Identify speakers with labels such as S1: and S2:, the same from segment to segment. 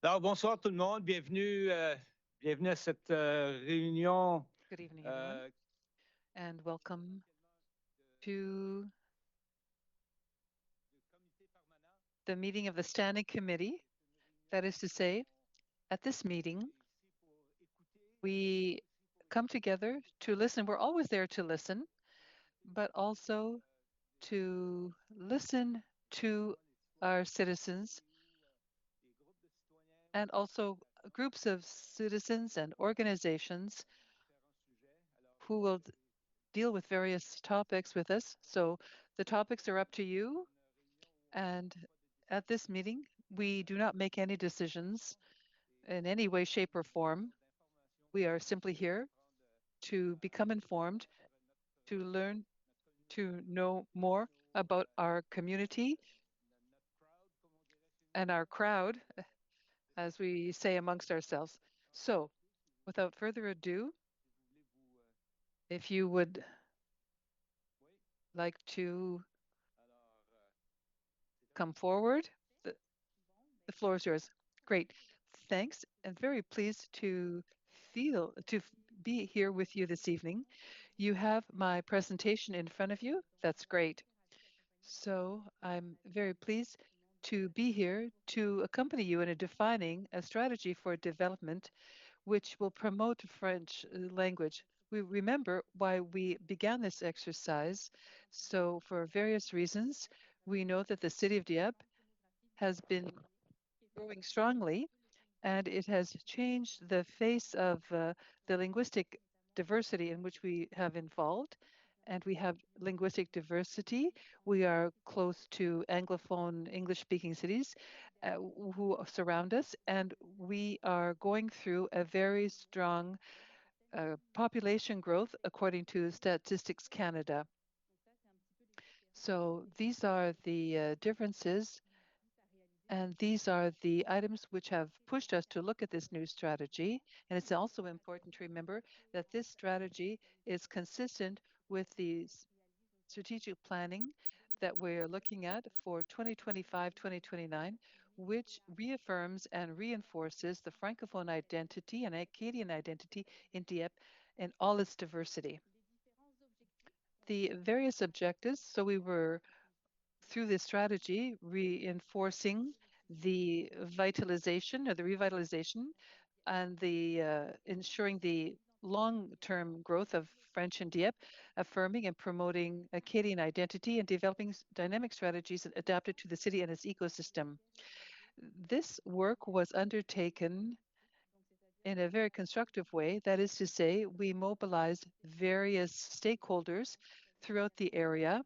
S1: Alors, bonsoir tout le monde. Bienvenue à cette réunion.
S2: Good evening, everyone,
S1: euh,
S2: and welcome to the meeting of the Standing Committee. That is to say, at this meeting, we come together to listen. We're always there to listen, but also to listen to our citizens and also groups of citizens and organizations who will deal with various topics with us. So the topics are up to you. And at this meeting, we do not make any decisions in any way, shape, or form. We are simply here to become informed, to learn, to know more about our community and our crowd, as we say amongst ourselves. So, without further ado, if you would like to come forward, the, the floor is yours. Great. Thanks, and very pleased to be here with you this evening. You have my presentation in front of you. That's great. So I'm very pleased to be here to accompany you in defining a strategy for development which will promote French language. We remember why we began this exercise. So for various reasons, we know that the city of Dieppe has been growing strongly and it has changed the face of the linguistic diversity in which we have involved. And we have linguistic diversity. We are close to Anglophone English speaking cities who surround us, and we are going through a very strong population growth according to Statistics Canada. So these are the differences and these are the items which have pushed us to look at this new strategy. And it's also important to remember that this strategy is consistent with the strategic planning that we're looking at for 2025-2029, which reaffirms and reinforces the Francophone identity and Acadian identity in Dieppe and all its diversity. The various objectives, so we were through this strategy, reinforcing the vitalization or the revitalization and the ensuring the long-term growth of French in Dieppe, affirming and promoting Acadian identity and developing dynamic strategies adapted to the city and its ecosystem. This work was undertaken in a very constructive way. That is to say, we mobilized various stakeholders throughout the area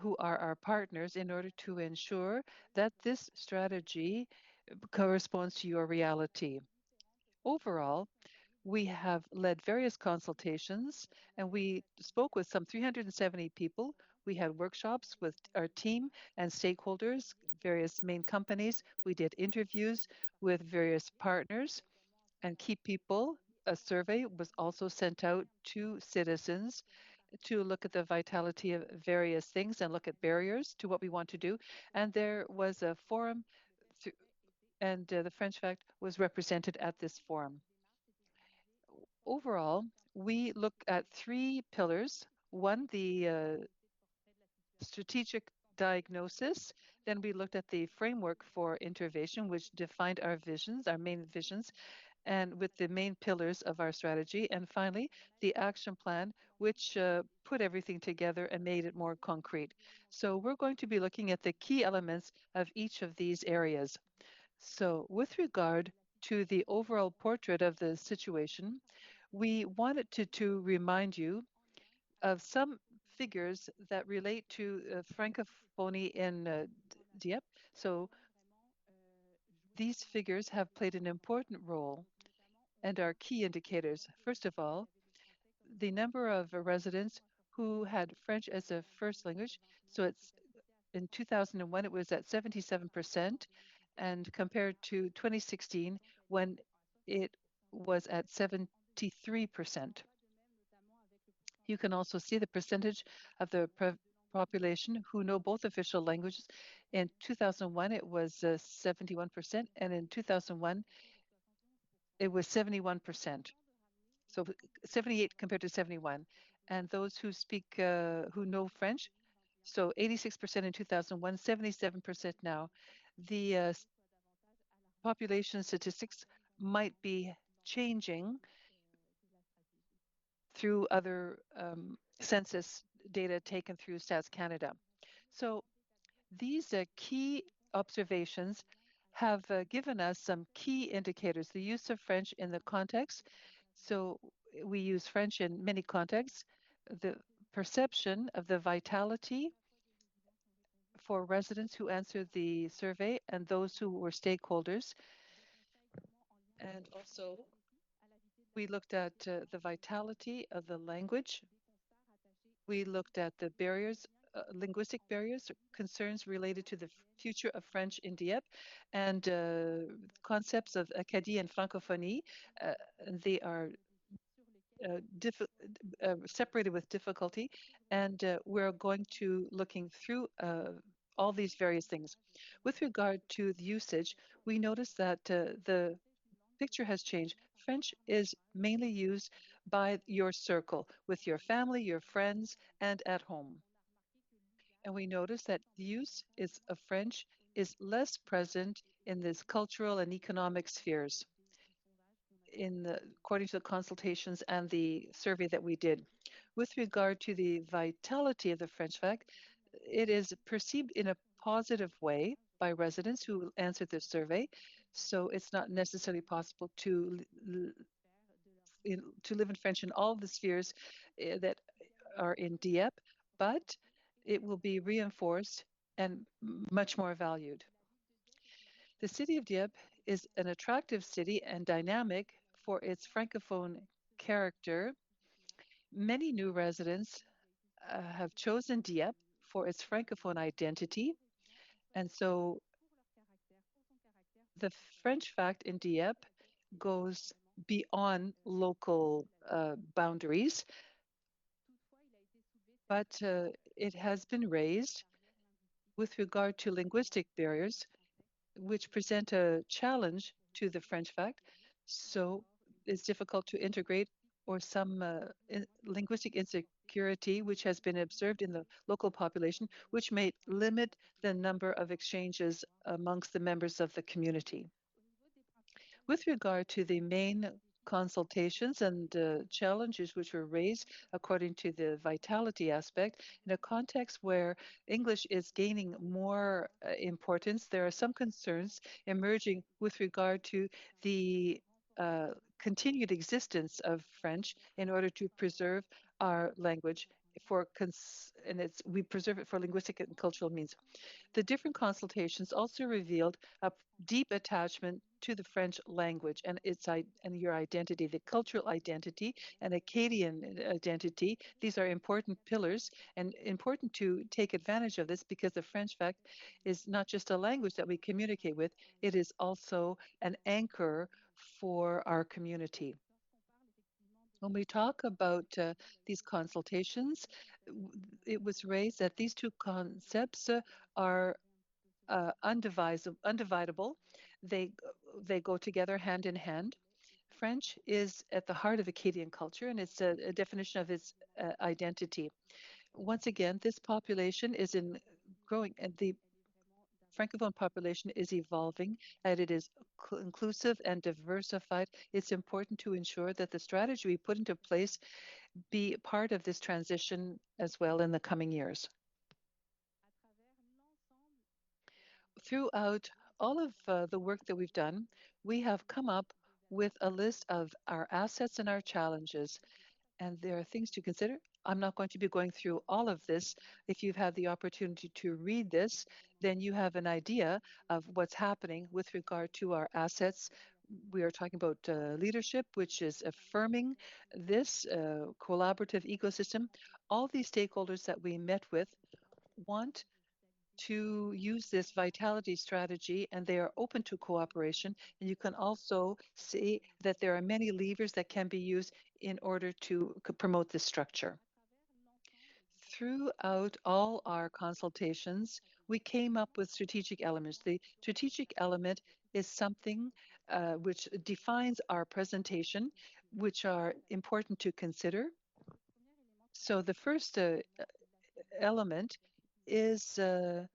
S2: who are our partners in order to ensure that this strategy corresponds to your reality. Overall, we have led various consultations and we spoke with some 370 people. We had workshops with our team and stakeholders, various main companies. We did interviews with various partners and key people. A survey was also sent out to citizens to look at the vitality of various things and look at barriers to what we want to do. And there was a forum, and the French Fact was represented at this forum. Overall, we look at three pillars. One, the strategic diagnosis. Then we looked at the framework for intervention, which defined our visions, our main visions, and with the main pillars of our strategy. And finally, the action plan, which put everything together and made it more concrete. So we're going to be looking at the key elements of each of these areas. So with regard to the overall portrait of the situation, we wanted to remind you of some figures that relate to Francophonie in Dieppe. So these figures have played an important role and are key indicators. First of all, the number of residents who had French as a first language. So it's in 2001, it was at 77%, and compared to 2016, when it was at 73%. You can also see the percentage of the population who know both official languages. In 2001, it was 71%, and in 2001, it was 71%. So 78 compared to 71. And those who speak, who know French, so 86% in 2001, 77% now. The population statistics might be changing through other census data taken through Stats Canada. So these key observations have given us some key indicators. The use of French in the context. So we use French in many contexts. The perception of the vitality for residents who answered the survey and those who were stakeholders. And also, we looked at the vitality of the language. We looked at the barriers, linguistic barriers, concerns related to the future of French in Dieppe, and concepts of Acadie and Francophonie. They are separated with difficulty, and we're going to looking through all these various things. With regard to the usage, we noticed that the picture has changed. French is mainly used by your circle, with your family, your friends, and at home. And we notice that the use of French is less present in this cultural and economic spheres according to the consultations and the survey that we did. With regard to the vitality of the French fact, it is perceived in a positive way by residents who answered this survey. So it's not necessarily possible to live in French in all the spheres that are in Dieppe, but it will be reinforced and much more valued. The city of Dieppe is an attractive city and dynamic for its francophone character. Many new residents have chosen Dieppe for its francophone identity, and so the French fact in Dieppe goes beyond local boundaries, but it has been raised with regard to linguistic barriers, which present a challenge to the French fact. So it's difficult to integrate, or some linguistic insecurity, which has been observed in the local population, which may limit the number of exchanges amongst the members of the community. With regard to the main consultations and challenges which were raised according to the vitality aspect, in a context where English is gaining more importance, there are some concerns emerging with regard to the continued existence of French in order to preserve our language we preserve it for linguistic and cultural means. The different consultations also revealed a deep attachment to the French language and your identity, the cultural identity and Acadian identity. These are important pillars, and important to take advantage of this, because the French fact is not just a language that we communicate with, it is also an anchor for our community. When we talk about these consultations, it was raised that these two concepts are undividable. They go together hand in hand. French is at the heart of Acadian culture, and it's a definition of its identity. Once again, this population is growing, and the Francophone population is evolving, and it is inclusive and diversified. It's important to ensure that the strategy we put into place be part of this transition as well in the coming years. Throughout all of the work that we've done, we have come up with a list of our assets and our challenges, and there are things to consider. I'm not going to be going through all of this. If you've had the opportunity to read this, then you have an idea of what's happening with regard to our assets. We are talking about leadership, which is affirming this collaborative ecosystem. All these stakeholders that we met with want to use this vitality strategy, and they are open to cooperation. And you can also see that there are many levers that can be used in order to promote this structure. Throughout all our consultations, we came up with strategic elements. The strategic element is something which defines our presentation, which are important to consider. So the first element is uh,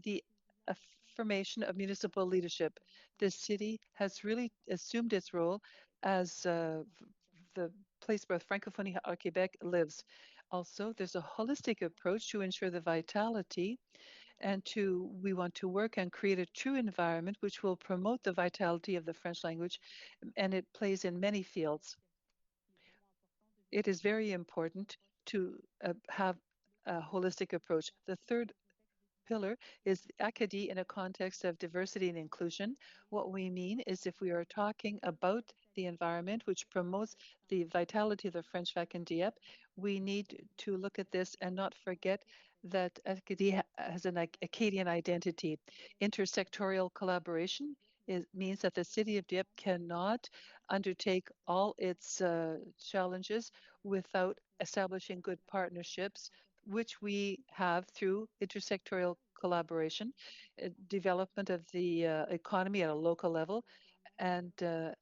S2: the affirmation of municipal leadership. The city has really assumed its role as the place where Francophonie au Québec lives. Also, there's a holistic approach to ensure the vitality and we want to work and create a true environment which will promote the vitality of the French language, and it plays in many fields. It is very important to have a holistic approach. The third pillar is Acadie in a context of diversity and inclusion. What we mean is if we are talking about the environment which promotes the vitality of the French fac in Dieppe, we need to look at this and not forget that Acadie has an Acadian identity. Intersectorial collaboration means that the city of Dieppe cannot undertake all its challenges without establishing good partnerships, which we have through intersectorial collaboration, development of the economy at a local level, and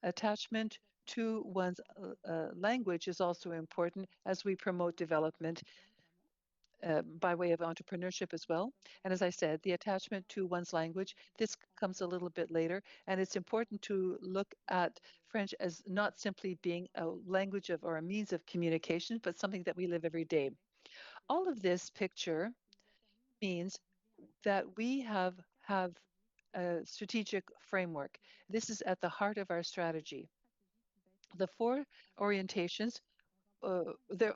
S2: attachment to one's language is also important as we promote development by way of entrepreneurship as well. And as I said, the attachment to one's language, this comes a little bit later. And it's important to look at French as not simply being a language of or a means of communication, but something that we live every day. All of this picture means that we have a strategic framework. This is at the heart of our strategy. The four orientations, there.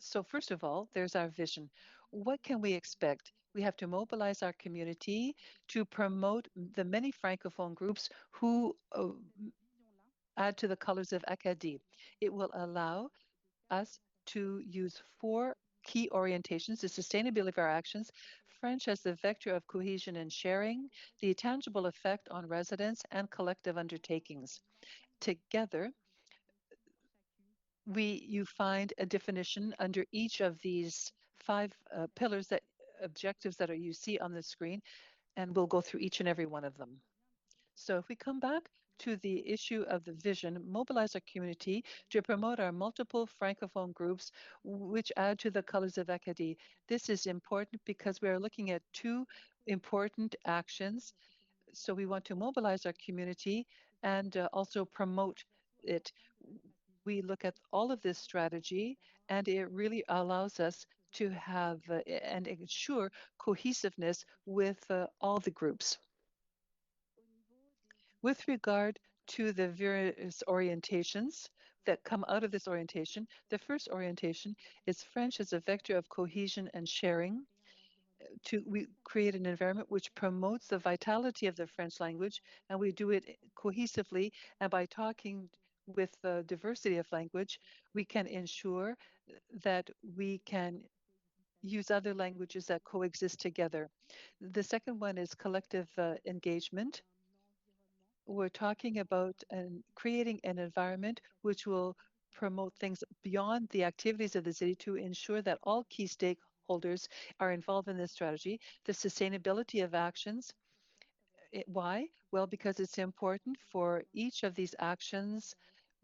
S2: So first of all, there's our vision. What can we expect? We have to mobilize our community to promote the many francophone groups who add to the colors of Acadie. It will allow us to use four key orientations: the sustainability of our actions, French as the vector of cohesion and sharing, the tangible effect on residents, and collective undertakings. Together, you find a definition under each of these five pillars that objectives that you see on the screen, and we'll go through each and every one of them. So if we come back to the issue of the vision, mobilize our community to promote our multiple Francophone groups, which add to the colors of Acadie. This is important because we are looking at two important actions. So we want to mobilize our community and also promote it. We look at all of this strategy, and it really allows us to have and ensure cohesiveness with all the groups. With regard to the various orientations that come out of this orientation, the first orientation is French as a vector of cohesion and sharing. We create an environment which promotes the vitality of the French language, and we do it cohesively. And by talking with the diversity of language, we can ensure that we can use other languages that coexist together. The second one is collective engagement. We're talking about creating an environment which will promote things beyond the activities of the city to ensure that all key stakeholders are involved in this strategy. The sustainability of actions. Why? Well, because it's important for each of these actions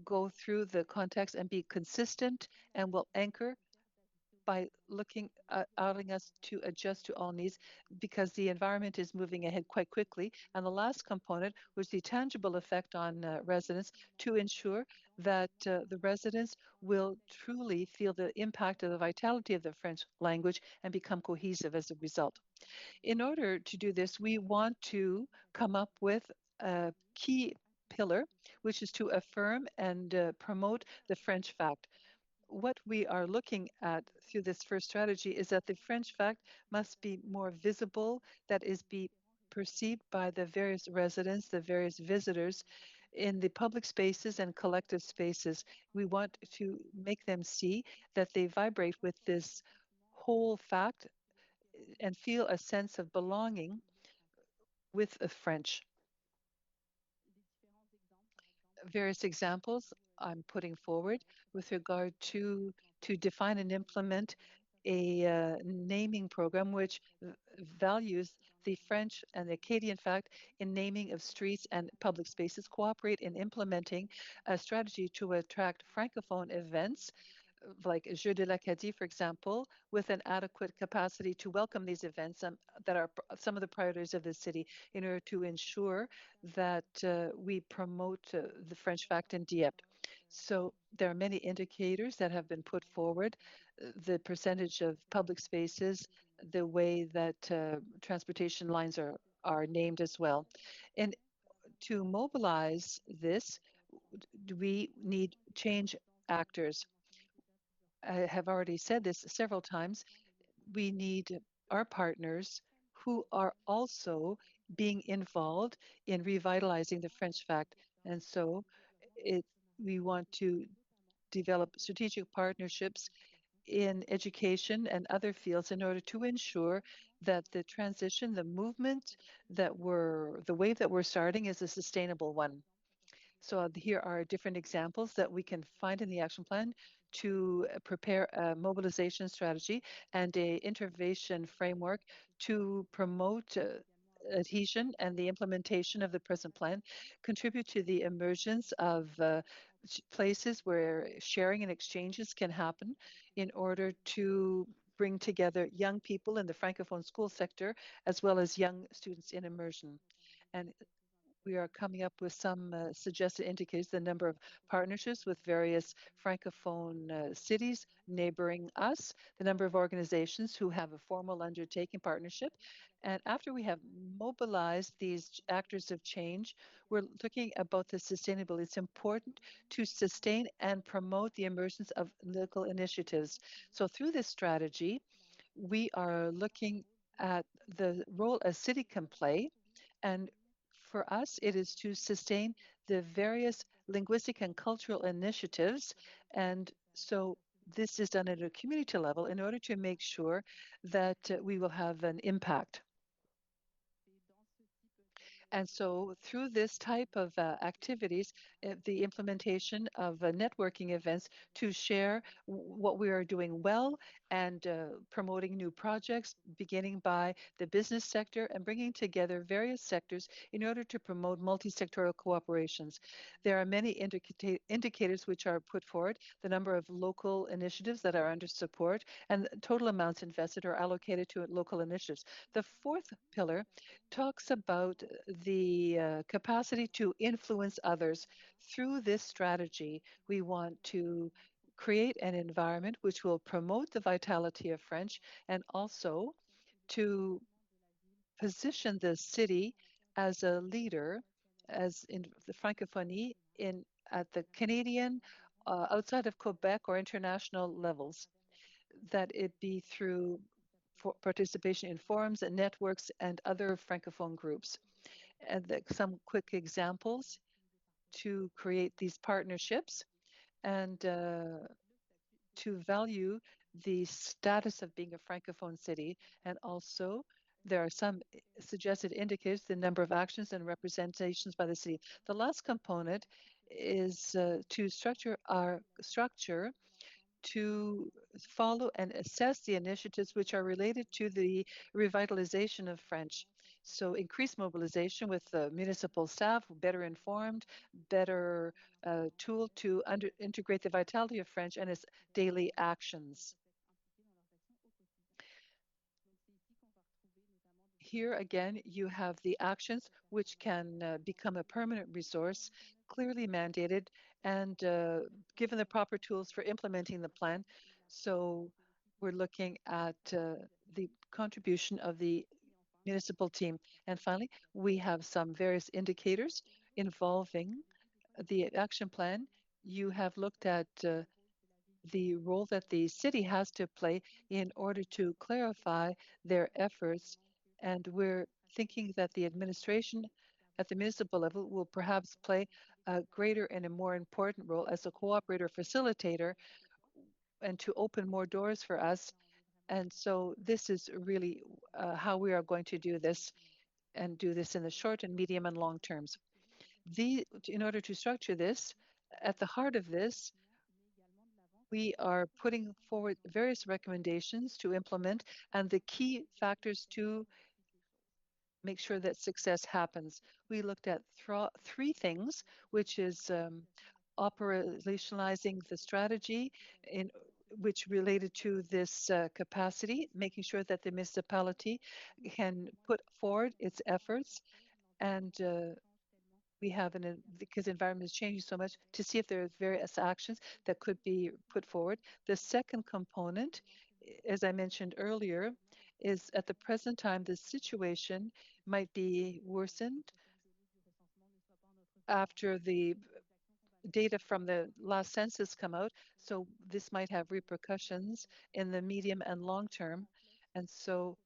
S2: go through the context and be consistent and will anchor by allowing us to adjust to all needs because the environment is moving ahead quite quickly. And the last component was the tangible effect on residents to ensure that the residents will truly feel the impact of the vitality of the French language and become cohesive as a result. In order to do this, we want to come up with a key pillar, which is to affirm and promote the French fact. What we are looking at through this first strategy is that the French fact must be more visible, that is, be perceived by the various residents, the various visitors in the public spaces and collective spaces. We want to make them see that they vibrate with this whole fact and feel a sense of belonging with the French. Various examples I'm putting forward with regard to define and implement a naming program which values the French and the Acadian fact in naming of streets and public spaces, cooperate in implementing a strategy to attract Francophone events like Jeux de l'Acadie, for example, with an adequate capacity to welcome these events that are some of the priorities of the city in order to ensure that we promote the French fact in Dieppe. So there are many indicators that have been put forward, the percentage of public spaces, the way that transportation lines are named as well. And to mobilize this, we need change actors. I have already said this several times. We need our partners who are also being involved in revitalizing the French fact. And so it, we want to develop strategic partnerships in education and other fields in order to ensure that the transition, the movement the wave that we're starting is a sustainable one. So here are different examples that we can find in the action plan to prepare a mobilization strategy and a intervention framework to promote adhesion and the implementation of the present plan, contribute to the emergence of places where sharing and exchanges can happen in order to bring together young people in the Francophone school sector as well as young students in immersion. And we are coming up with some suggested indicators, the number of partnerships with various Francophone cities neighboring us, the number of organizations who have a formal undertaking partnership. And after we have mobilized these actors of change, we're looking about the sustainability. It's important to sustain and promote the emergence of local initiatives. So through this strategy, we are looking at the role a city can play, and for us, it is to sustain the various linguistic and cultural initiatives. And so this is done at a community level in order to make sure that we will have an impact. And so through this type of activities, the implementation of networking events to share what we are doing well and promoting new projects, beginning by the business sector and bringing together various sectors in order to promote multi-sectoral cooperations. There are many indicators which are put forward, the number of local initiatives that are under support and total amounts invested or allocated to local initiatives. The fourth pillar talks about the capacity to influence others. Through this strategy, we want to create an environment which will promote the vitality of French and also to position the city as a leader, as in the Francophonie, in at the Canadian, outside of Quebec or international levels, that it be through participation in forums and networks and other Francophone groups. And some quick examples to create these partnerships and to value the status of being a Francophone city. And also, there are some suggested indicators, the number of actions and representations by the city. The last component is to structure our structure to follow and assess the initiatives which are related to the revitalization of French. So increased mobilization with the municipal staff, better informed, better tool to integrate the vitality of French and its daily actions. Here again, you have the actions which can become a permanent resource, clearly mandated and given the proper tools for implementing the plan. So we're looking at the contribution of the municipal team. And finally, we have some various indicators involving the action plan. You have looked at the role that the city has to play in order to clarify their efforts. And we're thinking that the administration at the municipal level will perhaps play a greater and a more important role as a cooperator facilitator and to open more doors for us. And so this is really how we are going to do this and do this in the short and medium and long terms. In order to structure this, at the heart of this we are putting forward various recommendations to implement and the key factors to make sure that success happens. We looked at three things, which is operationalizing the strategy in which related to this capacity, making sure that the municipality can put forward its efforts and we have because the environment is changing so much to see if there are various actions that could be put forward. The second component, as I mentioned earlier, is at the present time, the situation might be worsened after the data from the last census come out. So this might have repercussions in the medium and long term. And so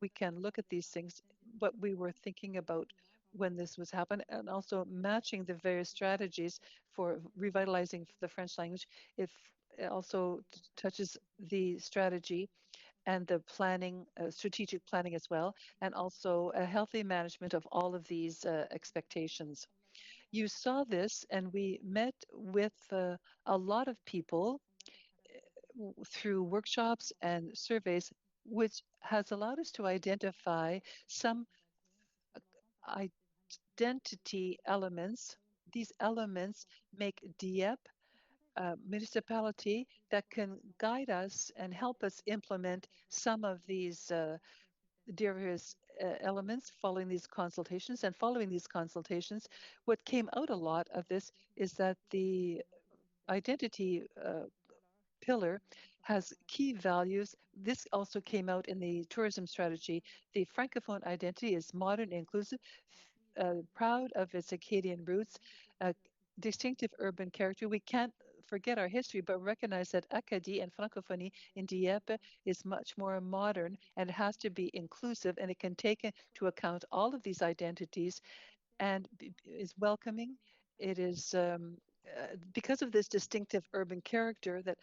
S2: we can look at these things, what we were thinking about when this was happening, and also matching the various strategies for revitalizing the French language. It also touches the strategy and the planning, strategic planning as well, and also a healthy management of all of these expectations. You saw this, and we met with a lot of people through workshops and surveys, which has allowed us to identify some identity elements. These elements make Dieppe a municipality that can guide us and help us implement some of these various elements following these consultations. And following these consultations, what came out a lot of this is that the identity pillar has key values. This also came out in the tourism strategy. The Francophone identity is modern, inclusive, proud of its Acadian roots, a distinctive urban character. We can't forget our history, but recognize that Acadie and Francophonie in Dieppe is much more modern and it has to be inclusive and it can take into account all of these identities and is welcoming. It is because of this distinctive urban character that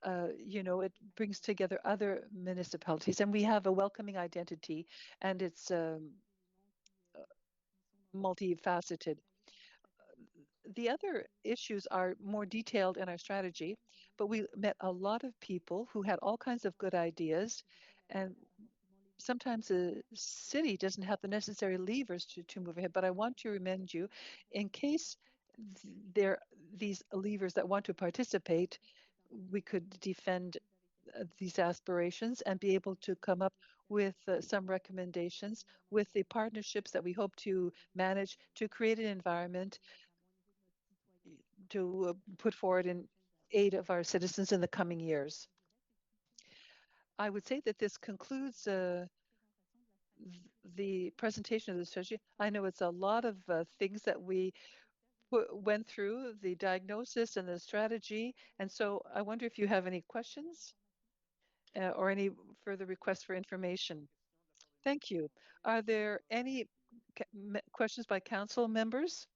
S2: it brings together other municipalities, and we have a welcoming identity, and it's multifaceted. The other issues are more detailed in our strategy, but we met a lot of people who had all kinds of good ideas, and sometimes the city doesn't have the necessary levers to move ahead. But I want to remind you, in case there these levers that want to participate, we could defend these aspirations and be able to come up with some recommendations with the partnerships that we hope to manage to create an environment to put forward in aid of our citizens in the coming years. I would say that this concludes the presentation of the strategy. I know it's a lot of things that we went through, the diagnosis and the strategy. And so I wonder if you have any questions or any further requests for information. Thank you. Are there any questions by council members?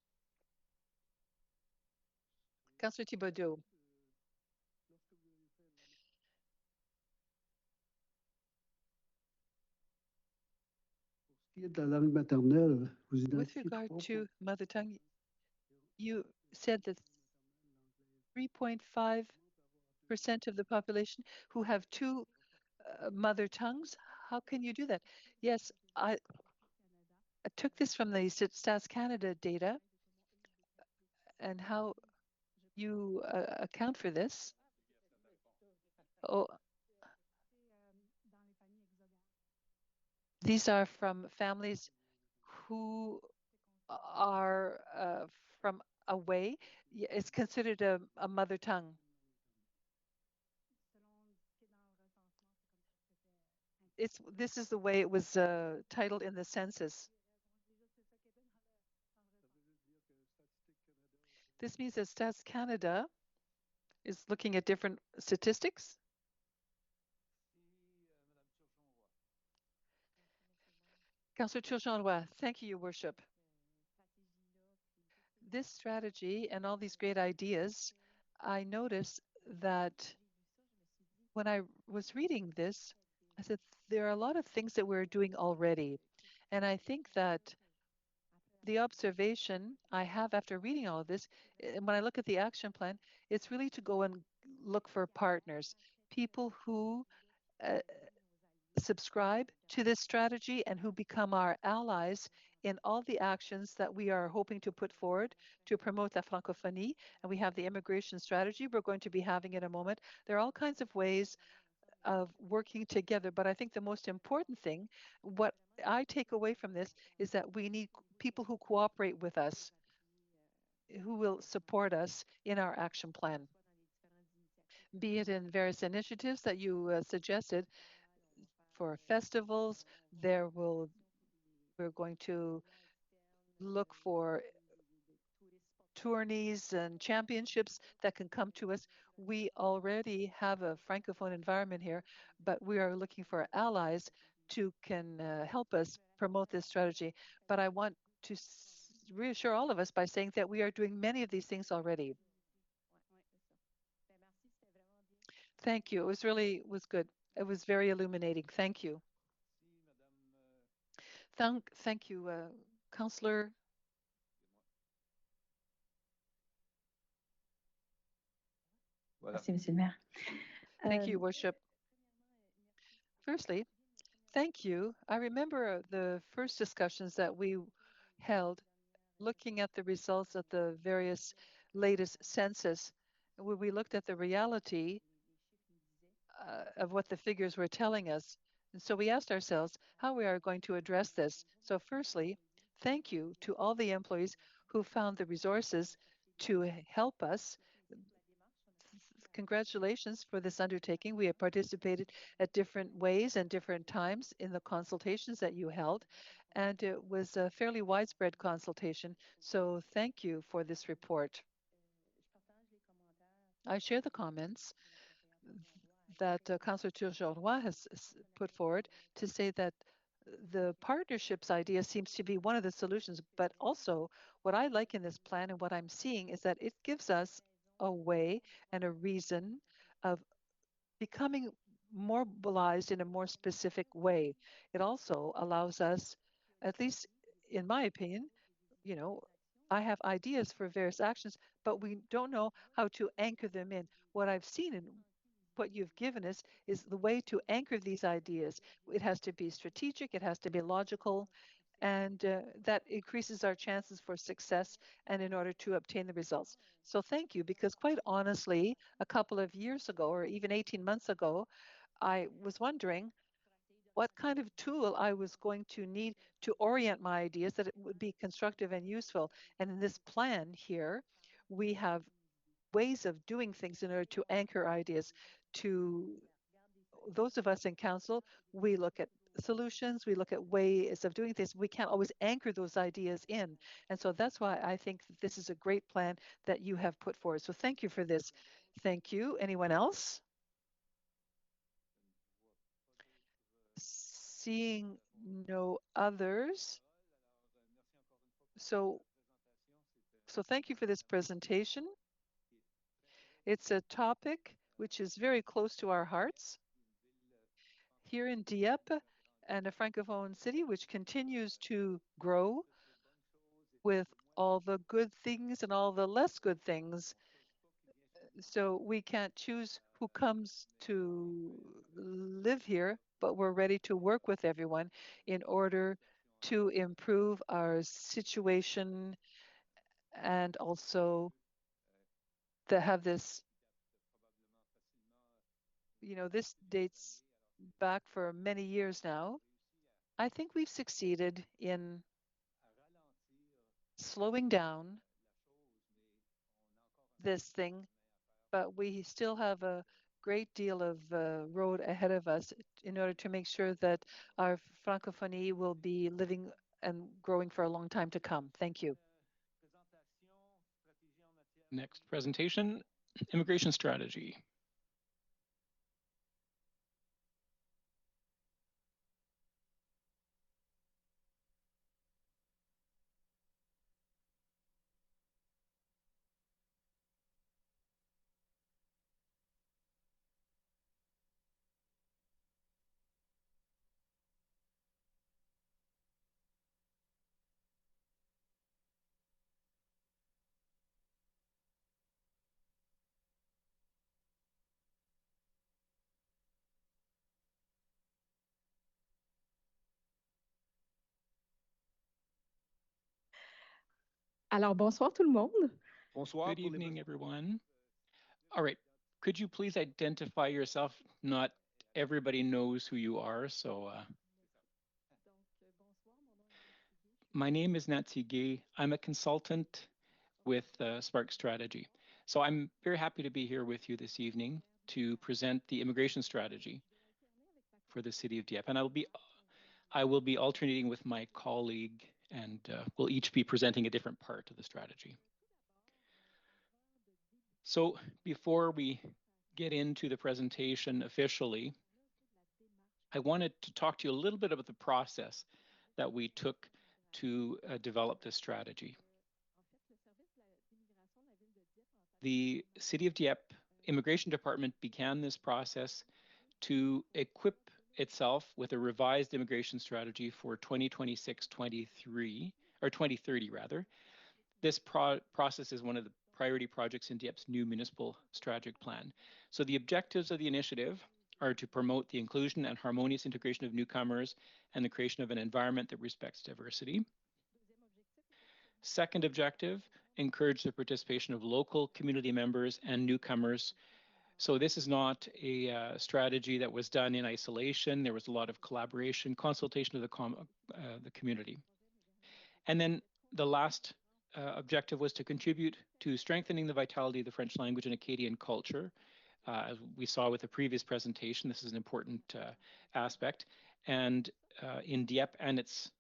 S2: Councillor Thibodeau. With regard to mother tongue, you said that 3.5% of the population who have two mother tongues. How can you do that? Yes, I took this from the Stats Canada data and how you account for this. Oh, these are from families who are from away. It's considered a mother tongue. This is the way it was titled in the census. This means that Stats Canada is looking at different statistics. Councillor Turgeon-Roy, thank you, Your Worship. This strategy and all these great ideas, I noticed that when I was reading this, I said, there are a lot of things that we're doing already. And I think that the observation I have after reading all of this, and when I look at the action plan, it's really to go and look for partners, people who subscribe to this strategy and who become our allies in all the actions that we are hoping to put forward to promote la francophonie. And we have the immigration strategy we're going to be having in a moment. There are all kinds of ways of working together. But I think the most important thing, what I take away from this, is that we need people who cooperate with us, who will support us in our action plan, be it in various initiatives that you suggested for festivals. We're going to look for tourneys and championships that can come to us. We already have a francophone environment here, but we are looking for allies to can help us promote this strategy. But I want to reassure all of us by saying that we are doing many of these things already. Thank you. It was good. It was very illuminating. Thank you. Thank you, Councillor.
S3: Merci, Monsieur le maire.
S2: Thank you, Worship. Firstly, thank you. I remember the first discussions that we held looking at the results of the various latest census, where we looked at the reality of what the figures were telling us. And so we asked ourselves how we are going to address this. So firstly, thank you to all the employees who found the resources to help us. Congratulations for this undertaking. We have participated at different ways and different times in the consultations that you held, and it was a fairly widespread consultation. So thank you for this report. I share the comments that Councillor Turgeois has put forward to say that the partnerships idea seems to be one of the solutions, but also what I like in this plan and what I'm seeing is that it gives us a way and a reason of becoming mobilized in a more specific way. It also allows us, at least in my opinion, you know, I have ideas for various actions, but we don't know how to anchor them in. What I've seen in what you've given us is the way to anchor these ideas. It has to be strategic, it has to be logical, and that increases our chances for success and in order to obtain the results. So thank you, because quite honestly, a couple of years ago, or even 18 months ago, I was wondering what kind of tool I was going to need to orient my ideas that it would be constructive and useful. And in this plan here, we have ways of doing things in order to anchor ideas. To those of us in council, we look at solutions, we look at ways of doing things. We can't always anchor those ideas in. And so that's why I think that this is a great plan that you have put forward. So thank you for this. Thank you. Anyone else? Seeing no others. So thank you for this presentation. It's a topic which is very close to our hearts. Here in Dieppe, and a francophone city which continues to grow with all the good things and all the less good things. So we can't choose who comes to live here, but we're ready to work with everyone in order to improve our situation and also to have this, this dates back for many years now. I think we've succeeded in slowing down this thing, but we still have a great deal of road ahead of us in order to make sure that our francophonie will be living and growing for a long time to come. Thank you.
S4: Next presentation, immigration strategy.
S3: Alors, bonsoir tout le monde.
S1: Bonsoir.
S4: Good evening, everyone. All right, could you please identify yourself? Not everybody knows who you are, so my name is Nancy Gay. I'm a consultant with Spark Strategy. So I'm very happy to be here with you this evening to present the immigration strategy for the city of Dieppe. And I will be alternating with my colleague, and we'll each be presenting a different part of the strategy. So before we get into the presentation officially, I wanted to talk to you a little bit about the process that we took to develop this strategy. The City of Dieppe Immigration Department began this process to equip itself with a revised immigration strategy for 2026-23, or 2030 rather. This process is one of the priority projects in Dieppe's new municipal strategic plan. So the objectives of the initiative are to promote the inclusion and harmonious integration of newcomers and the creation of an environment that respects diversity. Second objective, encourage the participation of local community members and newcomers. So this is not a strategy that was done in isolation. There was a lot of collaboration, consultation of the community. And then the last objective was to contribute to strengthening the vitality of the French language and Acadian culture. As we saw with the previous presentation, this is an important aspect, and in Dieppe and its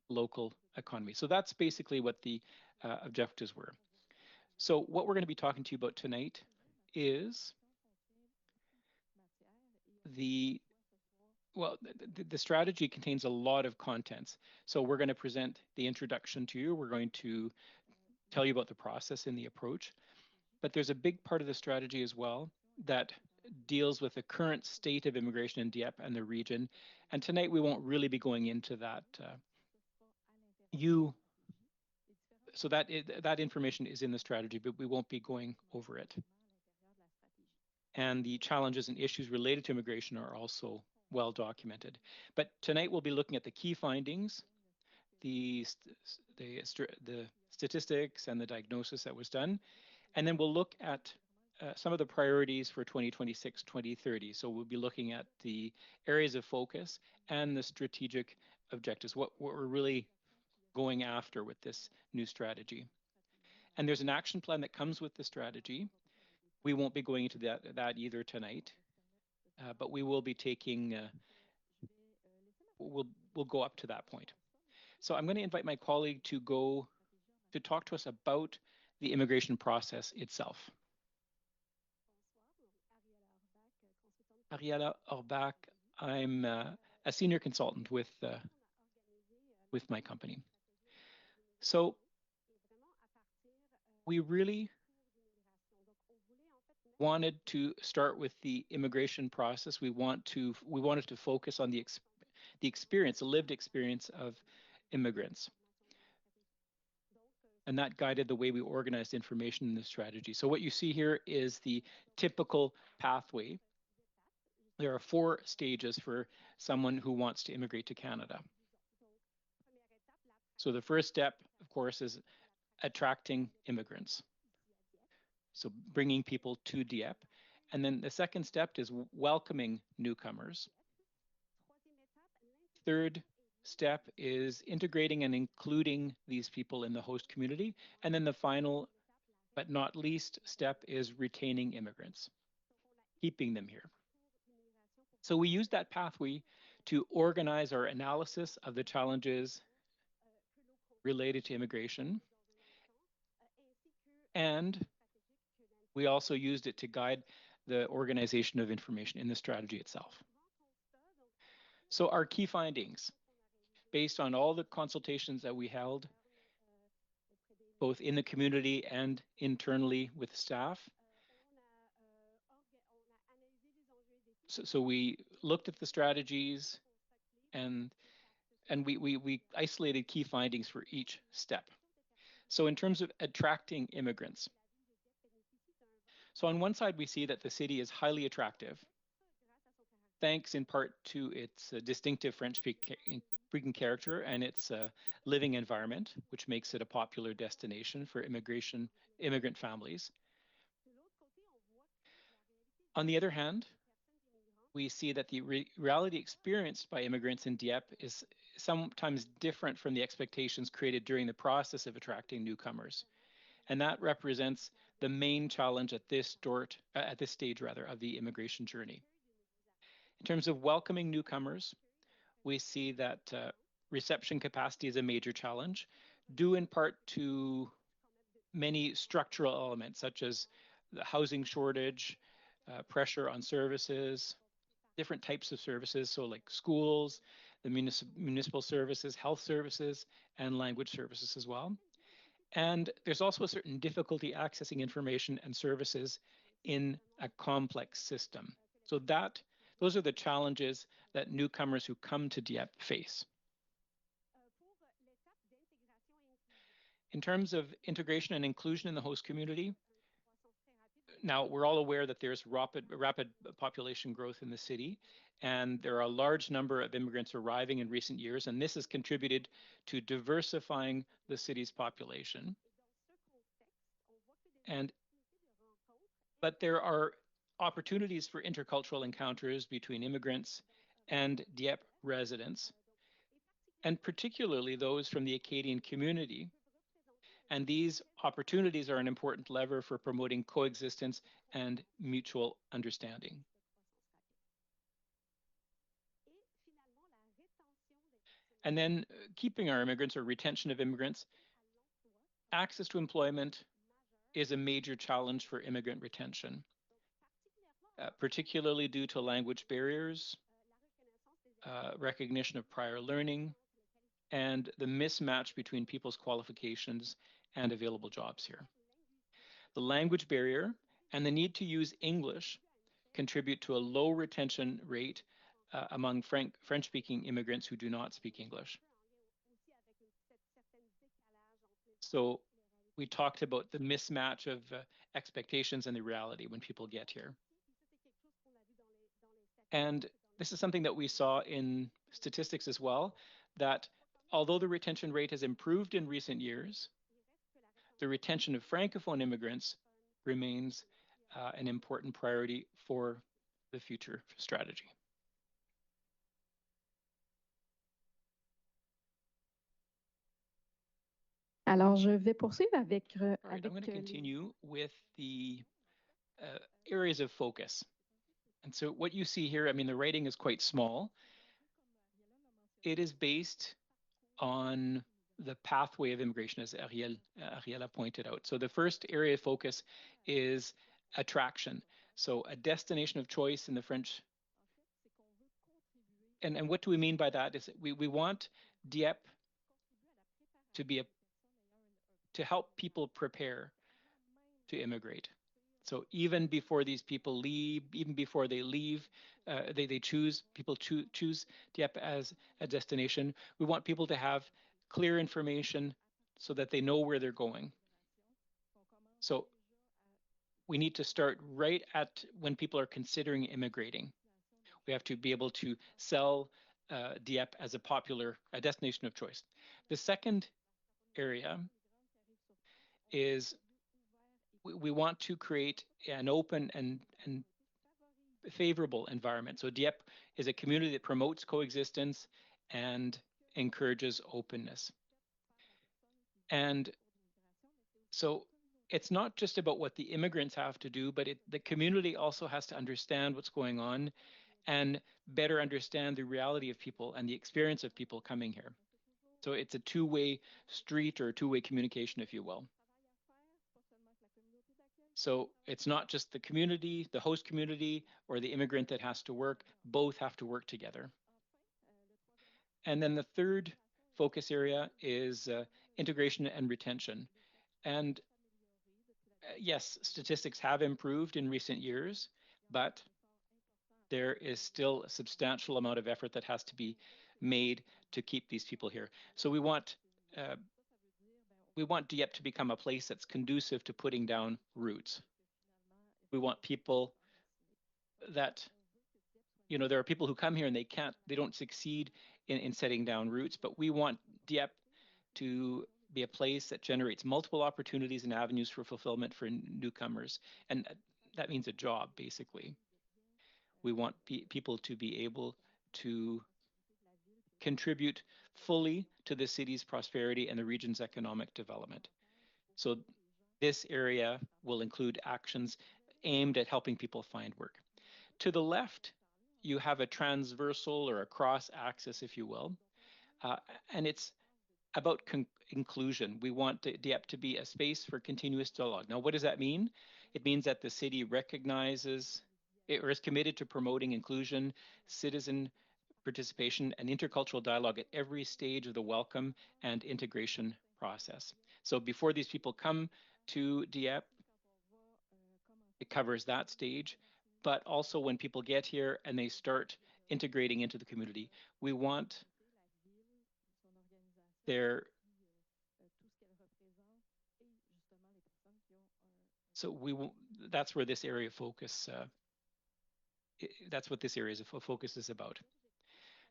S4: local economy. So that's basically what the objectives were. So what we're going to be talking to you about tonight is the strategy contains a lot of contents. So we're going to present the introduction to you. We're going to tell you about the process and the approach. But there's a big part of the strategy as well that deals with the current state of immigration in Dieppe and the region. And tonight we won't really be going into that. So that information is in the strategy, but we won't be going over it. And the challenges and issues related to immigration are also well documented. But tonight we'll be looking at the key findings, the statistics and the diagnosis that was done. And then we'll look at some of the priorities for 2026-2030. So we'll be looking at the areas of focus and the strategic objectives, what we're really going after with this new strategy. And there's an action plan that comes with the strategy. We won't be going into that either tonight, but we will be taking, we'll go up to that point. So I'm going to invite my colleague to talk to us about the immigration process itself. Ariella Orbach, I'm a senior consultant with my company. So we really wanted to start with the immigration process. We wanted to focus on the experience, the lived experience of immigrants. And that guided the way we organized information in the strategy. So what you see here is the typical pathway. There are 4 stages for someone who wants to immigrate to Canada. So the first step, of course, is attracting immigrants. So bringing people to Dieppe. And then the second step is welcoming newcomers. Third step is integrating and including these people in the host community. And then the final, but not least, step is retaining immigrants, keeping them here. So we use that pathway to organize our analysis of the challenges related to immigration. And we also used it to guide the organization of information in the strategy itself. So our key findings, based on all the consultations that we held, both in the community and internally with staff. So we looked at the strategies and we isolated key findings for each step. So in terms of attracting immigrants, so on one side we see that the city is highly attractive, thanks in part to its distinctive character and its living environment, which makes it a popular destination for immigrant families. On the other hand, we see that the reality experienced by immigrants in Dieppe is sometimes different from the expectations created during the process of attracting newcomers. And that represents the main challenge at this stage of the immigration journey. In terms of welcoming newcomers, we see that reception capacity is a major challenge, due in part to many structural elements, such as the housing shortage, pressure on services, different types of services, so like schools, the municipal services, health services, and language services as well. And there's also a certain difficulty accessing information and services in a complex system. So those are the challenges that newcomers who come to Dieppe face. In terms of integration and inclusion in the host community, now we're all aware that there's rapid population growth in the city, and there are a large number of immigrants arriving in recent years, and this has contributed to diversifying the city's population. But there are opportunities for intercultural encounters between immigrants and Dieppe residents, and particularly those from the Acadian community. And these opportunities are an important lever for promoting coexistence and mutual understanding. And then keeping our immigrants, or retention of immigrants, access to employment is a major challenge for immigrant retention, particularly due to language barriers, recognition of prior learning, and the mismatch between people's qualifications and available jobs here. The language barrier and the need to use English contribute to a low retention rate among French-speaking immigrants who do not speak English. So we talked about the mismatch of expectations and the reality when people get here. And this is something that we saw in statistics as well, that although the retention rate has improved in recent years, the retention of Francophone immigrants remains an important priority for the future strategy.
S3: Alors, je vais poursuivre avec,
S4: All right, I'm going to continue with the areas of focus. And so what you see here, I mean, the writing is quite small. It is based on the pathway of immigration, as Ariella pointed out. So the first area of focus is attraction. So a destination of choice in the French. And what do we mean by that? Is we want Dieppe to help people prepare to immigrate. So even before these people leave, even before they leave, people choose Dieppe as a destination. We want people to have clear information so that they know where they're going. So we need to start right at when people are considering immigrating. We have to be able to sell Dieppe as a destination of choice. The second area is we want to create an open and favorable environment. So Dieppe is a community that promotes coexistence and encourages openness. And so it's not just about what the immigrants have to do, but the community also has to understand what's going on and better understand the reality of people and the experience of people coming here. So it's a two-way street, or two-way communication, if you will. So it's not just the community, the host community, or the immigrant that has to work. Both have to work together. And then the third focus area is integration and retention. And yes, statistics have improved in recent years, but there is still a substantial amount of effort that has to be made to keep these people here. So we want Dieppe to become a place that's conducive to putting down roots. We want people that, there are people who come here and they don't succeed in setting down roots, but we want Dieppe to be a place that generates multiple opportunities and avenues for fulfillment for newcomers. And that means a job, basically. We want people to be able to contribute fully to the city's prosperity and the region's economic development. So this area will include actions aimed at helping people find work. To the left, you have a transversal or a cross axis, if you will, and it's about inclusion. We want Dieppe to be a space for continuous dialogue. Now, what does that mean? It means that the city recognizes or is committed to promoting inclusion, citizen participation, and intercultural dialogue at every stage of the welcome and integration process. So before these people come to Dieppe, it covers that stage, but also when people get here and they start integrating into the community, we want their that's where this area of focus that's what this area of focus is about.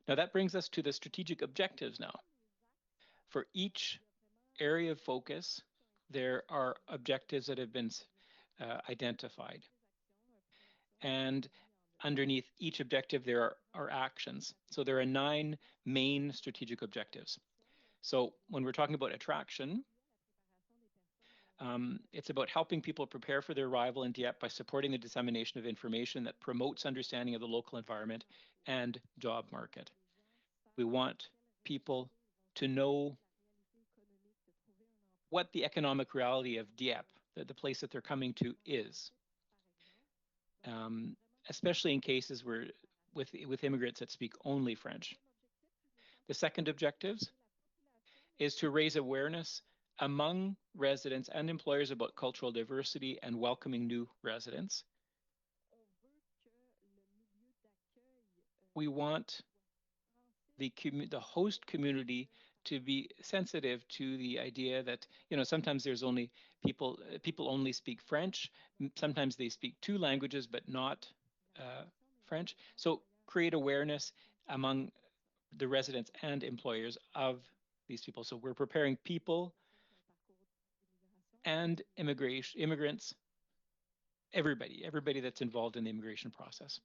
S4: Now that brings us to the strategic objectives now. For each area of focus, there are objectives that have been identified. And underneath each objective, there are actions. So there are 9 main strategic objectives. So when we're talking about attraction, it's about helping people prepare for their arrival in Dieppe by supporting the dissemination of information that promotes understanding of the local environment and job market. We want people to know what the economic reality of Dieppe, the place that they're coming to, is, especially in cases where with immigrants that speak only French. The second objective is to raise awareness among residents and employers about cultural diversity and welcoming new residents. We want the host community to be sensitive to the idea that, you know, sometimes there's only people only speak French. Sometimes they speak 2 languages, but not French. So create awareness among the residents and employers of these people. So we're preparing people and immigrants, everybody that's involved in the immigration process.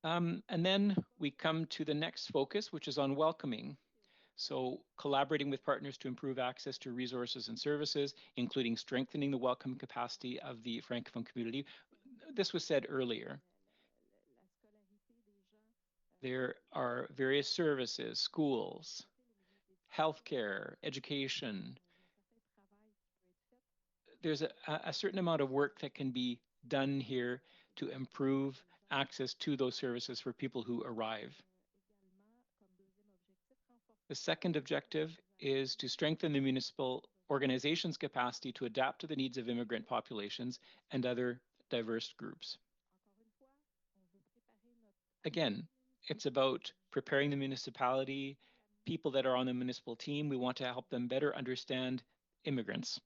S4: And then we come to the next focus, which is on welcoming. So collaborating with partners to improve access to resources and services, including strengthening the welcome capacity of the Francophone community. This was said earlier. There are various services, schools, healthcare, education. There's a certain amount of work that can be done here to improve access to those services for people who arrive. The second objective is to strengthen the municipal organization's capacity to adapt to the needs of immigrant populations and other diverse groups. Again, it's about preparing the municipality, people that are on the municipal team. We want to help them better understand immigrants.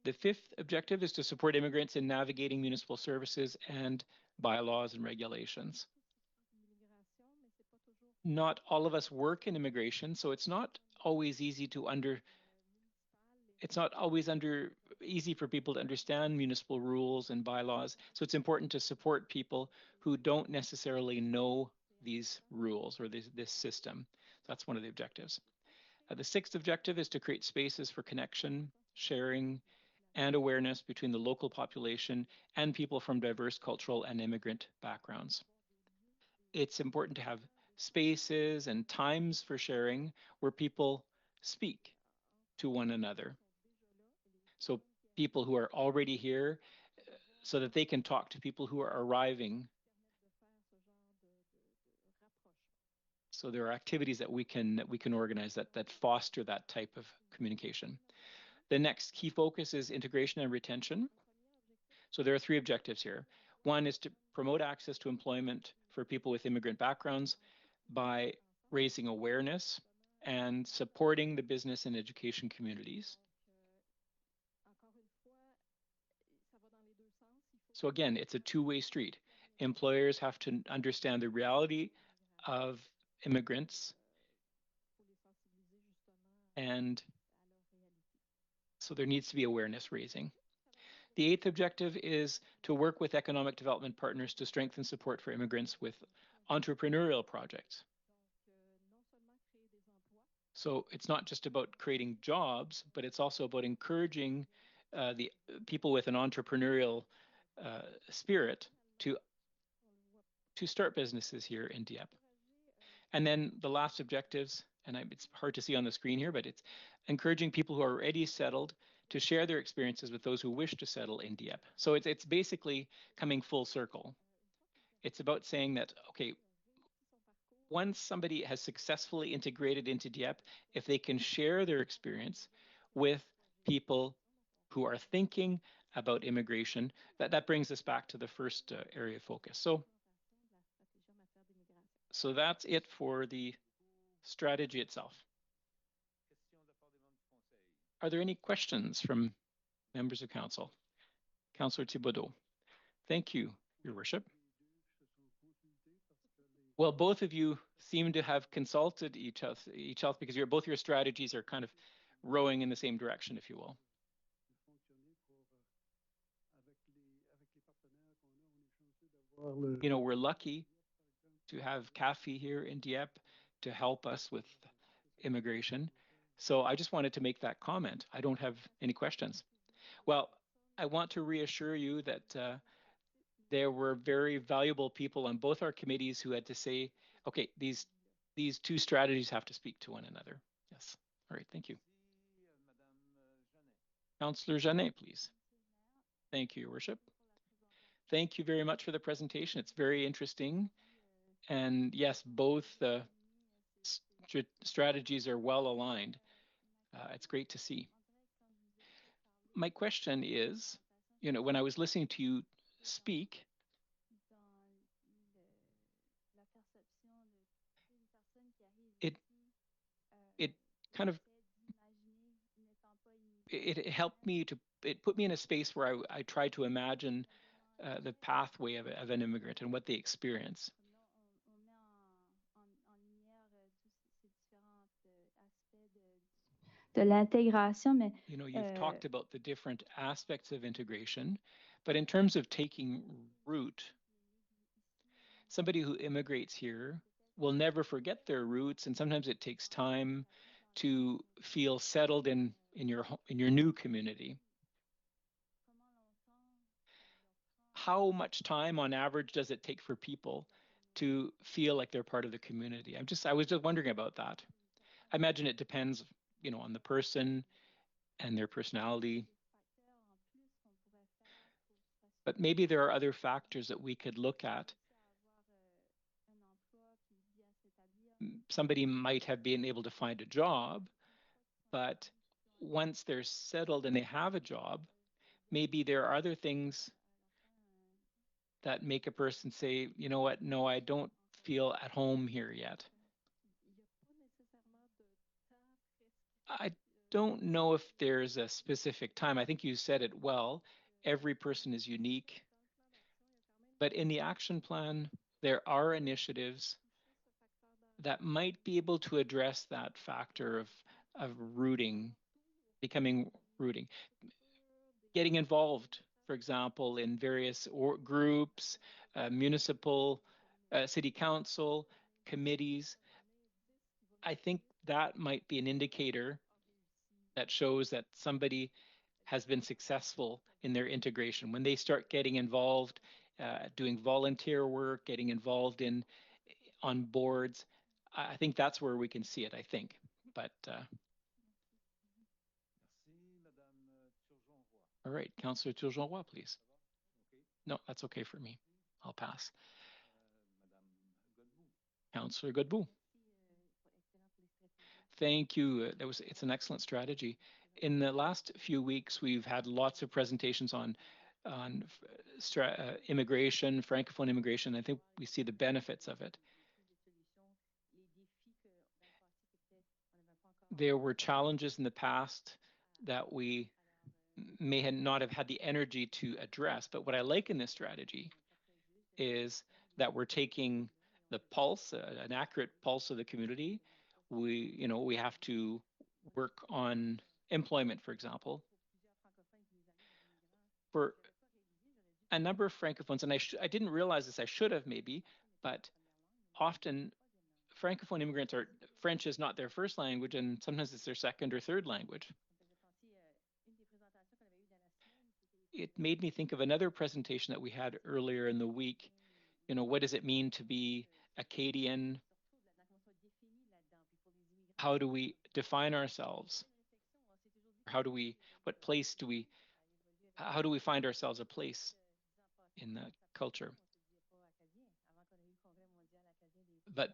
S4: The 5th objective is to support immigrants in navigating municipal services and bylaws and regulations. Not all of us work in immigration, so it's not always easy easy for people to understand municipal rules and bylaws. So it's important to support people who don't necessarily know these rules or this system. That's one of the objectives. The 6th objective is to create spaces for connection, sharing, and awareness between the local population and people from diverse cultural and immigrant backgrounds. It's important to have spaces and times for sharing where people speak to one another. So people who are already here, so that they can talk to people who are arriving. So there are activities that we can organize that foster that type of communication. The next key focus is integration and retention. So there are 3 objectives here. One is to promote access to employment for people with immigrant backgrounds by raising awareness and supporting the business and education communities. So again, it's a 2-way street. Employers have to understand the reality of immigrants. And so there needs to be awareness raising. The eighth objective is to work with economic development partners to strengthen support for immigrants with entrepreneurial projects. So it's not just about creating jobs, but it's also about encouraging the people with an entrepreneurial spirit to start businesses here in Dieppe. And then the last objectives, and it's hard to see on the screen here, but it's encouraging people who are already settled to share their experiences with those who wish to settle in Dieppe. So it's basically coming full circle. It's about saying that, okay, once somebody has successfully integrated into Dieppe, if they can share their experience with people who are thinking about immigration, that brings us back to the first area of focus. So that's it for the strategy itself. Are there any questions from members of council? Councillor Thibodeau. Thank you, Your Worship. Well, both of you seem to have consulted each other because both your strategies are kind of rowing in the same direction, if you will. You know, we're lucky to have CAFI here in Dieppe to help us with immigration. So I just wanted to make that comment. I don't have any questions. Well, I want to reassure you that there were very valuable people on both our committees who had to say, okay, these two strategies have to speak to one another. Yes. All right. Thank you. Councillor Jeannet, please. Thank you, Your Worship. Thank you very much for the presentation. It's very interesting. And yes, both strategies are well aligned. It's great to see. My question is, you know, when I was listening to you speak, it kind of it helped me to, it put me in a space where I tried to imagine the pathway of an immigrant and what they experience.
S3: De l'intégration, mais
S4: you know, you've talked about the different aspects of integration, but in terms of taking root, somebody who immigrates here will never forget their roots, and sometimes it takes time to feel settled in your new community. How much time on average does it take for people to feel like they're part of the community? I was just wondering about that. I imagine it depends, you know, on the person and their personality. But maybe there are other factors that we could look at. Somebody might have been able to find a job, but once they're settled and they have a job, maybe there are other things that make a person say, you know what, no, I don't feel at home here yet. I don't know if there's a specific time. I think you said it well. Every person is unique. But in the action plan, there are initiatives that might be able to address that factor of rooting, becoming rooting. Getting involved, for example, in various groups, municipal, city council, committees. I think that might be an indicator that shows that somebody has been successful in their integration. When they start getting involved, doing volunteer work, getting involved on boards, I think that's where we can see it, I think. But all right, Councillor Turgeon-Roy, please. No, that's okay for me. I'll pass. Councillor Godbout. Thank you. It's an excellent strategy. In the last few weeks, we've had lots of presentations on immigration, Francophone immigration. I think we see the benefits of it. There were challenges in the past that we may not have had the energy to address. But what I like in this strategy is that we're taking the pulse, an accurate pulse of the community. We have to work on employment, for example. For a number of Francophones, and I didn't realize this, I should have maybe, but often Francophone immigrants French is not their first language, and sometimes it's their second or third language. It made me think of another presentation that we had earlier in the week. What does it mean to be Acadian? How do we define ourselves? How do we find ourselves a place in that culture? But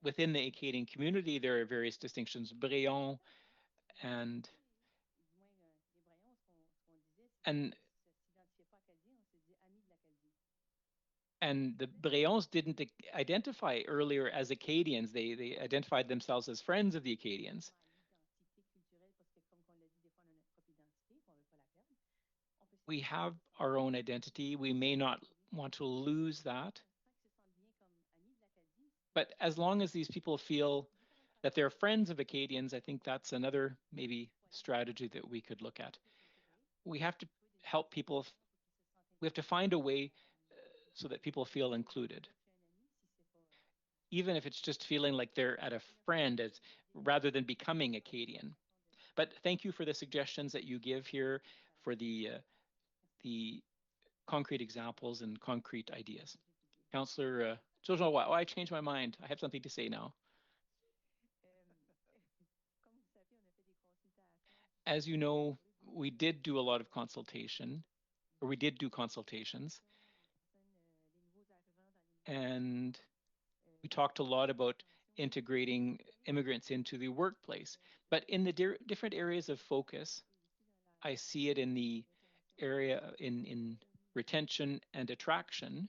S4: within the Acadian community, there are various distinctions. Bréon and the Bréons didn't identify earlier as Acadians. They identified themselves as friends of the Acadians. We have our own identity. We may not want to lose that. But as long as these people feel that they're friends of Acadians, I think that's another maybe strategy that we could look at. We have to help people. We have to find a way so that people feel included, even if it's just feeling like they're at a friend rather than becoming Acadian. But thank you for the suggestions that you give here, for the concrete examples and concrete ideas. Councillor Jojo, I changed my mind. I have something to say now. As you know, we did do a lot of consultation, or we did do consultations. And we talked a lot about integrating immigrants into the workplace. But in the different areas of focus, I see it in the area in retention and attraction.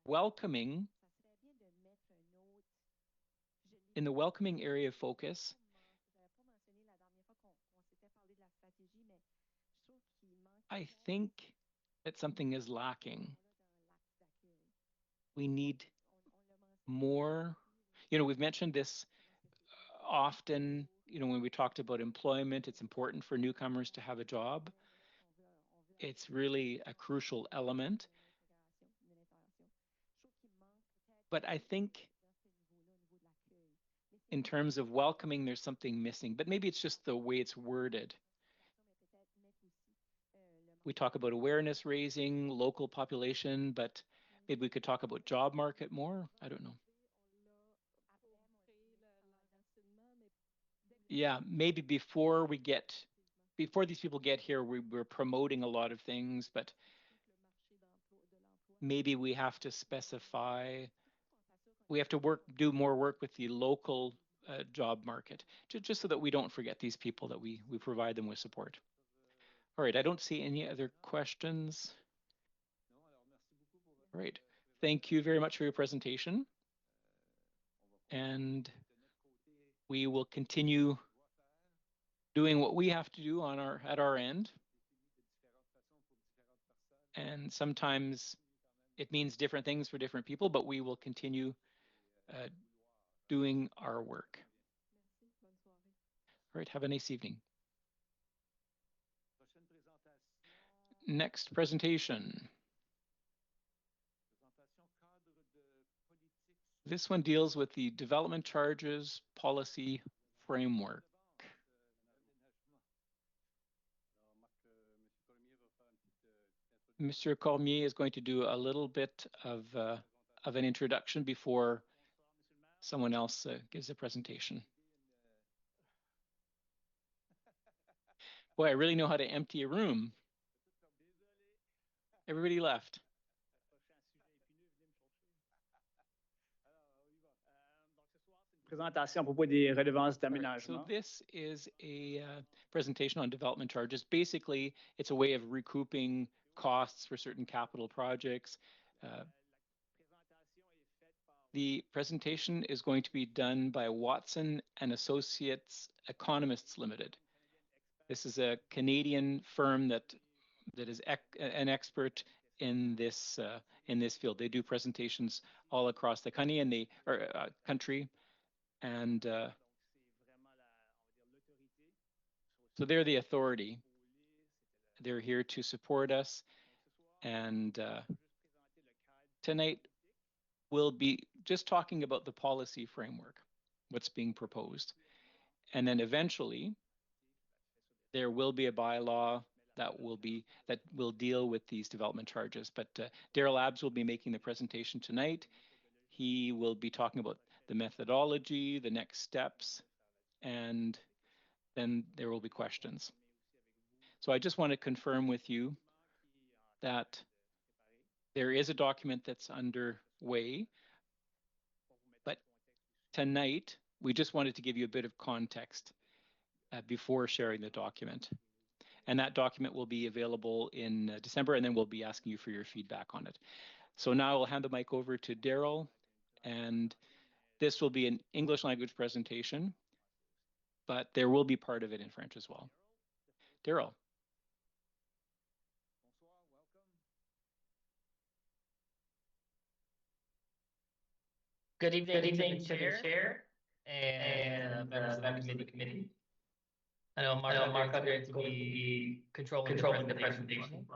S4: Welcoming, in the welcoming area of focus, I think that something is lacking. We need more. We've mentioned this often, when we talked about employment. It's important for newcomers to have a job. It's really a crucial element. But I think in terms of welcoming, there's something missing, but maybe it's just the way it's worded. We talk about awareness raising, local population, but maybe we could talk about job market more. I don't know. Yeah, maybe before these people get here, we're promoting a lot of things, but maybe we have to specify, we have to do more work with the local job market, just so that we don't forget these people, that we provide them with support. All right, I don't see any other questions. All right, thank you very much for your presentation. And we will continue doing what we have to do at our end. And sometimes it means different things for different people, but we will continue doing our work. All right, have a nice evening. Next presentation. This one deals with the development charges policy framework. Mr. Cormier is going to do a little bit of an introduction before someone else gives a presentation. Boy, I really know how to empty a room. Everybody left.
S5: Présentation à propos des redevances d'aménagement.
S4: So this is a presentation on development charges. Basically, it's a way of recouping costs for certain capital projects. The presentation is going to be done by Watson and Associates Economists Limited. This is a Canadian firm that an expert in this field. They do presentations all across the country, and so they're the authority. They're here to support us, and tonight we'll be just talking about the policy framework, what's being proposed, and then eventually there will be a bylaw that will deal with these development charges. But Daryl Abbs will be making the presentation tonight. He will be talking about the methodology, the next steps, and then there will be questions. So I just want to confirm with you that there is a document that's underway, but tonight we just wanted to give you a bit of context before sharing the document. And that document will be available in December, and then we'll be asking you for your feedback on it. So now I'll hand the mic over to Daryl, and this will be an English language presentation, but there will be part of it in French as well. Daryl.
S6: Good evening to the chair and members of the committee. I know Mark Andre is going to be controlling the presentation.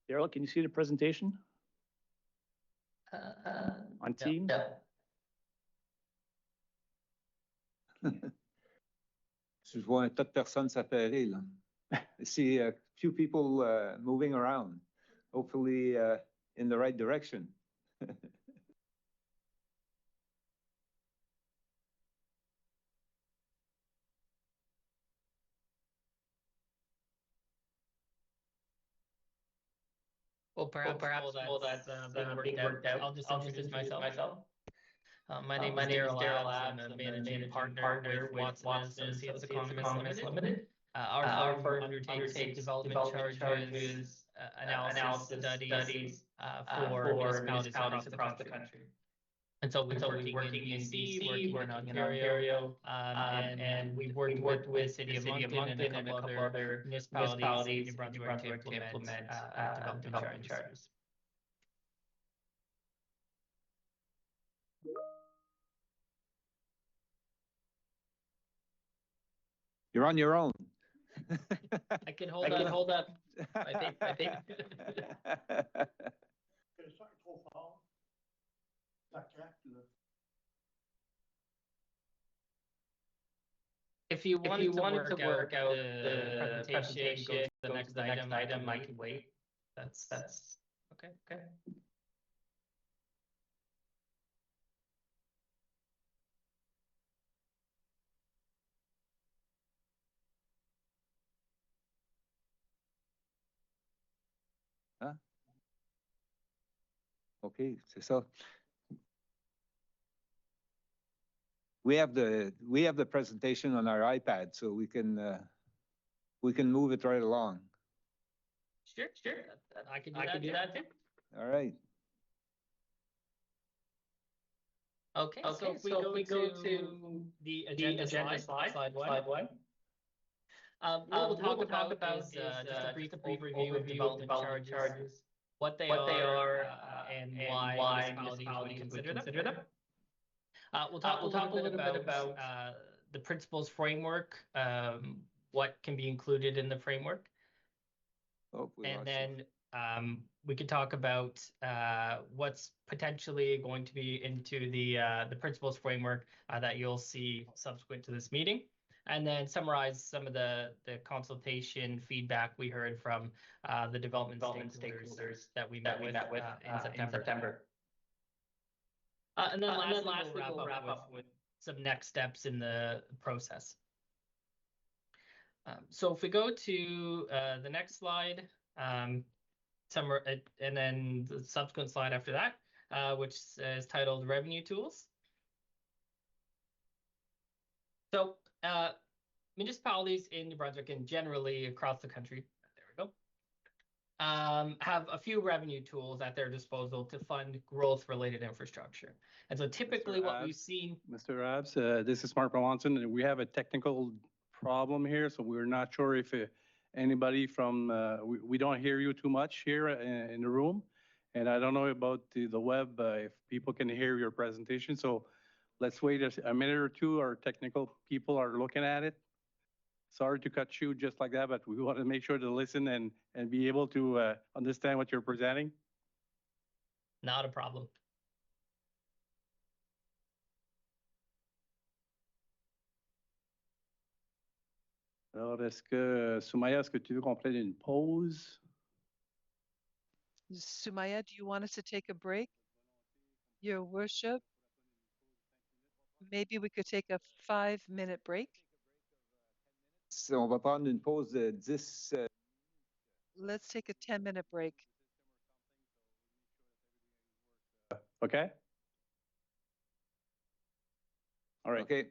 S5: Daryl, can you see the presentation on Teams?
S6: Yeah.
S7: Je vois un tas de personnes s'affairer là. I see a few people moving around, hopefully in the right direction.
S6: Well, perhaps while that's being worked out, I'll just introduce myself. My name is Daryl Abbs. I'm a managing partner with Watson Associates Economists Limited. Our firm undertakes development charges, analysis studies for municipalities across the country. And so we're working in BC, working in Ontario, and we've worked with the City of Moncton and a couple other municipalities in New Brunswick to implement development charges.
S7: You're on your own.
S6: I can hold up. I think. If you wanted to work out the presentation, go to the next item, I can wait. That's okay.
S7: Hein? Okay, c'est ça. We have the presentation on our iPad, so we can move it right along.
S6: Sure. I can do that too.
S7: All right.
S6: Okay. So if we go to the agenda slide one. What we'll talk about is just a brief overview of development charges, what they are, and why municipalities would consider them. We'll talk a little bit about the principles framework, what can be included in the framework. And then we could talk about what's potentially going to be into the principles framework that you'll see subsequent to this meeting, and then summarize some of the consultation feedback we heard from the development stakeholders that we met with in September. And then lastly, we'll wrap up with some next steps in the process. So if we go to the next slide, and then the subsequent slide after that, which is titled Revenue Tools. So municipalities in New Brunswick and generally across the country, there we go, have a few revenue tools at their disposal to fund growth-related infrastructure. And so typically what we've seen.
S8: Mr. Abs, this is Mark Melanson, and we have a technical problem here, so we're not sure if anybody from, we don't hear you too much here in the room. And I don't know about the web, if people can hear your presentation. So let's wait a minute or two. Our technical people are looking at it. Sorry to cut you just like that, but we want to make sure to listen and be able to understand what you're presenting.
S6: Not a problem.
S8: Alors, Soumaya, est-ce que tu veux qu'on prenne une pause?
S2: Sumaya, do you want us to take a break? Your worship, maybe we could take a 5-minute break.
S7: On va prendre une pause de 10.
S2: Let's take a 10-minute break.
S8: Okay? All right.
S7: Okay.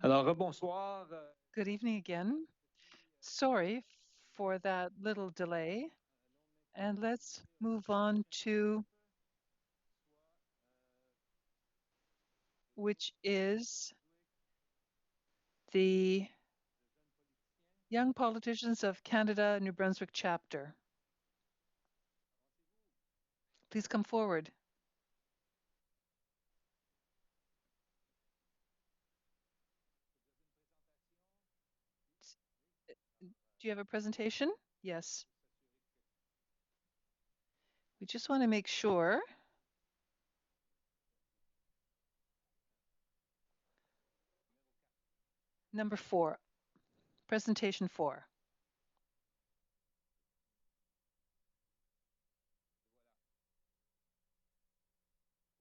S7: Alors, rebonsoir.
S2: Good evening again. Sorry for that little delay. And let's move on to which is the Young Politicians of Canada, New Brunswick chapter. Please come forward. Do you have a presentation? Yes. We just want to make sure. Number 4, presentation 4.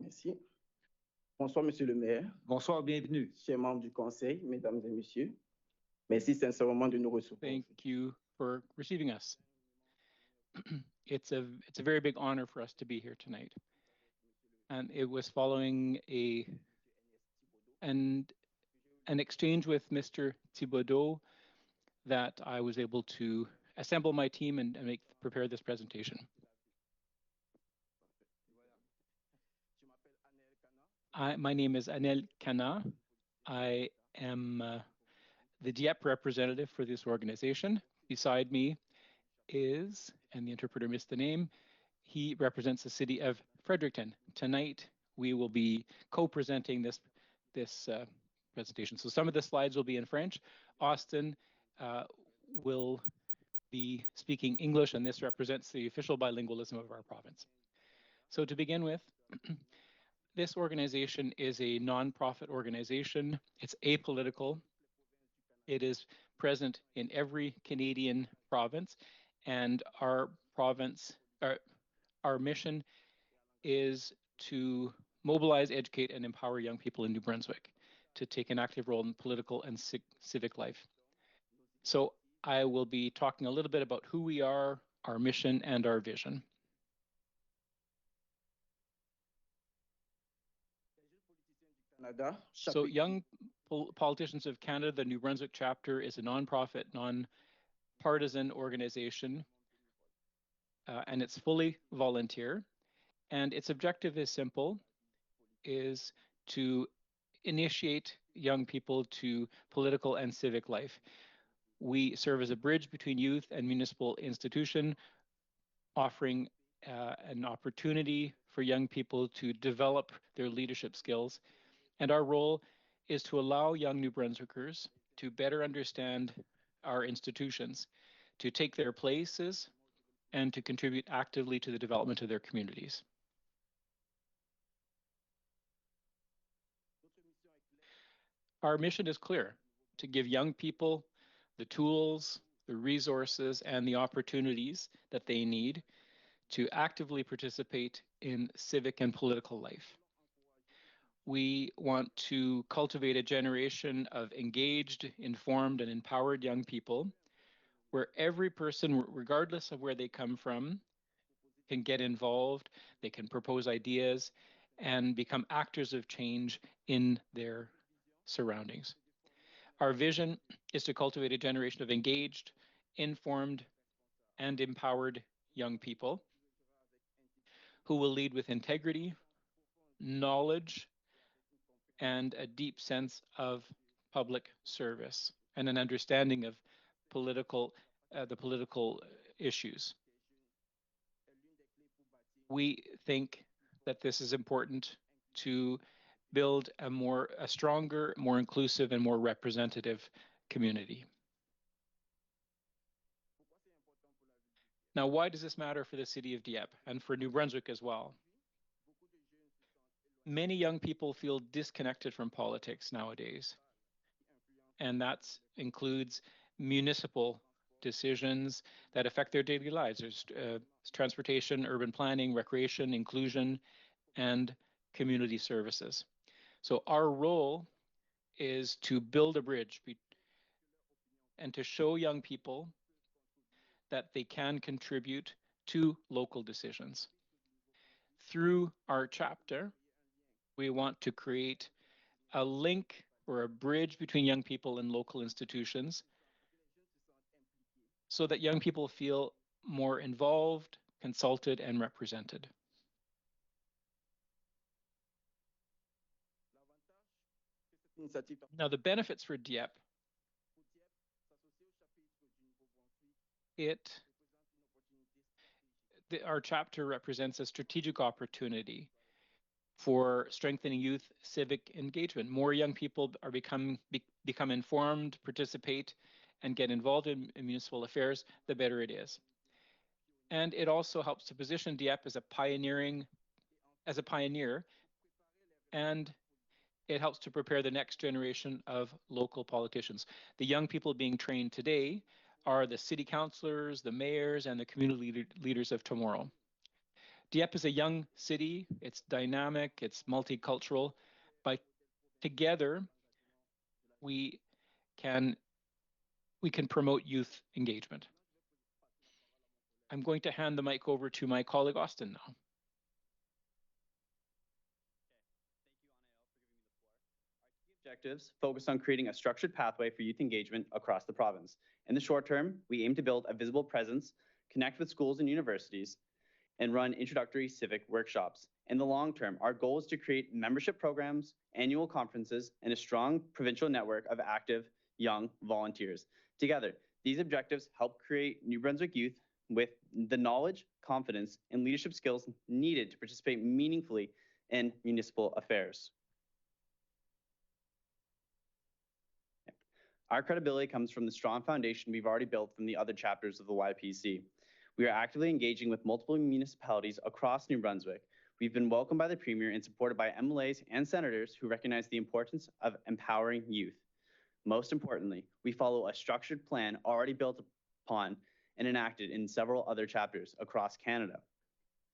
S9: Merci. Bonsoir, Monsieur le maire.
S7: Bonsoir, bienvenue.
S9: Chers membres du Conseil, mesdames et messieurs. Merci sincèrement de nous recevoir.
S4: Thank you for receiving us. It's a very big honor for us to be here tonight. And it was following an exchange with Mr. Thibodeau that I was able to assemble my team and prepare this presentation. My name is Anel Kana. I am the Dieppe representative for this organization. Beside me is, and the interpreter missed the name, he represents the city of Fredericton. Tonight, we will be co-presenting this presentation. So some of the slides will be in French. Austin will be speaking English, and this represents the official bilingualism of our province. So to begin with, this organization is a non-profit organization. It's apolitical. It is present in every Canadian province, and our mission is to mobilize, educate, and empower young people in New Brunswick to take an active role in political and civic life. So I will be talking a little bit about who we are, our mission, and our vision. So Young Politicians of Canada, the New Brunswick chapter, is a nonprofit, non-partisan organization, and it's fully volunteer. And its objective is simple, is to initiate young people to political and civic life. We serve as a bridge between youth and municipal institution, offering an opportunity for young people to develop their leadership skills. And our role is to allow young New Brunswickers to better understand our institutions, to take their places, and to contribute actively to the development of their communities. Our mission is clear: to give young people the tools, the resources, and the opportunities that they need to actively participate in civic and political life. We want to cultivate a generation of engaged, informed, and empowered young people where every person, regardless of where they come from, can get involved, they can propose ideas, and become actors of change in their surroundings. Our vision is to cultivate a generation of engaged, informed, and empowered young people who will lead with integrity, knowledge, and a deep sense of public service and an understanding of the political issues. We think that this is important to build a stronger, more inclusive, and more representative community. Now, why does this matter for the city of Dieppe and for New Brunswick as well? Many young people feel disconnected from politics nowadays, and that includes municipal decisions that affect their daily lives. There's transportation, urban planning, recreation, inclusion, and community services. So our role is to build a bridge and to show young people that they can contribute to local decisions. Through our chapter, we want to create a link or a bridge between young people and local institutions so that young people feel more involved, consulted, and represented. Now, the benefits for Dieppe, our chapter represents a strategic opportunity for strengthening youth civic engagement. More young people are become informed, participate, and get involved in municipal affairs, the better it is. And it also helps to position Dieppe as a pioneer, and it helps to prepare the next generation of local politicians. The young people being trained today are the city councillors, the mayors, and the community leaders of tomorrow. Dieppe is a young city, it's dynamic, it's multicultural, but together we can promote youth engagement. I'm going to hand the mic over to my colleague Austin now.
S10: Objectives focus on creating a structured pathway for youth engagement across the province. In the short term, we aim to build a visible presence, connect with schools and universities, and run introductory civic workshops. In the long term, our goal is to create membership programs, annual conferences, and a strong provincial network of active young volunteers. Together, these objectives help create New Brunswick youth with the knowledge, confidence, and leadership skills needed to participate meaningfully in municipal affairs. Our credibility comes from the strong foundation we've already built from the other chapters of the YPC. We are actively engaging with multiple municipalities across New Brunswick. We've been welcomed by the Premier and supported by MLAs and senators who recognize the importance of empowering youth. Most importantly, we follow a structured plan already built upon and enacted in several other chapters across Canada,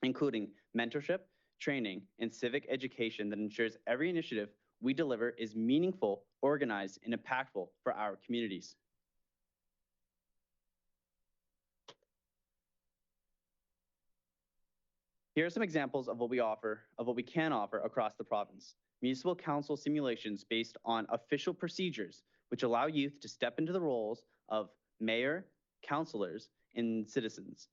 S10: including mentorship, training, and civic education that ensures every initiative we deliver is meaningful, organized, and impactful for our communities. Here are some examples of what we can offer across the province. Municipal council simulations based on official procedures, which allow youth to step into the roles of mayor, councillors, and citizens.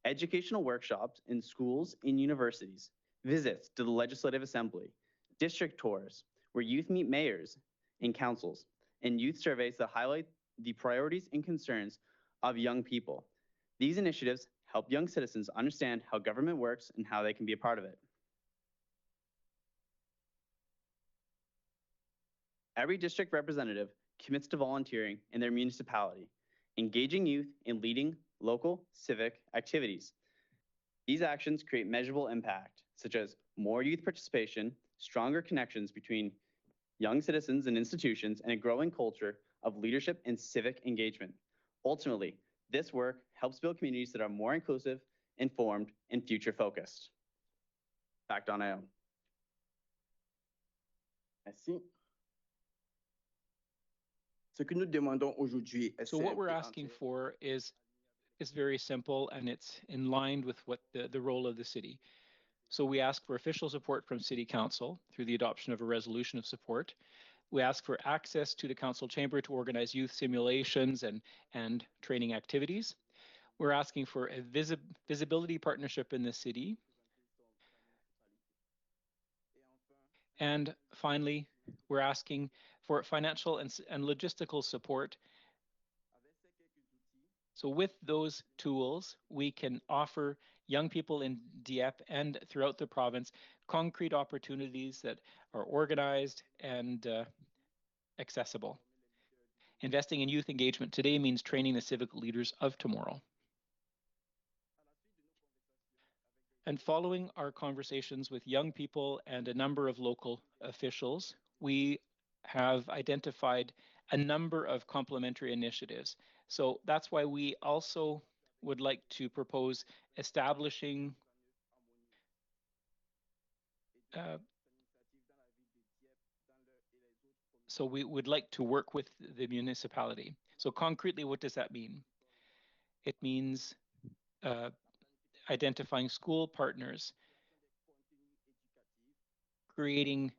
S10: Educational workshops in schools and universities, visits to the Legislative Assembly, district tours, where youth meet mayors and councils, and youth surveys that highlight the priorities and concerns of young people. These initiatives help young citizens understand how government works and how they can be a part of it. Every district representative commits to volunteering in their municipality, engaging youth in leading local civic activities. These actions create measurable impact, such as more youth participation, stronger connections between young citizens and institutions, and a growing culture of leadership and civic engagement. Ultimately, this work helps build communities that are more inclusive, informed, and future-focused. Back on IO.
S9: Merci. Ce que nous demandons aujourd'hui est
S4: So what we're
S9: simple.
S4: asking for is very simple, and it's in line with what the role of the city. So we ask for official support from City Council through the adoption of a resolution of support. We ask for access to the council chamber to organize youth simulations and training activities. We're asking for a visibility partnership in the city. And finally, we're asking for financial and logistical support. So with those tools, we can offer young people in Dieppe and throughout the province concrete opportunities that are organized and accessible. Investing in youth engagement today means training the civic leaders of tomorrow. And following our conversations with young people and a number of local officials, we have identified a number of complementary initiatives. So that's why we also would like to propose establishing so we would like to work with the municipality. So concretely, what does that mean? It means identifying school partners, creating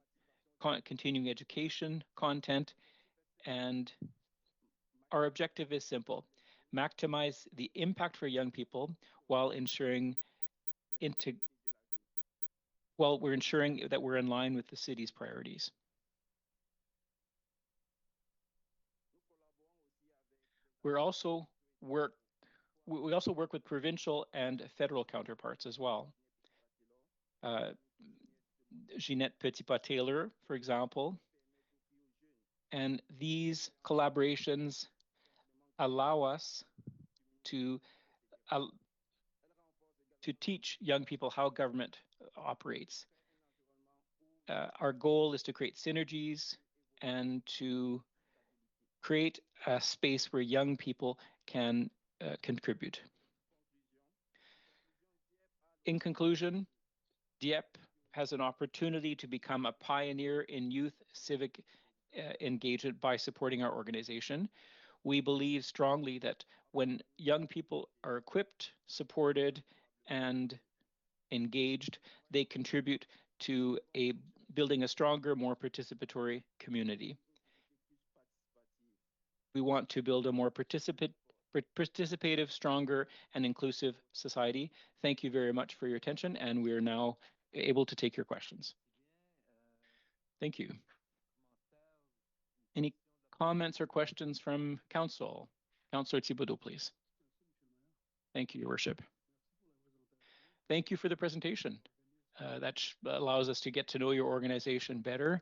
S4: continuing education content, and our objective is simple: maximize the impact for young people while ensuring we're ensuring that we're in line with the city's priorities. We also work with provincial and federal counterparts as well. Jeanette Petitpas-Taylor, for example. And these collaborations allow us to teach young people how government operates. Our goal is to create synergies and to create a space where young people can contribute. In conclusion, Dieppe has an opportunity to become a pioneer in youth civic engagement by supporting our organization. We believe strongly that when young people are equipped, supported, and engaged, they contribute to building a stronger, more participatory community. We want to build a more participative, stronger, and inclusive society. Thank you very much for your attention, and we are now able to take your questions. Thank you. Any comments or questions from Council? Councillor Thibodeau, please. Thank you, Your Worship. Thank you for the presentation. That allows us to get to know your organization better.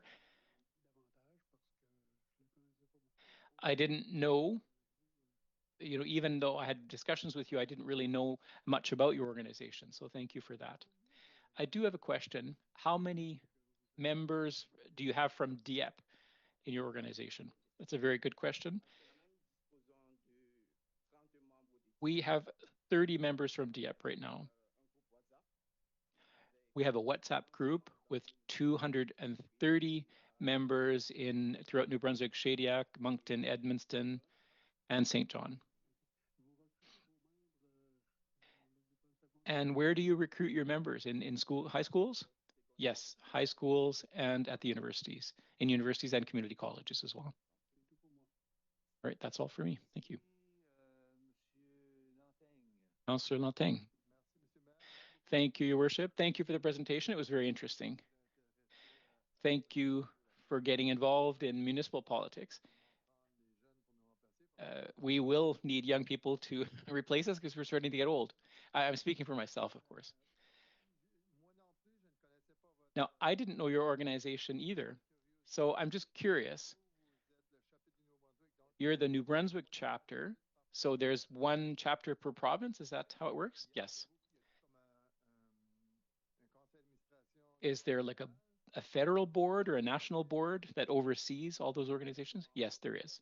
S4: I didn't know, even though I had discussions with you, I didn't really know much about your organization. So thank you for that. I do have a question. How many members do you have from Dieppe in your organization? That's a very good question. We have 30 members from Dieppe right now. We have a WhatsApp group with 230 members throughout New-Brunswick, Shediac, Moncton, Edmundston, and St. John. And where do you recruit your members? In high schools? Yes, high schools and at the universities, in universities and community colleges as well. All right, that's all for me. Thank you. Councillor Lantaigne. Thank you, Your Worship. Thank you for the presentation. It was very interesting. Thank you for getting involved in municipal politics. We will need young people to replace us because we're starting to get old. I'm speaking for myself, of course. Now, I didn't know your organization either, so I'm just curious. You're the New Brunswick chapter, so there's one chapter per province. Is that how it works? Yes. Is there like a federal board or a national board that oversees all those organizations? Yes, there is.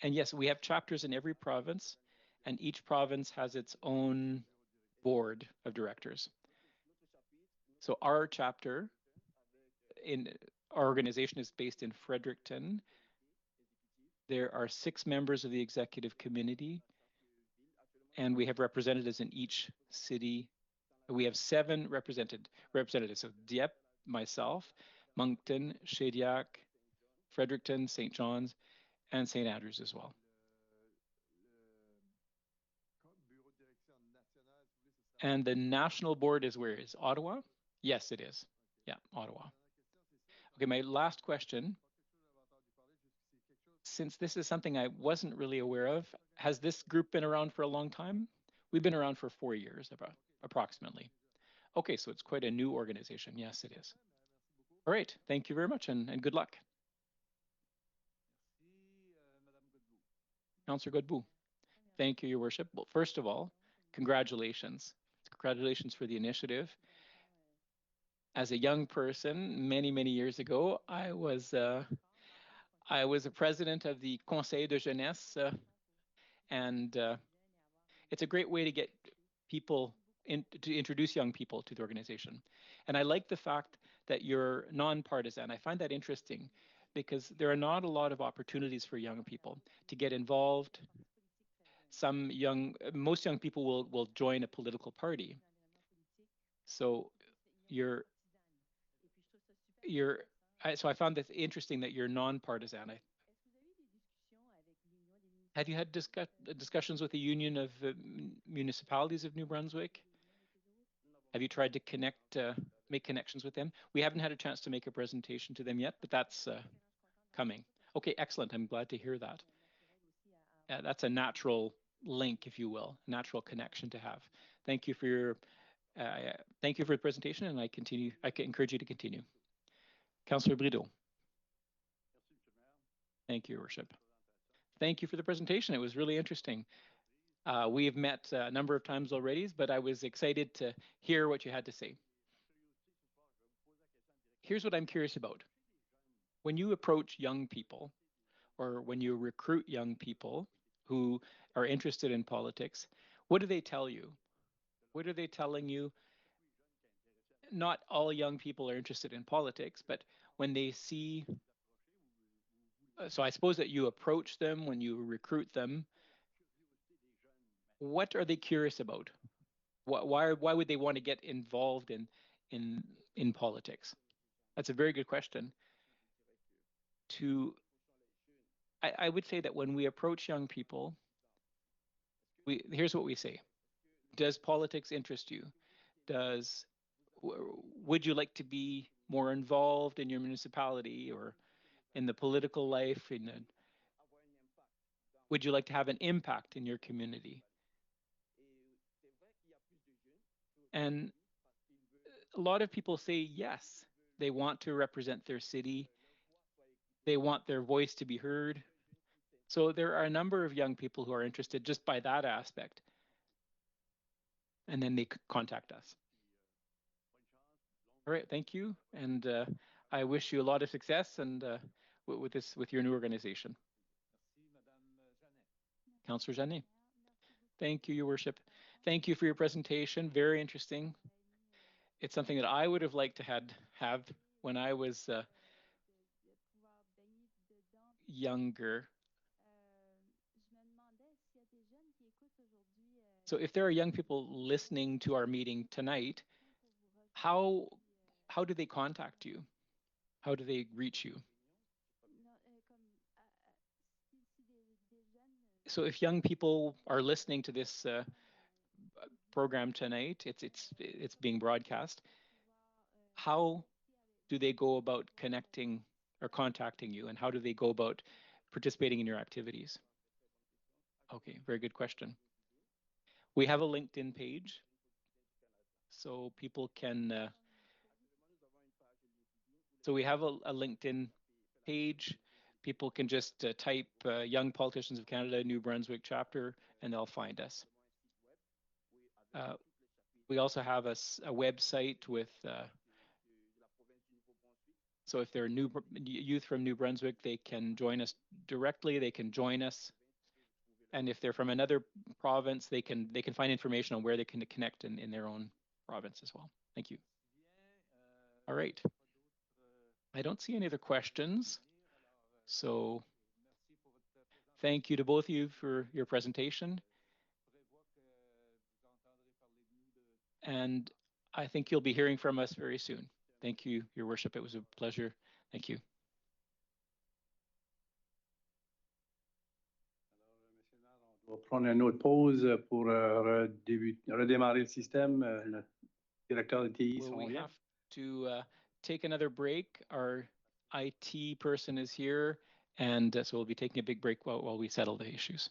S4: And yes, we have chapters in every province, and each province has its own board of directors. So our chapter our organization is based in Fredericton. There are 6 members of the executive committee, and we have representatives in each city. We have 7 representatives. So Dieppe, myself, Moncton, Shediac, Fredericton, St. John's, and St. Andrews as well. And the national board is where? Is Ottawa? Yes, it is. Yeah, Ottawa. Okay, my last question. Since this is something I wasn't really aware of, has this group been around for a long time? We've been around for 4 years, approximately. Okay, so it's quite a new organization. Yes, it is. All right, thank you very much, and good luck. Councillor Godbout. Thank you, Your Worship. Well, first of all, congratulations. Congratulations for the initiative. As a young person, many, many years ago, I was a president of the Conseil de Jeunesse, and it's a great way to get people to introduce young people to the organization. And I like the fact that you're nonpartisan. I find that interesting because there are not a lot of opportunities for young people to get involved. Most young people will join a political party. So so I found this interesting that you're non-partisan. Have you had discussions with the Union of Municipalities of New Brunswick? Have you tried to make connections with them? We haven't had a chance to make a presentation to them yet, but that's coming. Okay, excellent. I'm glad to hear that. That's a natural link, if you will, a natural connection to have. Thank you for your the presentation, and I can encourage you to continue. Councillor Brideau. Thank you, Your Worship. Thank you for the presentation. It was really interesting. We have met a number of times already, but I was excited to hear what you had to say. Here's what I'm curious about. When you approach young people, or when you recruit young people who are interested in politics, what do they tell you? What are they telling you? Not all young people are interested in politics, but when they see, so I suppose that you approach them when you recruit them. What are they curious about? Why would they want to get involved in politics? That's a very good question. I would say that when we approach young people, here's what we say. Does politics interest you? Would you like to be more involved in your municipality or in the political life? Would you like to have an impact in your community? And a lot of people say yes, they want to represent their city. They want their voice to be heard. So there are a number of young people who are interested just by that aspect. And then they contact us. All right, thank you. And I wish you a lot of success and with your new organization. Councillor Janet. Thank you, Your Worship. Thank you for your presentation. Very interesting. It's something that I would have liked to have when I was younger. So if there are young people listening to our meeting tonight, how do they contact you? How do they reach you? So if young people are listening to this program tonight, it's being broadcast, how do they go about connecting or contacting you, and how do they go about participating in your activities? Okay, very good question. We have a LinkedIn page, so people can, so we have a LinkedIn page. People can just type Young Politicians of Canada, New Brunswick chapter, and they'll find us. We also have a website with, so if they're youth from New Brunswick, they can join us directly, they can join us. And if they're from another province, they can find information on where they can connect in their own province as well. Thank you. All right. I don't see any other questions. So thank you to both of you for your presentation. And I think you'll be hearing from us very soon. Thank you, Your Worship. It was a pleasure. Thank you.
S8: On va prendre une autre pause pour redémarrer le système. Le directeur de TI
S4: Well, we have to take another break. Our IT person is here, and so we'll be taking a big break while we settle the issues.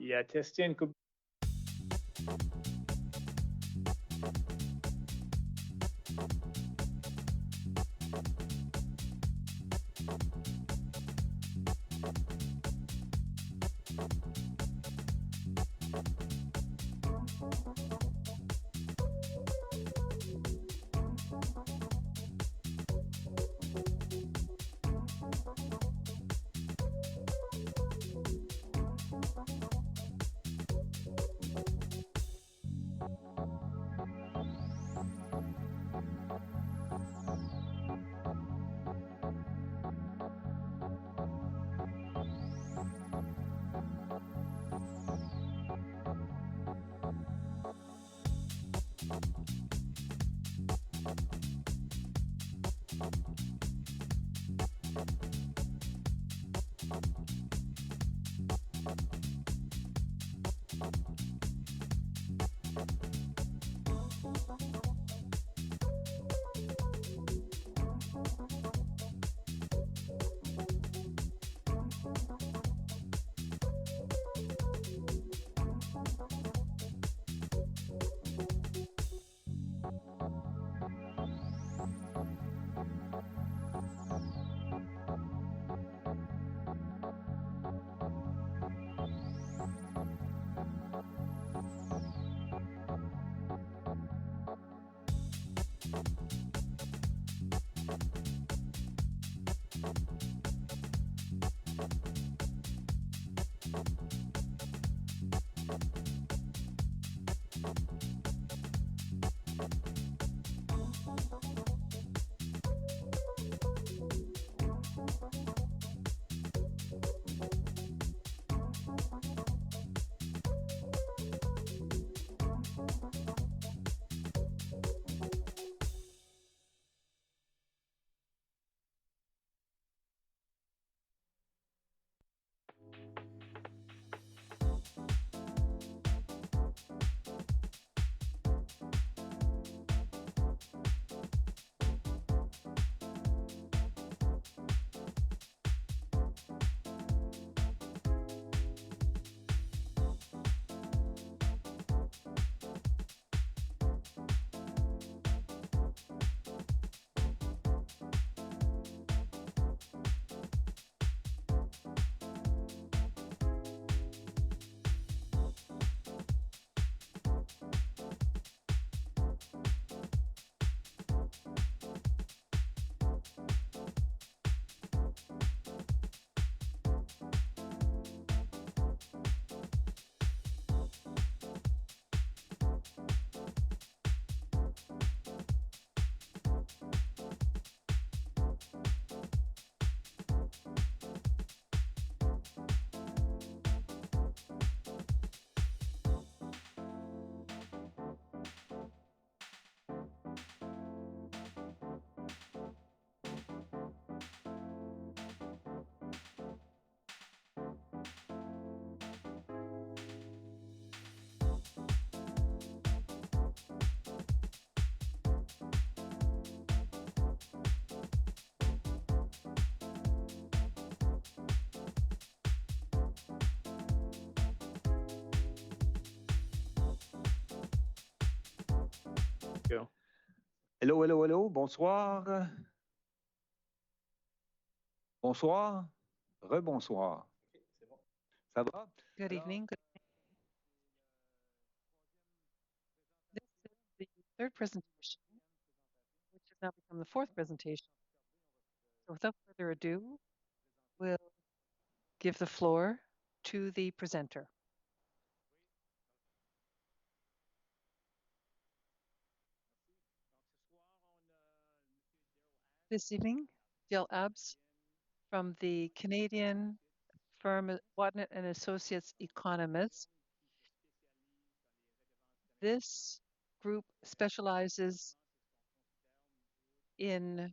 S5: Il a testé une coupe.
S7: Go. Hello, hello, hello. Bonsoir. Bonsoir. Rebonsoir. Ça va?
S2: Good evening. This is the third presentation, which has now become the fourth presentation. So without further ado, we'll give the floor to the presenter. This evening, Dale Abbs from the Canadian firm Watnett and Associates Economists. This group specializes in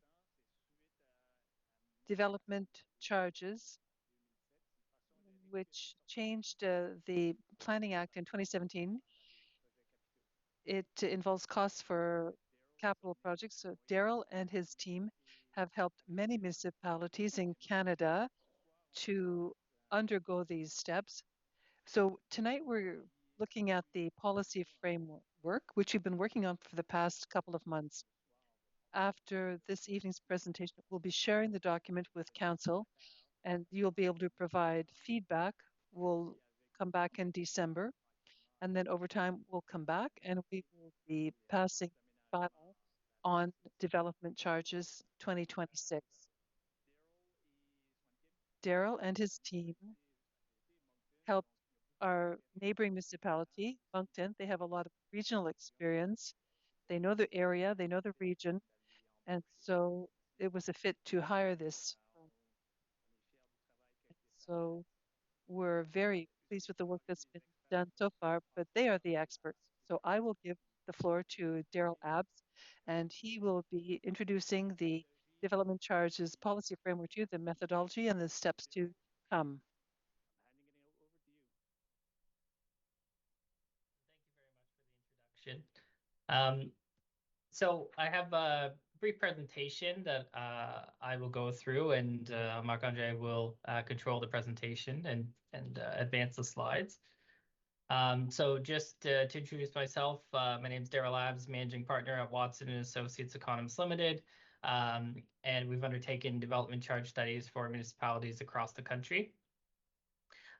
S2: development charges, which changed the Planning Act in 2017. It involves costs for capital projects. So Daryl and his team have helped many municipalities in Canada to undergo these steps. So tonight we're looking at the policy framework, which we've been working on for the past couple of months. After this evening's presentation, we'll be sharing the document with Council, and you'll be able to provide feedback. We'll come back in December, and then over time we'll come back and we will be passing bylaw on development charges 2026. Daryl and his team helped our neighboring municipality, Moncton. They have a lot of regional experience. They know the area, they know the region, and so it was a fit to hire this. So we're very pleased with the work that's been done so far, but they are the experts. So I will give the floor to Daryl Abbs, and he will be introducing the development charges policy framework to you, the methodology, and the steps to come.
S6: Thank you very much for the introduction. So I have a brief presentation that I will go through, and Marc-Andre will control the presentation and advance the slides. So just to introduce myself, my name is Daryl Abbs, Managing Partner at Watson & Associates Economists Limited, and we've undertaken development charge studies for municipalities across the country.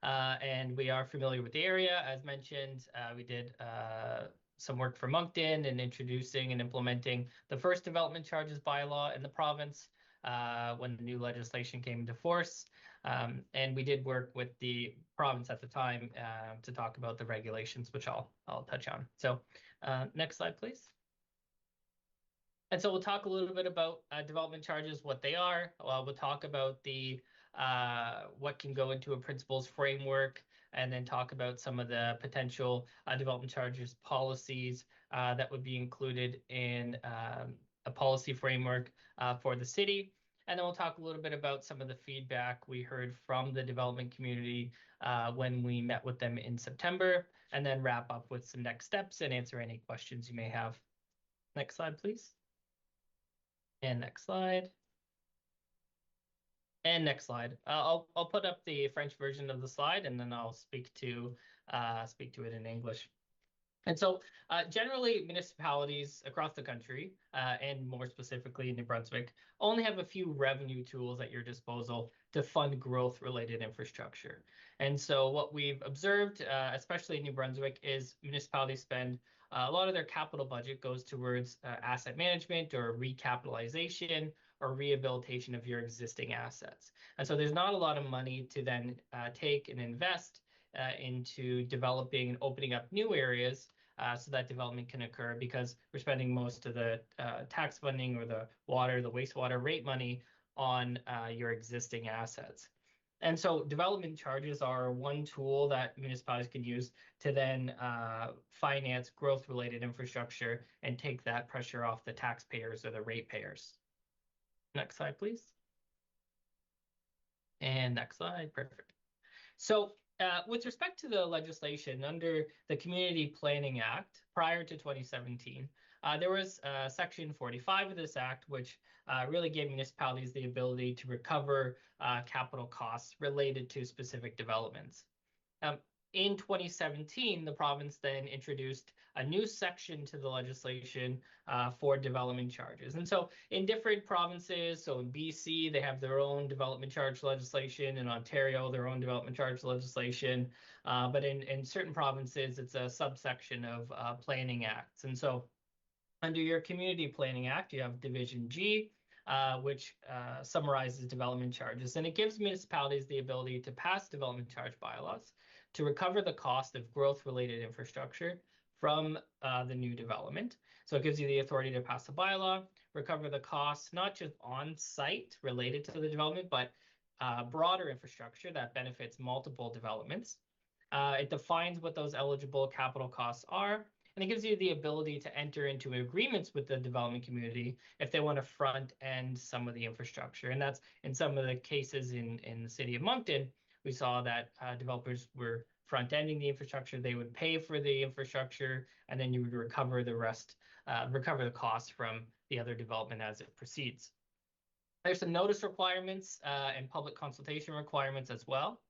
S6: And we are familiar with the area. As mentioned, we did some work for Moncton in introducing and implementing the first development charges bylaw in the province when the new legislation came into force. And we did work with the province at the time to talk about the regulations, which I'll touch on. So next slide, please. And so we'll talk a little bit about development charges, what they are. We'll talk about the what can go into a principles framework, and then talk about some of the potential development charges policies that would be included in a policy framework for the city. And then we'll talk a little bit about some of the feedback we heard from the development community when we met with them in September, and then wrap up with some next steps and answer any questions you may have. Next slide, please. And next slide. And next slide. I'll put up the French version of the slide, and then I'll speak to it in English. And so generally municipalities across the country, and more specifically New Brunswick, only have a few revenue tools at your disposal to fund growth-related infrastructure. And so what we've observed, especially in New Brunswick, is municipalities spend a lot of their capital budget goes towards asset management or recapitalization or rehabilitation of your existing assets. And so there's not a lot of money to then take and invest into developing and opening up new areas so that development can occur, because we're spending most of the tax funding or the water, the wastewater rate money on your existing assets. And so development charges are one tool that municipalities can use to then finance growth-related infrastructure and take that pressure off the taxpayers or the ratepayers. Next slide, please. And next slide, perfect. So with respect to the legislation under the Community Planning Act prior to 2017, there was Section 45 of this act, which really gave municipalities the ability to recover capital costs related to specific developments. In 2017, the province then introduced a new section to the legislation for development charges. And so in different provinces, so in BC, they have their own development charge legislation. In Ontario, their own development charge legislation. But in certain provinces, it's a subsection of planning acts. And so under your Community Planning Act, you have Division G, which summarizes development charges. And it gives municipalities the ability to pass development charge bylaws to recover the cost of growth-related infrastructure from the new development. So it gives you the authority to pass a bylaw, recover the costs, not just on-site related to the development, but broader infrastructure that benefits multiple developments. It defines what those eligible capital costs are, and it gives you the ability to enter into agreements with the development community if they want to front end some of the infrastructure. And that's in some of the cases in the city of Moncton, we saw that developers were front-ending the infrastructure. They would pay for the infrastructure, and then you would recover the rest, recover the costs from the other development as it proceeds. There's some notice requirements and public consultation requirements as well.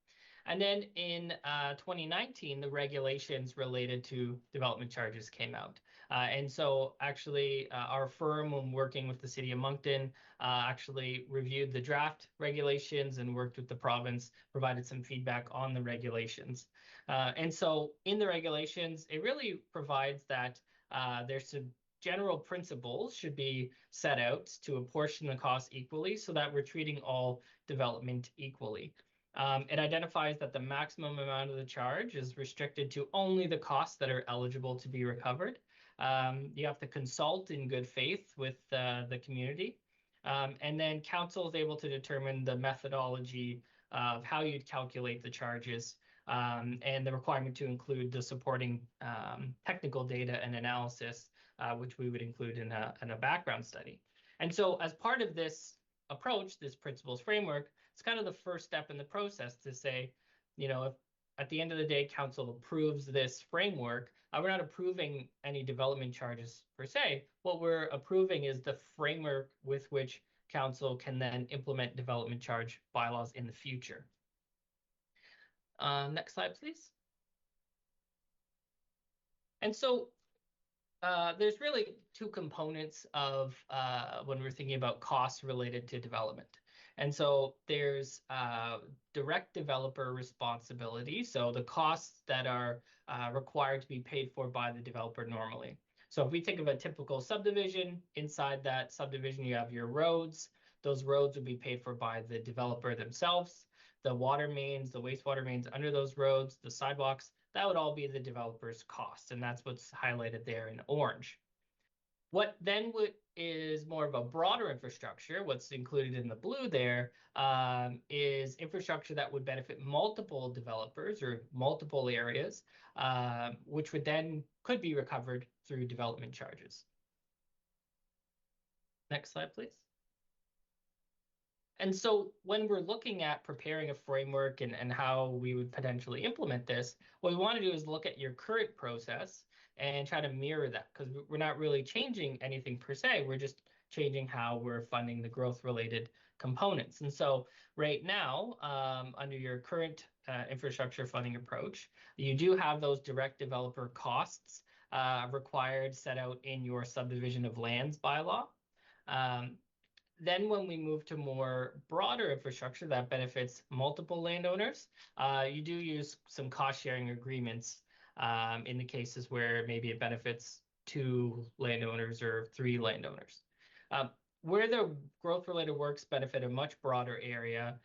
S6: And then in 2019, the regulations related to development charges came out. And so actually our firm, when working with the city of Moncton, actually reviewed the draft regulations and worked with the province, provided some feedback on the regulations. And so in the regulations, it really provides that there's some general principles should be set out to apportion the costs equally so that we're treating all development equally. It identifies that the maximum amount of the charge is restricted to only the costs that are eligible to be recovered. You have to consult in good faith with the community. And then council is able to determine the methodology of how you'd calculate the charges and the requirement to include the supporting technical data and analysis, which we would include in a background study. And so as part of this approach, this principles framework, it's kind of the first step in the process to say, you know, if at the end of the day, council approves this framework, we're not approving any development charges per se. What we're approving is the framework with which council can then implement development charge bylaws in the future. Next slide, please. And so there's really two components of when we're thinking about costs related to development. And so there's direct developer responsibility, so the costs that are required to be paid for by the developer normally. So if we think of a typical subdivision, inside that subdivision you have your roads. Those roads would be paid for by the developer themselves. The water mains, the wastewater mains under those roads, the sidewalks, that would all be the developer's cost, and that's what's highlighted there in orange. What then is more of a broader infrastructure, what's included in the blue there, is infrastructure that would benefit multiple developers or multiple areas, which would then could be recovered through development charges. Next slide, please. And so when we're looking at preparing a framework and how we would potentially implement this, what we want to do is look at your current process and try to mirror that, because we're not really changing anything per se. We're just changing how we're funding the growth-related components. And so right now, under your current infrastructure funding approach, you do have those direct developer costs required set out in your subdivision of lands bylaw. Then when we move to more broader infrastructure that benefits multiple landowners, you do use some cost sharing agreements in the cases where maybe it benefits 2 landowners or 3 landowners. Where the growth-related works benefit a much broader area,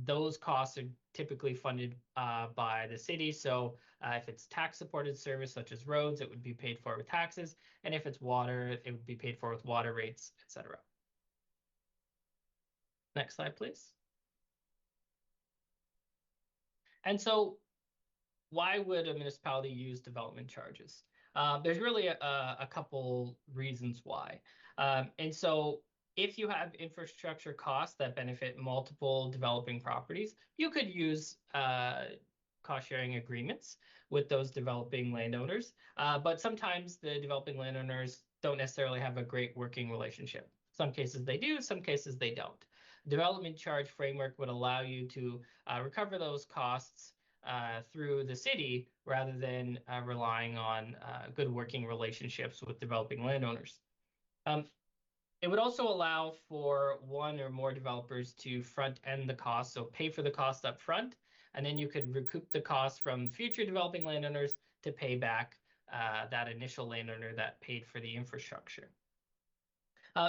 S6: those costs are typically funded by the city. So if it's tax-supported service such as roads, it would be paid for with taxes. And if it's water, it would be paid for with water rates, etc. Next slide, please. And so why would a municipality use development charges? There's really a couple reasons why. And so if you have infrastructure costs that benefit multiple developing properties, you could use cost sharing agreements with those developing landowners. But sometimes the developing landowners don't necessarily have a great working relationship. Some cases they do, some cases they don't. Development charge framework would allow you to recover those costs through the city rather than relying on good working relationships with developing landowners. It would also allow for one or more developers to front end the cost, so pay for the cost up front, and then you could recoup the cost from future developing landowners to pay back that initial landowner that paid for the infrastructure.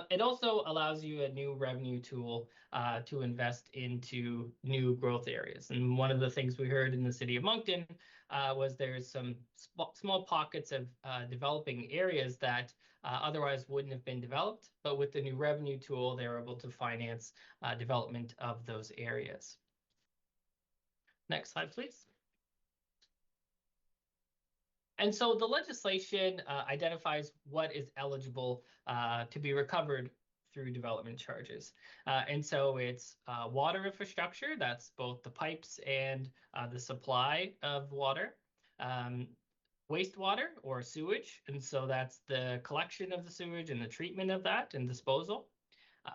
S6: It also allows you a new revenue tool to invest into new growth areas. And one of the things we heard in the city of Moncton was there's some small pockets of developing areas that otherwise wouldn't have been developed, but with the new revenue tool, they're able to finance development of those areas. Next slide, please. And so the legislation identifies what is eligible to be recovered through development charges. And so it's water infrastructure, that's both the pipes and the supply of water, wastewater or sewage, and so that's the collection of the sewage and the treatment of that and disposal,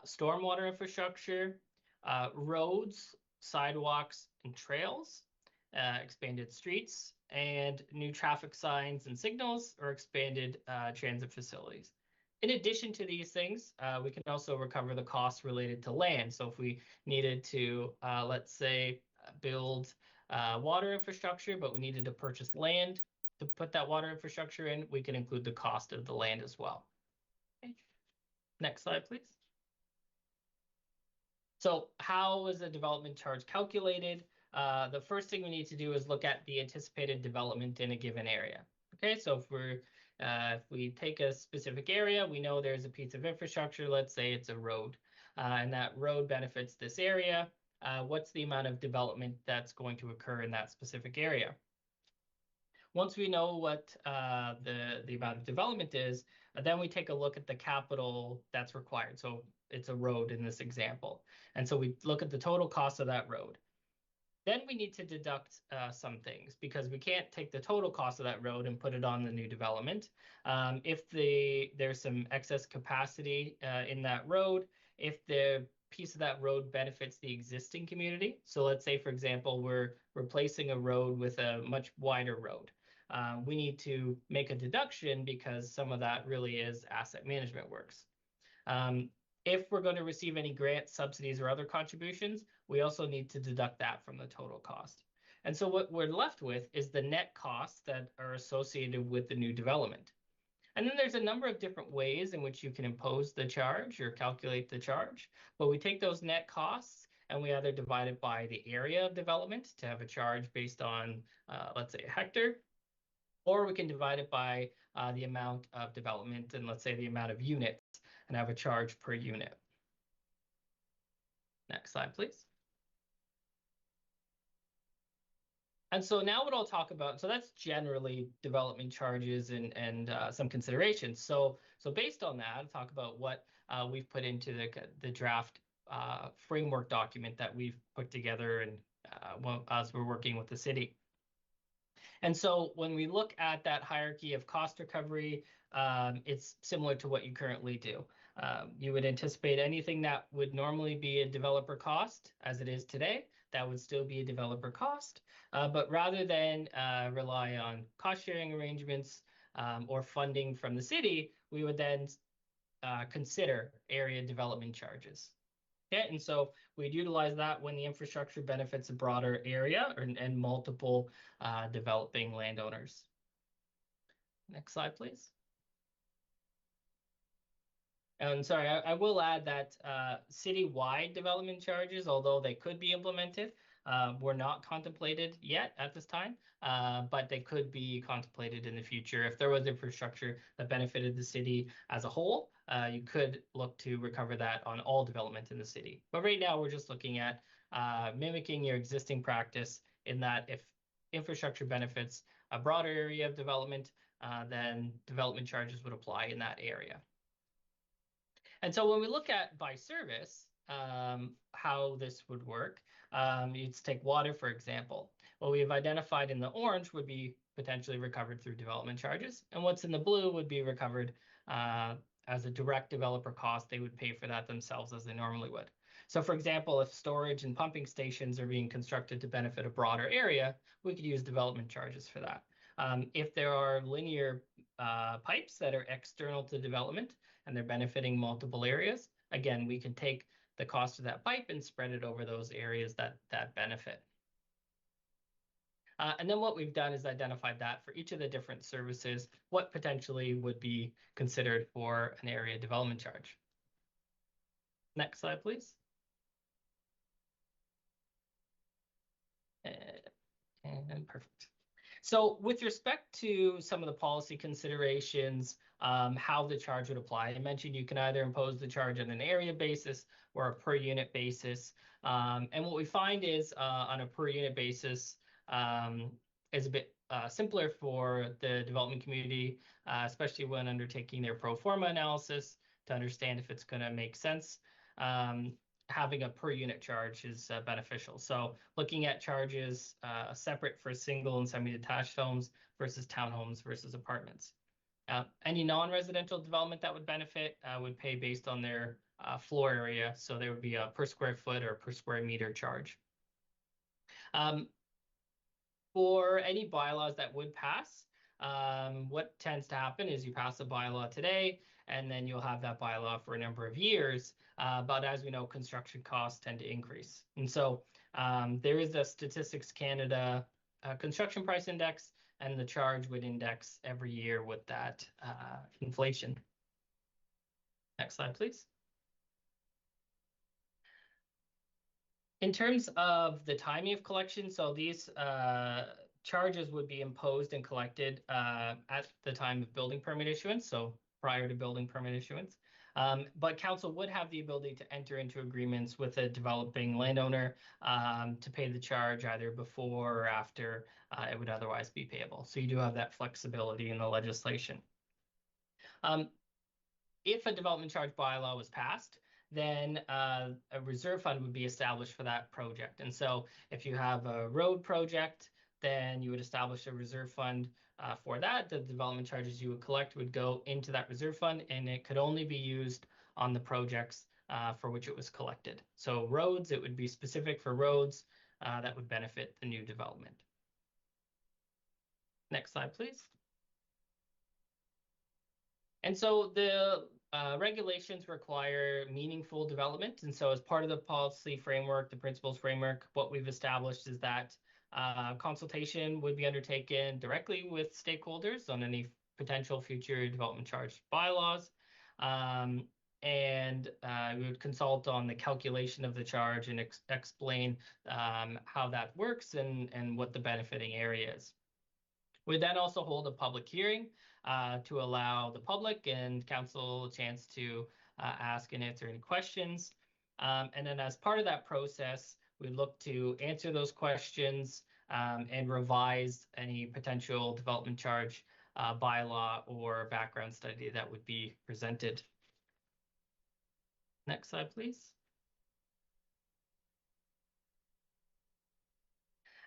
S6: stormwater infrastructure, roads, sidewalks, and trails, expanded streets, and new traffic signs and signals or expanded transit facilities. In addition to these things, we can also recover the costs related to land. So if we needed to, let's say, build water infrastructure, but we needed to purchase land to put that water infrastructure in, we can include the cost of the land as well. Okay. Next slide, please. So how is a development charge calculated? The first thing we need to do is look at the anticipated development in a given area. Okay, so if we take a specific area, we know there's a piece of infrastructure, let's say it's a road, and that road benefits this area. What's the amount of development that's going to occur in that specific area? Once we know what the amount of development is, then we take a look at the capital that's required. So it's a road in this example. And so we look at the total cost of that road. Then we need to deduct some things because we can't take the total cost of that road and put it on the new development. If there's some excess capacity in that road, if the piece of that road benefits the existing community. So let's say, for example, we're replacing a road with a much wider road. We need to make a deduction because some of that really is asset management works. If we're going to receive any grants, subsidies, or other contributions, we also need to deduct that from the total cost. And so what we're left with is the net costs that are associated with the new development. And then there's a number of different ways in which you can impose the charge or calculate the charge. But we take those net costs and we either divide it by the area of development to have a charge based on, let's say, a hectare, or we can divide it by the amount of development and let's say the amount of units and have a charge per unit. Next slide, please. And so now what I'll talk about, so that's generally development charges and some considerations. So based on that, I'll talk about what we've put into the draft framework document that we've put together and as we're working with the city. And so when we look at that hierarchy of cost recovery, it's similar to what you currently do. You would anticipate anything that would normally be a developer cost, as it is today, that would still be a developer cost. But rather than rely on cost sharing arrangements or funding from the city, we would then consider area development charges. Okay, and so we'd utilize that when the infrastructure benefits a broader area and multiple developing landowners. Next slide, please. And sorry, I will add that city-wide development charges, although they could be implemented, were not contemplated yet at this time, but they could be contemplated in the future. If there was infrastructure that benefited the city as a whole, you could look to recover that on all development in the city. But right now, we're just looking at mimicking your existing practice in that if infrastructure benefits a broader area of development, then development charges would apply in that area. And so when we look at by service, how this would work, you'd take water, for example. What we have identified in the orange would be potentially recovered through development charges. And what's in the blue would be recovered as a direct developer cost. They would pay for that themselves as they normally would. So for example, if storage and pumping stations are being constructed to benefit a broader area, we could use development charges for that. If there are linear pipes that are external to development and they're benefiting multiple areas, again, we can take the cost of that pipe and spread it over those areas that benefit. And then what we've done is identified that for each of the different services, what potentially would be considered for an area development charge. Next slide, please. And perfect. So with respect to some of the policy considerations, how the charge would apply, I mentioned you can either impose the charge on an area basis or a per unit basis. And what we find is on a per unit basis is a bit simpler for the development community, especially when undertaking their pro forma analysis to understand if it's going to make sense. Having a per unit charge is beneficial. So looking at charges separate for single and semi-detached homes versus townhomes versus apartments. Any non-residential development that would benefit would pay based on their floor area. So there would be a per square foot or per square meter charge. For any bylaws that would pass, what tends to happen is you pass a bylaw today, and then you'll have that bylaw for a number of years. But as we know, construction costs tend to increase. And so there is a Statistics Canada construction price index, and the charge would index every year with that inflation. Next slide, please. In terms of the timing of collection, so these charges would be imposed and collected at the time of building permit issuance, so prior to building permit issuance. But council would have the ability to enter into agreements with a developing landowner to pay the charge either before or after it would otherwise be payable. So you do have that flexibility in the legislation. If a development charge bylaw was passed, then a reserve fund would be established for that project. And so if you have a road project, then you would establish a reserve fund for that. The development charges you would collect would go into that reserve fund, and it could only be used on the projects for which it was collected. So roads, it would be specific for roads that would benefit the new development. Next slide, please. And so the regulations require meaningful development. And so as part of the policy framework, the principles framework, what we've established is that consultation would be undertaken directly with stakeholders on any potential future development charge bylaws. And we would consult on the calculation of the charge and explain how that works and what the benefiting area is. We'd then also hold a public hearing to allow the public and council a chance to ask and answer any questions. And then as part of that process, we look to answer those questions and revise any potential development charge bylaw or background study that would be presented. Next slide, please.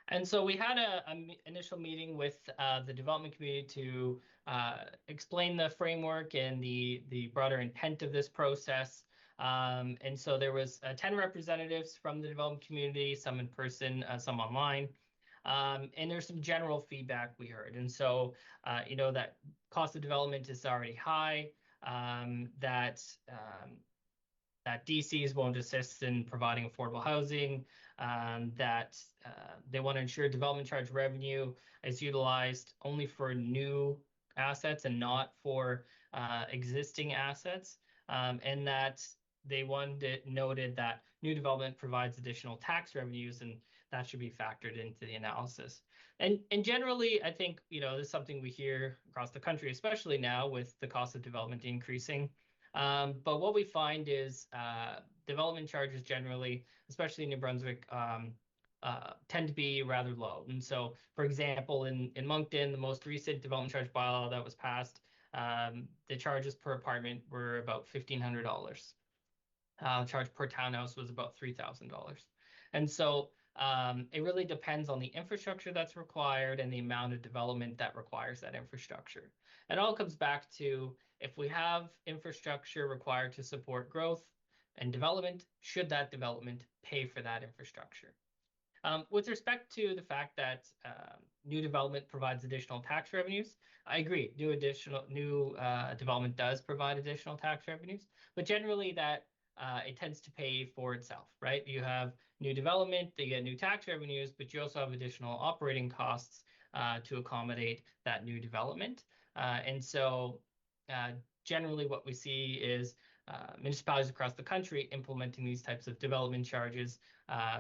S6: And so we had an initial meeting with the development community to explain the framework and the broader intent of this process. And so there was 10 representatives from the development community, some in person, some online. And there's some general feedback we heard. And so, you know, that cost of development is already high, that DCs won't assist in providing affordable housing, that they want to ensure development charge revenue is utilized only for new assets and not for existing assets, and that they noted that new development provides additional tax revenues, and that should be factored into the analysis. And generally, I think, you know, this is something we hear across the country, especially now with the cost of development increasing. But what we find is development charges generally, especially in New Brunswick, tend to be rather low. And so, for example, in Moncton, the most recent development charge bylaw that was passed, the charges per apartment were about $1,500. Charge per townhouse was about $3,000. And so it really depends on the infrastructure that's required and the amount of development that requires that infrastructure. It all comes back to, if we have infrastructure required to support growth and development, should that development pay for that infrastructure? With respect to the fact that new development provides additional tax revenues, I agree. New development does provide additional tax revenues, but generally that it tends to pay for itself, right? You have new development, they get new tax revenues, but you also have additional operating costs to accommodate that new development. And so generally what we see is municipalities across the country implementing these types of development charges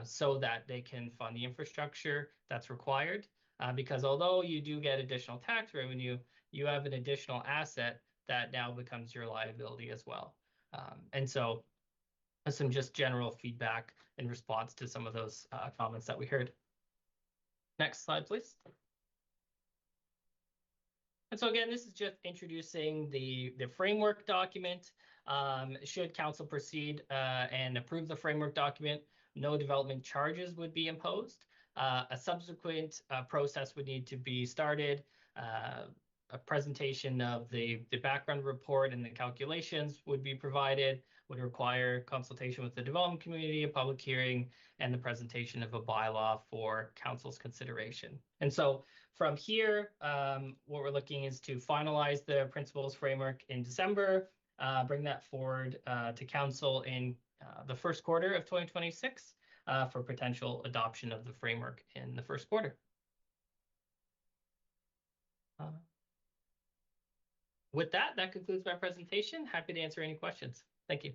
S6: so that they can fund the infrastructure that's required. Because although you do get additional tax revenue, you have an additional asset that now becomes your liability as well. And so some just general feedback in response to some of those comments that we heard. Next slide, please. And so again, this is just introducing the framework document. Should council proceed and approve the framework document, no development charges would be imposed. A subsequent process would need to be started. a presentation of the background report and the calculations would be provided, would require consultation with the development community, a public hearing, and the presentation of a bylaw for council's consideration. And so from here, what we're looking is to finalize the principles framework in December, bring that forward to council in the first quarter of 2026 for potential adoption of the framework in the first quarter. With that, that concludes my presentation. Happy to answer any questions. Thank you.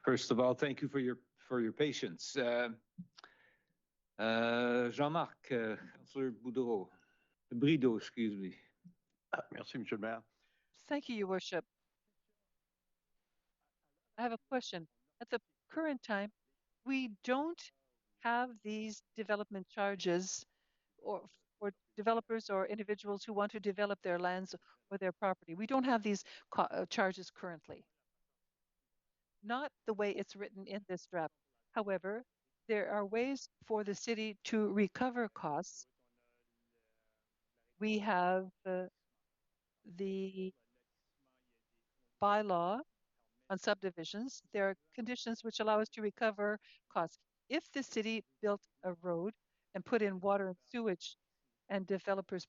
S7: First of all, thank you for your patience. Jean-Marc, Councillor Brideau, excuse me.
S8: Merci, Monsieur le Maire.
S2: Thank you, Your Worship. I have a question. At the current time, we don't have these development charges or for developers or individuals who want to develop their lands or their property. We don't have these charges currently. Not the way it's written in this draft. However, there are ways for the city to recover costs. We have the bylaw on subdivisions. There are conditions which allow us to recover costs. If the city built a road and put in water and sewage and developers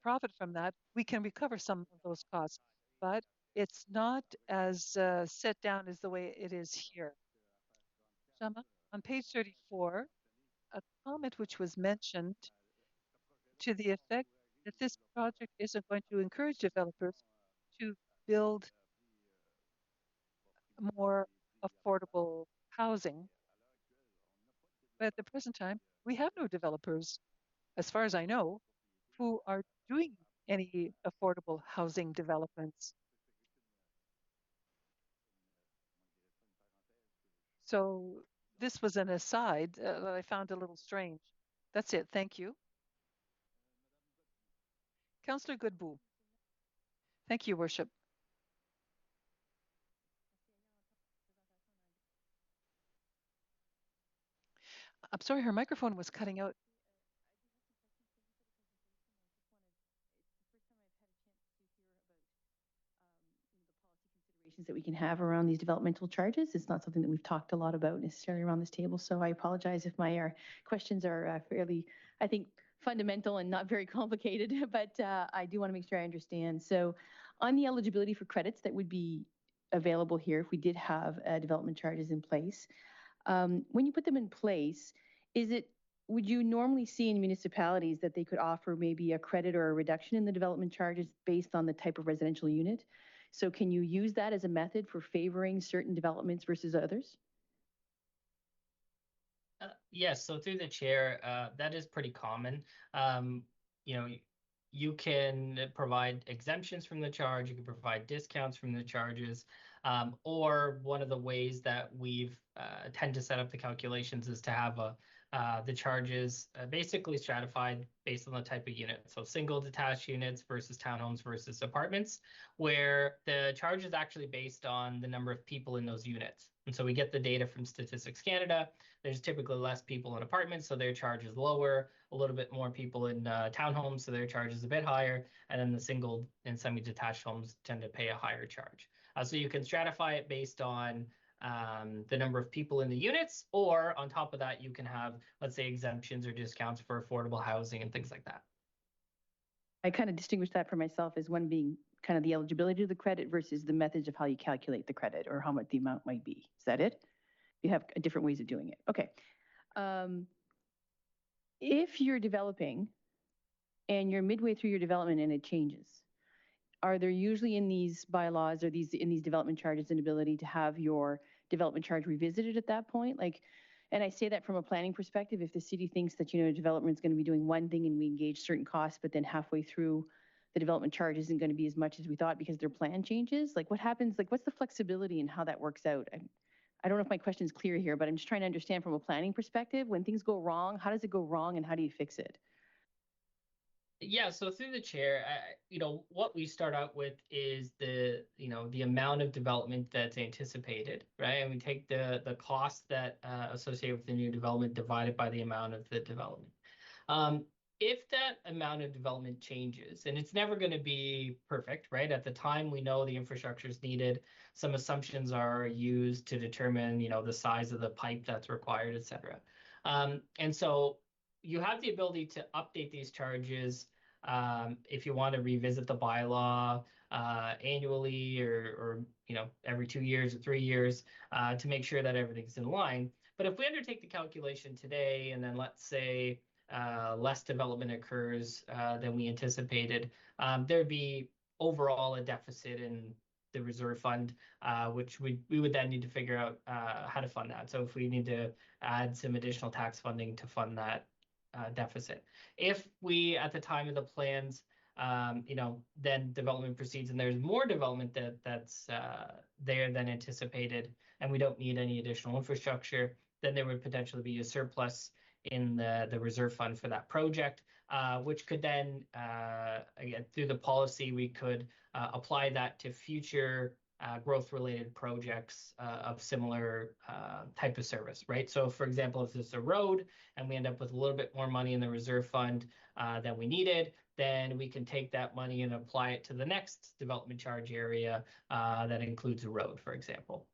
S2: profit from that, we can recover some of those costs. But it's not as set down as the way it is here. Shama, on page 34, a comment which was mentioned to the effect that this project isn't going to encourage developers to build more affordable housing. But at the present time, we have no developers, as far as I know, who are doing any affordable housing developments. So this was an aside that I found a little strange. That's it. Thank you. Councillor Godbout. Thank you, Worship. I'm sorry, her microphone was cutting out.
S11: That we can have around these developmental charges. It's not something that we've talked a lot about necessarily around this table. So I apologize if my questions are fairly, I think, fundamental and not very complicated, but I do want to make sure I understand. So on the eligibility for credits that would be available here if we did have development charges in place, when you put them in place, would you normally see in municipalities that they could offer maybe a credit or a reduction in the development charges based on the type of residential unit? So can you use that as a method for favoring certain developments versus others?
S6: Yes, so through the chair, that is pretty common. You know, you can provide exemptions from the charge, you can provide discounts from the charges, or one of the ways that we've tend to set up the calculations is to have the charges basically stratified based on the type of unit. So single detached units versus townhomes versus apartments, where the charge is actually based on the number of people in those units. And so we get the data from Statistics Canada. There's typically less people in apartments, so their charge is lower, a little bit more people in townhomes, so their charge is a bit higher, and then the single and semi-detached homes tend to pay a higher charge. So you can stratify it based on the number of people in the units, or on top of that, you can have, let's say, exemptions or discounts for affordable housing and things like that.
S11: I kind of distinguish that for myself as one being kind of the eligibility of the credit versus the methods of how you calculate the credit or how much the amount might be. Is that it? You have different ways of doing it. Okay. If you're developing and you're midway through your development and it changes, are there usually in these bylaws or in these development charges an ability to have your development charge revisited at that point? And I say that from a planning perspective, if the city thinks that, development is going to be doing one thing and we engage certain costs, but then halfway through the development charge isn't going to be as much as we thought because their plan changes, what happens, what's the flexibility and how that works out? I don't know if my question is clear here, but I'm just trying to understand from a planning perspective, when things go wrong, how does it go wrong and how do you fix it?
S6: Yeah, so through the chair, what we start out with is the amount of development that's anticipated, right? And we take the cost that associated with the new development divided by the amount of the development. if that amount of development changes, and it's never going to be perfect, right? At the time, we know the infrastructure is needed. Some assumptions are used to determine, the size of the pipe that's required, et cetera. And so you have the ability to update these charges if you want to revisit the bylaw annually or every 2 years or 3 years to make sure that everything's in line. But if we undertake the calculation today, and then let's say less development occurs than we anticipated, there'd be overall a deficit in the reserve fund, which we would then need to figure out how to fund that. So if we need to add some additional tax funding to fund that deficit. If we, at the time of the plans, then development proceeds and there's more development that's there than anticipated, and we don't need any additional infrastructure, then there would potentially be a surplus in the reserve fund for that project, which could then, again, through the policy, we could apply that to future growth-related projects of similar type of service, right? So, for example, if it's a road and we end up with a little bit more money in the reserve fund than we needed, then we can take that money and apply it to the next development charge area that includes a road, for example.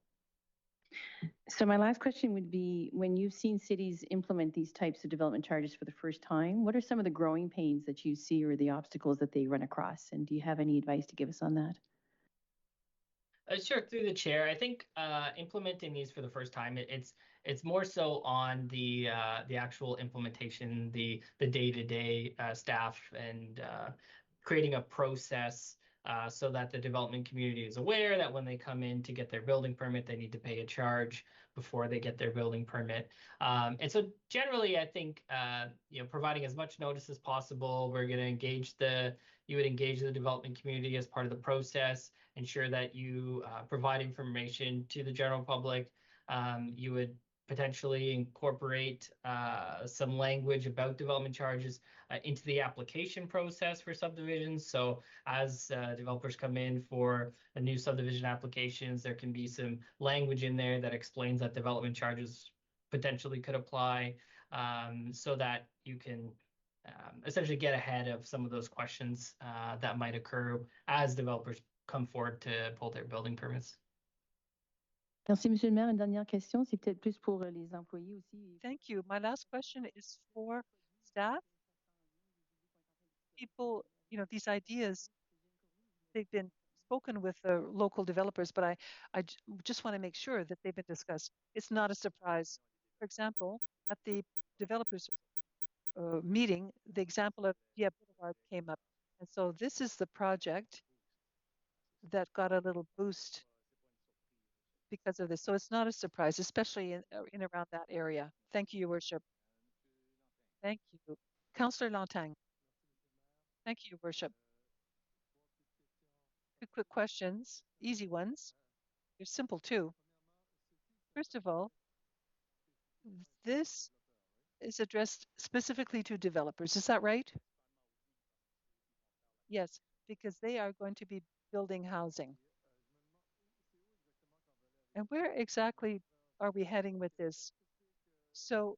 S11: So my last question would be, when you've seen cities implement these types of development charges for the first time, what are some of the growing pains that you see or the obstacles that they run across? And do you have any advice to give us on that?
S6: Sure, through the chair. I think implementing these for the first time, it's more so on the actual implementation, the day-to-day staff, and creating a process so that the development community is aware that when they come in to get their building permit, they need to pay a charge before they get their building permit. And so generally, I think providing as much notice as possible. We're going to you would engage the development community as part of the process, ensure that you provide information to the general public. You would potentially incorporate some language about development charges into the application process for subdivisions. So as developers come in for a new subdivision applications, there can be some language in there that explains that development charges potentially could apply, so that you can essentially get ahead of some of those questions that might occur as developers come forward to pull their building permits.
S11: Merci, Monsieur le Maire. Une dernière question, c'est peut-être plus pour les employés aussi.
S2: Thank you. My last question is for staff. People, these ideas, they've been spoken with the local developers, but I just want to make sure that they've been discussed. It's not a surprise. For example, at the developers meeting, the example of Dieppe Boulevard came up. And so this is the project that got a little boost because of this. So it's not a surprise, especially in around that area. Thank you, Your Worship. Thank you. Councillor Lantang. Thank you, Your Worship. Two quick questions, easy ones. They're simple too. First of all, this is addressed specifically to developers. Is that right? Yes, because they are going to be building housing. And where exactly are we heading with this? So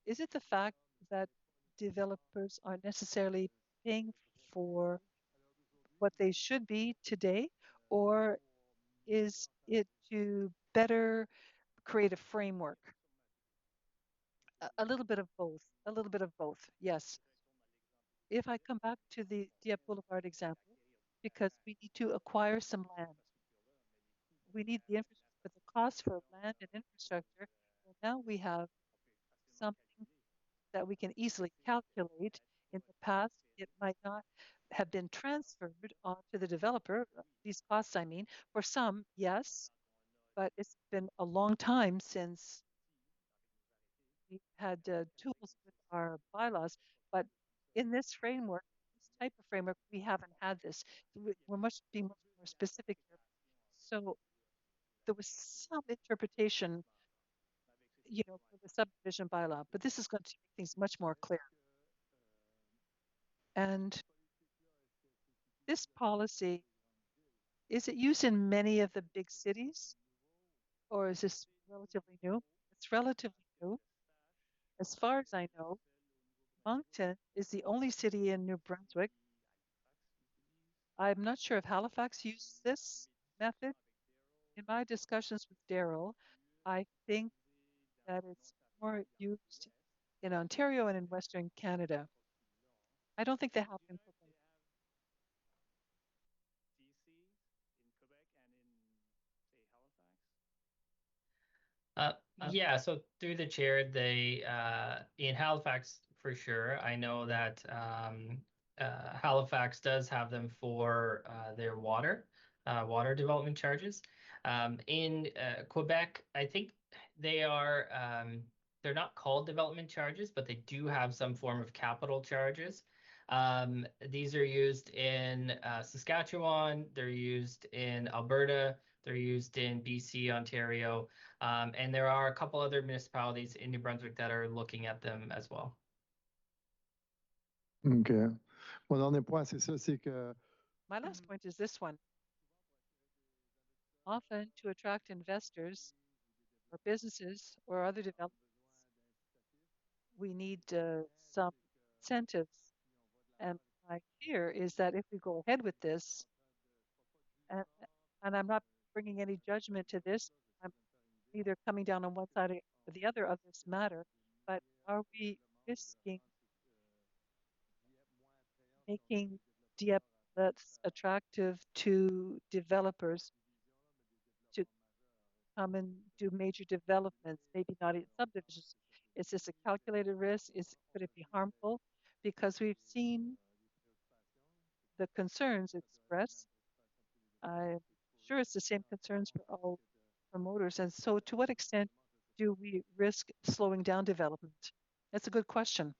S2: is it the fact that developers aren't necessarily paying for what they should be today, or is it to better create a framework? A little bit of both, a little bit of both, yes. If I come back to the Dieppe Boulevard example, because we need to acquire some land. We need the infrastructure, but the cost for land and infrastructure, well, now we have something that we can easily calculate. In the past, it might not have been transferred onto the developer. These costs, I mean, for some, yes, but it's been a long time since we had tools with our bylaws. But in this framework, this type of framework, we haven't had this. We're being much more specific here. So there was some interpretation, for the subdivision bylaw, but this is going to make things much more clear. And this policy, is it used in many of the big cities, or is this relatively new? It's relatively new. As far as I know, Moncton is the only city in New Brunswick. I'm not sure if Halifax uses this method. In my discussions with Daryl, I think that it's more used in Ontario and in Western Canada. I don't think they have it in Quebec.
S6: Yeah, so through the chair, they in Halifax for sure. I know that Halifax does have them for their water development charges. In Quebec, I think they are they're not called development charges, but they do have some form of capital charges. These are used in Saskatchewan, they're used in Alberta, they're used in BC, Ontario. And there are a couple other municipalities in New Brunswick that are looking at them as well.
S12: OK. Mon dernier point, c'est ça, c'est que
S2: My last point is this one. Often, to attract investors or businesses or other developments, we need some incentives. And my fear is that if we go ahead with this, and, and I'm not bringing any judgment to this, I'm either coming down on one side or the other of this matter, but are we risking making Dieppe less attractive to developers to come and do major developments, maybe not in subdivisions? Is this a calculated risk? Could it be harmful? Because we've seen the concerns expressed. I'm sure it's the same concerns for all promoters. And so to what extent do we risk slowing down development? That's a good question.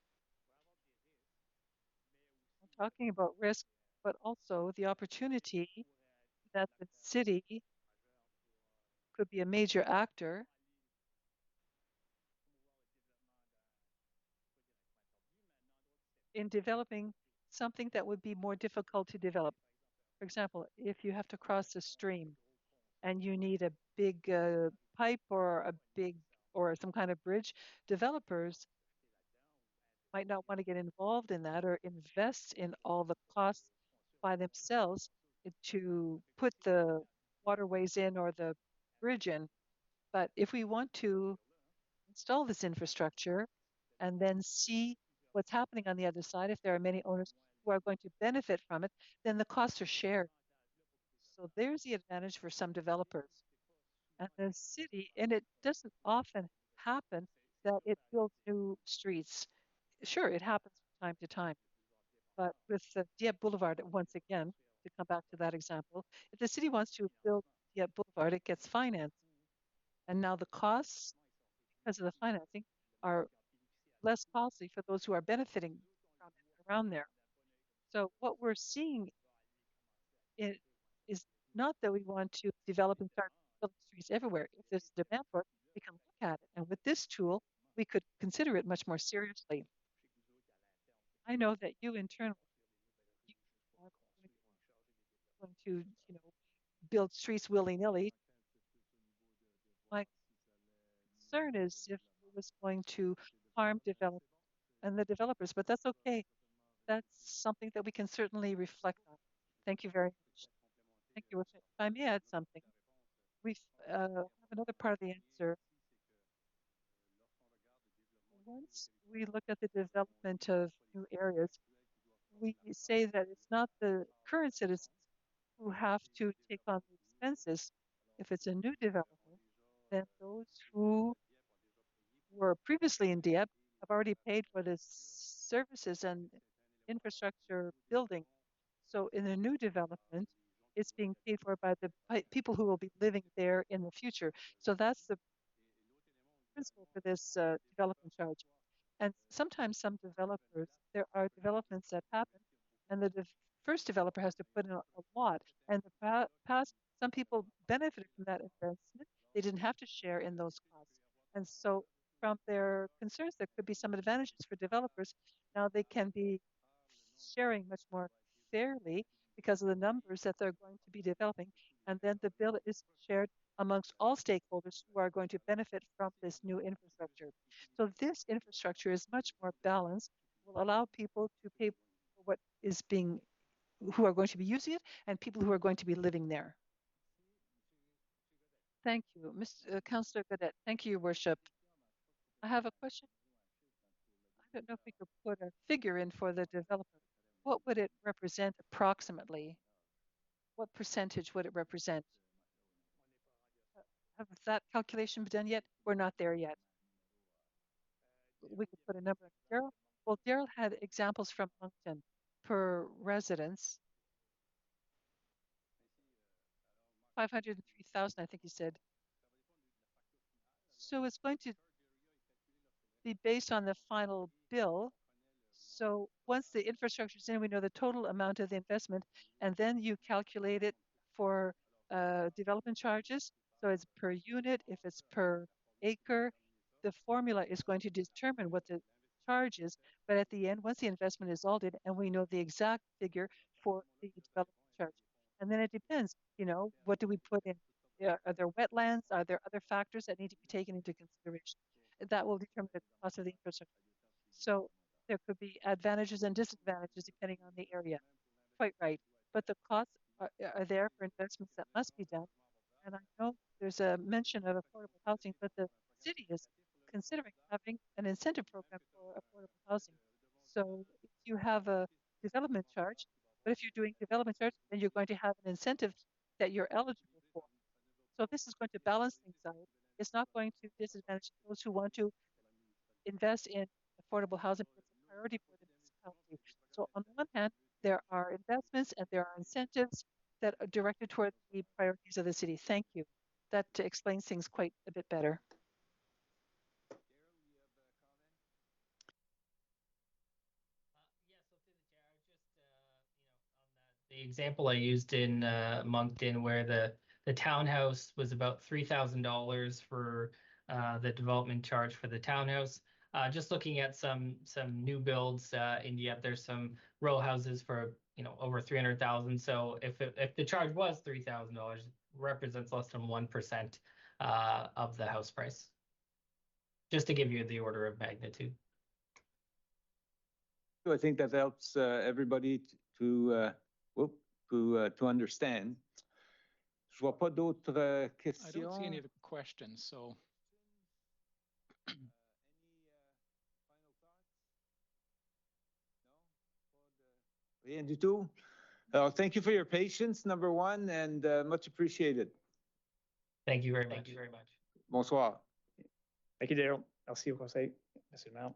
S2: I'm talking about risk, but also the opportunity that the city could be a major actor in developing something that would be more difficult to develop. For example, if you have to cross a stream and you need a big pipe or some kind of bridge, developers might not want to get involved in that or invest in all the costs by themselves to put the waterways in or the bridge in. But if we want to install this infrastructure and then see what's happening on the other side, if there are many owners who are going to benefit from it, then the costs are shared. So there's the advantage for some developers. And the city, and it doesn't often happen that it builds new streets. Sure, it happens from time to time. But with the Dieppe Boulevard, once again, to come back to that example, if the city wants to build Dieppe Boulevard, it gets financed. And now the costs, because of the financing, are less costly for those who are benefiting from it around there. So what we're seeing is not that we want to develop and start building streets everywhere. If there's a demand for it, we can look at it. And with this tool, we could consider it much more seriously. I know that you internally are going to, build streets willy-nilly. My concern is if it was going to harm development and the developers, but that's okay. That's something that we can certainly reflect on. Thank you very much. Thank you. If I may add something, we have another part of the answer. Once we look at the development of new areas, we say that it's not the current citizens who have to take on the expenses. If it's a new development, then those who were previously in Dieppe have already paid for the services and infrastructure building. So in a new development, it's being paid for by the people who will be living there in the future. So that's the principle for this development charge. And sometimes some developers, there are developments that happen, and the first developer has to put in a lot. And the past, some people benefited from that investment. They didn't have to share in those costs. And so from their concerns, there could be some advantages for developers. Now they can be sharing much more fairly because of the numbers that they're going to be developing. And then the bill is shared amongst all stakeholders who are going to benefit from this new infrastructure. So this infrastructure is much more balanced, will will allow people to pay for what is being, who are going to be using it, and people who are going to be living there. Thank you. Mr. Councillor Gadet. Thank you, Your Worship. I have a question. I don't know if we could put a figure in for the developer. What would it represent approximately? What percentage would it represent? Have that calculation been done yet? We're not there yet. We could put a number. Daryl? Well, Daryl had examples from Moncton per residence. 503,000, I think he said. So it's going to be based on the final bill. So once the infrastructure is in, we know the total amount of the investment, and then you calculate it for development charges. So it's per unit, if it's per acre, the formula is going to determine what the charge is. But at the end, once the investment is all in, and we know the exact figure for the development charge. And then it depends, what do we put in? Are there wetlands? Are there other factors that need to be taken into consideration? That will determine the cost of the infrastructure. So there could be advantages and disadvantages depending on the area. Quite right. But the costs are there for investments that must be done. And I know there's a mention of affordable housing, but the city is considering having an incentive program for affordable housing. So if you have a development charge, but if you're doing development charge, then you're going to have an incentive that you're eligible for. So this is going to balance things out. It's not going to disadvantage those who want to invest in affordable housing. It's a priority for the municipality. So on the one hand, there are investments and there are incentives that are directed toward the priorities of the city. Thank you. That explains things quite a bit better.
S6: The example I used in Moncton, where the townhouse was about $3,000 for the development charge for the townhouse. Just looking at some new builds in Dieppe, there's some row houses for over 300,000. So if the charge was $3,000, represents less than 1% of the house price. Just to give you the order of magnitude.
S7: So I think that helps everybody to understand. Je vois pas d'autres questions.
S4: I don't see any other questions, so.
S7: Rien du tout. Thank you for your patience, number one, and much appreciated.
S6: Thank you very much. Thank you very much.
S7: Bonsoir.
S5: Thank you, Daryl. Merci au conseil, Monsieur le maire.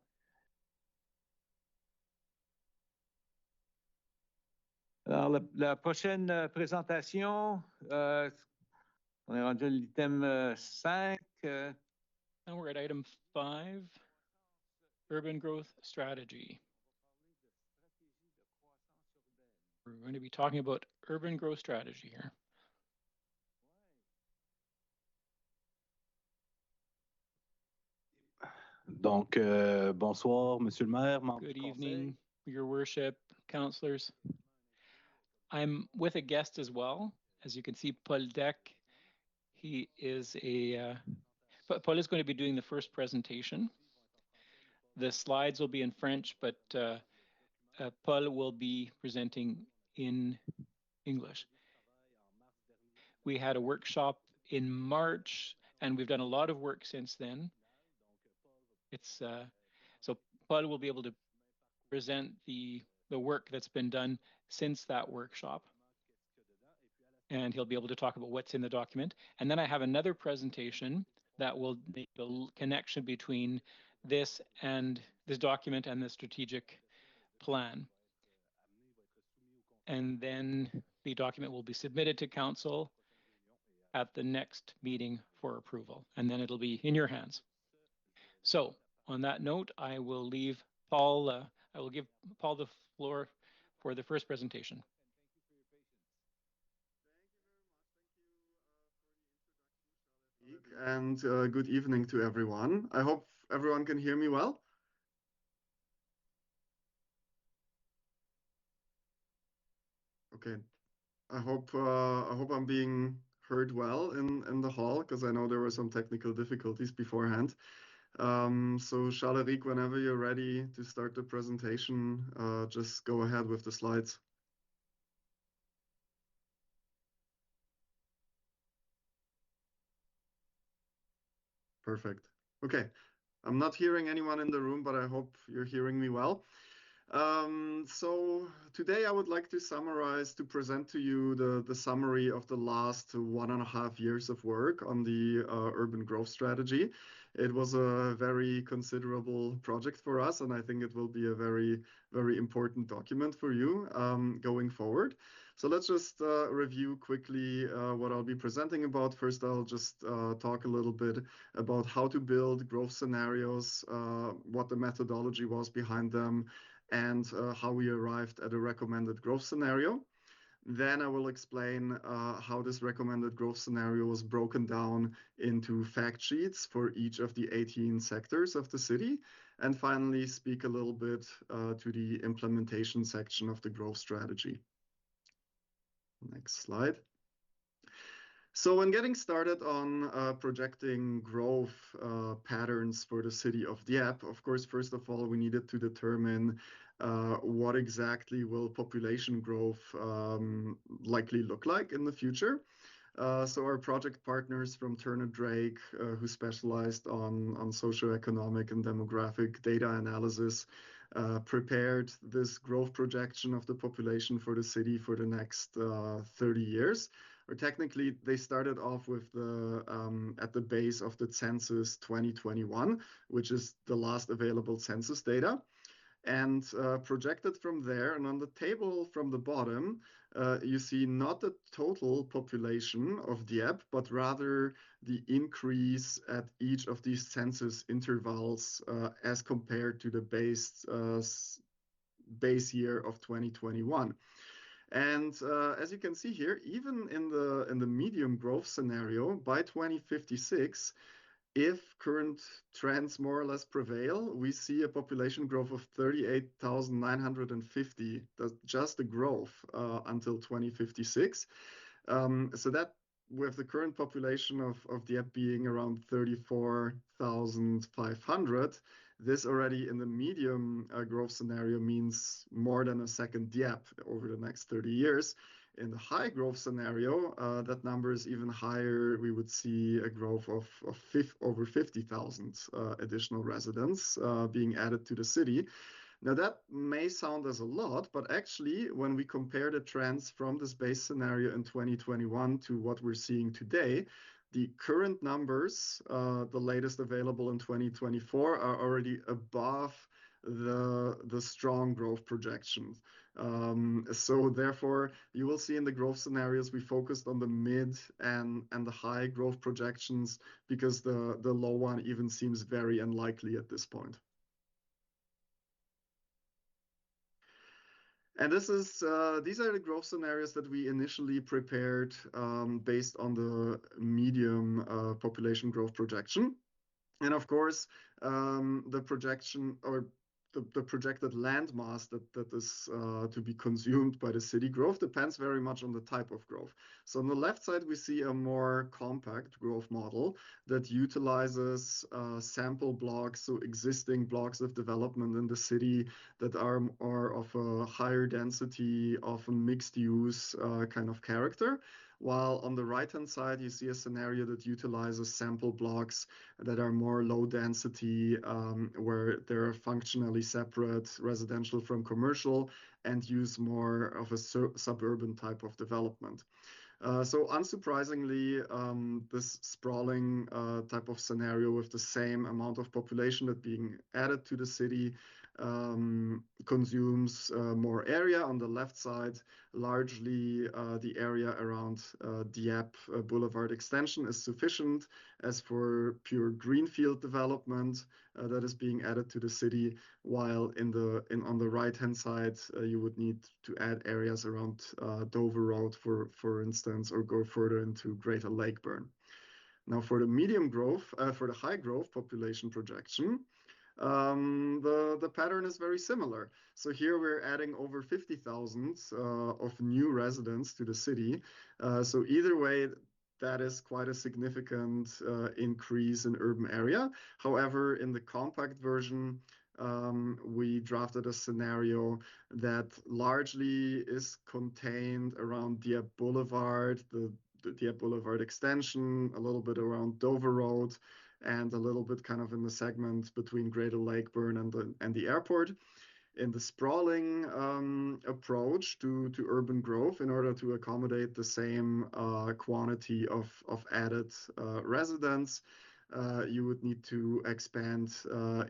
S7: Alors, la prochaine présentation, on est rendu à l'item 5.
S4: And we're at item 5, urban growth strategy. We're going to be talking about urban growth strategy here.
S13: Donc, bonsoir, Monsieur le Maire.
S4: Good evening, Your Worship, councillors. I'm with a guest as well. As you can see, Paul Deck. He is Paul is going to be doing the first presentation. The slides will be in French, but Paul will be presenting in English. We had a workshop in March, and we've done a lot of work since then. It's so Paul will be able to present the work that's been done since that workshop. And he'll be able to talk about what's in the document. And then I have another presentation that will make the connection between this document and the strategic plan. And then the document will be submitted to council at the next meeting for approval. And then it'll be in your hands. So on that note, I will leave Paul, I will give Paul the floor for the first presentation.
S14: And good evening to everyone. I hope everyone can hear me well. Okay. I hope I'm being heard well in the hall, because I know there were some technical difficulties beforehand. So Charles-Éric, whenever you're ready to start the presentation, just go ahead with the slides. Perfect. Okay. I'm not hearing anyone in the room, but I hope you're hearing me well. So today I would like to present to you the summary of the last 1.5 years of work on the urban growth strategy. It was a very considerable project for us, and I think it will be a very, very important document for you going forward. So let's just review quickly what I'll be presenting about. First, I'll just talk a little bit about how to build growth scenarios, what the methodology was behind them, and how we arrived at a recommended growth scenario. Then I will explain how this recommended growth scenario was broken down into fact sheets for each of the 18 sectors of the city. And finally, speak a little bit to the implementation section of the growth strategy. Next slide. So when getting started on projecting growth patterns for the city of Dieppe, of course, first of all, we needed to determine what exactly will population growth likely look like in the future. So our project partners from Turner Drake, who specialized on socioeconomic and demographic data analysis, prepared this growth projection of the population for the city for the next 30 years. Or technically, they started off with at the base of the census 2021, which is the last available census data, and projected from there. And on the table from the bottom, you see not the total population of Dieppe, but rather the increase at each of these census intervals as compared to the base year of 2021. And as you can see here, even in the medium growth scenario, by 2056, if current trends more or less prevail, we see a population growth of 38,950. That's just the growth until 2056. So that with the current population of Dieppe being around 34,500, this already in the medium growth scenario means more than a second Dieppe over the next 30 years. In the high growth scenario, that number is even higher. We would see a growth of over 50,000 additional residents being added to the city. Now that may sound as a lot, but actually when we compare the trends from this base scenario in 2021 to what we're seeing today, the current numbers, the latest available in 2024, are already above the strong growth projections. So therefore, you will see in the growth scenarios, we focused on the mid and the high growth projections because the low one even seems very unlikely at this point. And these are the growth scenarios that we initially prepared based on the medium population growth projection. And of course, the projection or the projected land mass that is to be consumed by the city growth depends very much on the type of growth. So on the left side, we see a more compact growth model that utilizes sample blocks, so existing blocks of development in the city that are of a higher density, often mixed use kind of character. While on the right-hand side, you see a scenario that utilizes sample blocks that are more low density, where they're functionally separate, residential from commercial, and use more of a suburban type of development. So unsurprisingly, this sprawling type of scenario with the same amount of population that being added to the city consumes more area. On the left side, largely the area around Dieppe Boulevard extension is sufficient as for pure greenfield development that is being added to the city, while on the right-hand side, you would need to add areas around Dover Road, for instance, or go further into Greater Lakeburn. Now, for the medium growth, for the high growth population projection, the pattern is very similar. So here we're adding over 50,000 of new residents to the city. So either way, that is quite a significant increase in urban area. However, in the compact version, we drafted a scenario that largely is contained around Dieppe Boulevard, the Dieppe Boulevard extension, a little bit around Dover Road, and a little bit kind of in the segment between Greater Lakeburn and the airport. In the sprawling approach to urban growth, in order to accommodate the same quantity of added residents, you would need to expand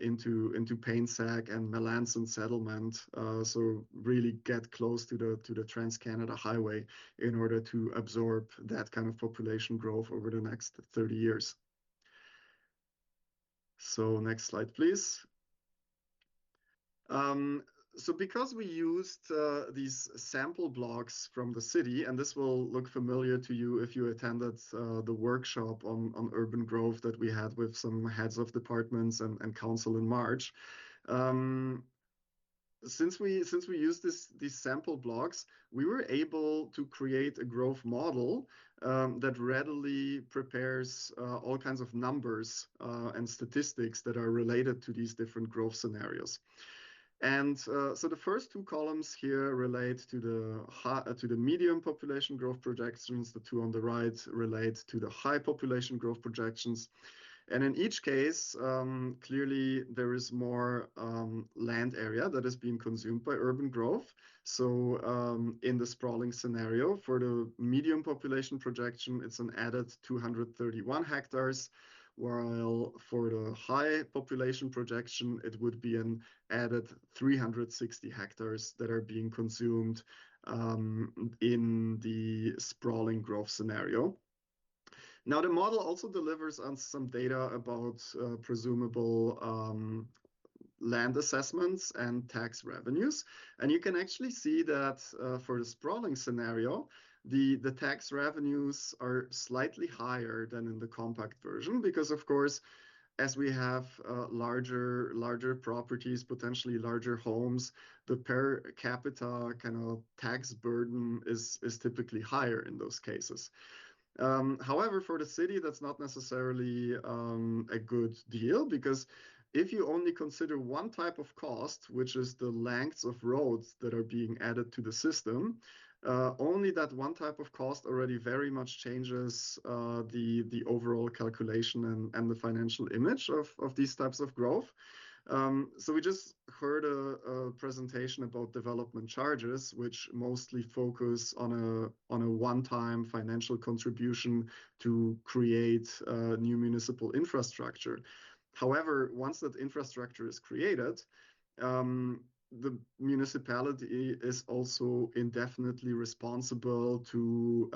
S14: into Painsack and Melanson settlement, so really get close to the Trans-Canada Highway in order to absorb that kind of population growth over the next 30 years. So next slide, please. So because we used these sample blocks from the city, and this will look familiar to you if you attended the workshop on urban growth that we had with some heads of departments and council in March. Since we used these sample blocks, we were able to create a growth model that readily prepares all kinds of numbers and statistics that are related to these different growth scenarios. And so the first two columns here relate to the medium population growth projections. The two on the right relate to the high population growth projections. And in each case, clearly there is more land area that is being consumed by urban growth. So in the sprawling scenario, for the medium population projection, it's an added 231 hectares, while for the high population projection, it would be an added 360 hectares that are being consumed in the sprawling growth scenario. Now, the model also delivers on some data about presumable land assessments and tax revenues. And you can actually see that for the sprawling scenario, the tax revenues are slightly higher than in the compact version, because of course, as we have larger properties, potentially larger homes, the per capita kind of tax burden is typically higher in those cases. However, for the city, that's not necessarily a good deal, because if you only consider one type of cost, which is the lengths of roads that are being added to the system, only that one type of cost already very much changes the overall calculation and the financial image of these types of growth. So we just heard a presentation about development charges, which mostly focus on a one-time financial contribution to create new municipal infrastructure. However, once that infrastructure is created, the municipality is also indefinitely responsible to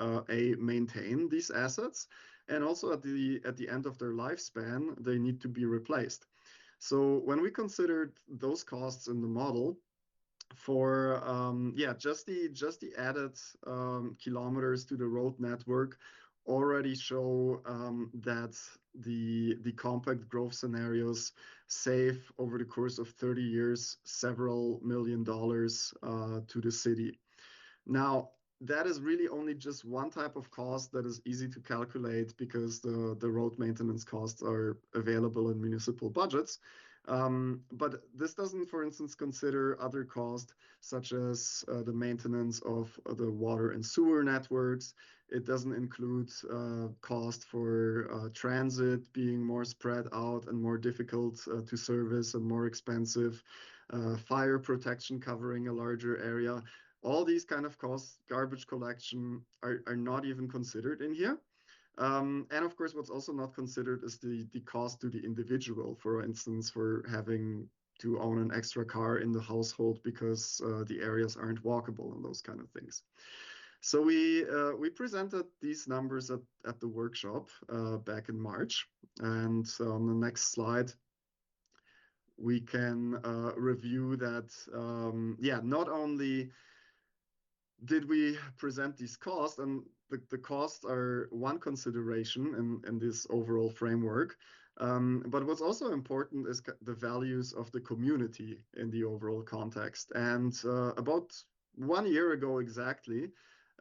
S14: maintain these assets, and also at the end of their lifespan, they need to be replaced. So when we considered those costs in the model for just the added kilometers to the road network already show that the compact growth scenarios save over the course of 30 years several $1 million to the city. Now, that is really only just one type of cost that is easy to calculate, because the road maintenance costs are available in municipal budgets. But this doesn't, for instance, consider other costs, such as the maintenance of the water and sewer networks. It doesn't include cost for transit being more spread out and more difficult to service and more expensive, fire protection covering a larger area. All these kind of costs, garbage collection, are not even considered in here. And of course, what's also not considered is the cost to the individual, for instance, for having to own an extra car in the household because the areas aren't walkable and those kind of things. So we presented these numbers at the workshop back in March. And on the next slide, we can review that, not only did we present these costs, and the costs are one consideration in this overall framework, but what's also important is the values of the community in the overall context. And about 1 year ago exactly,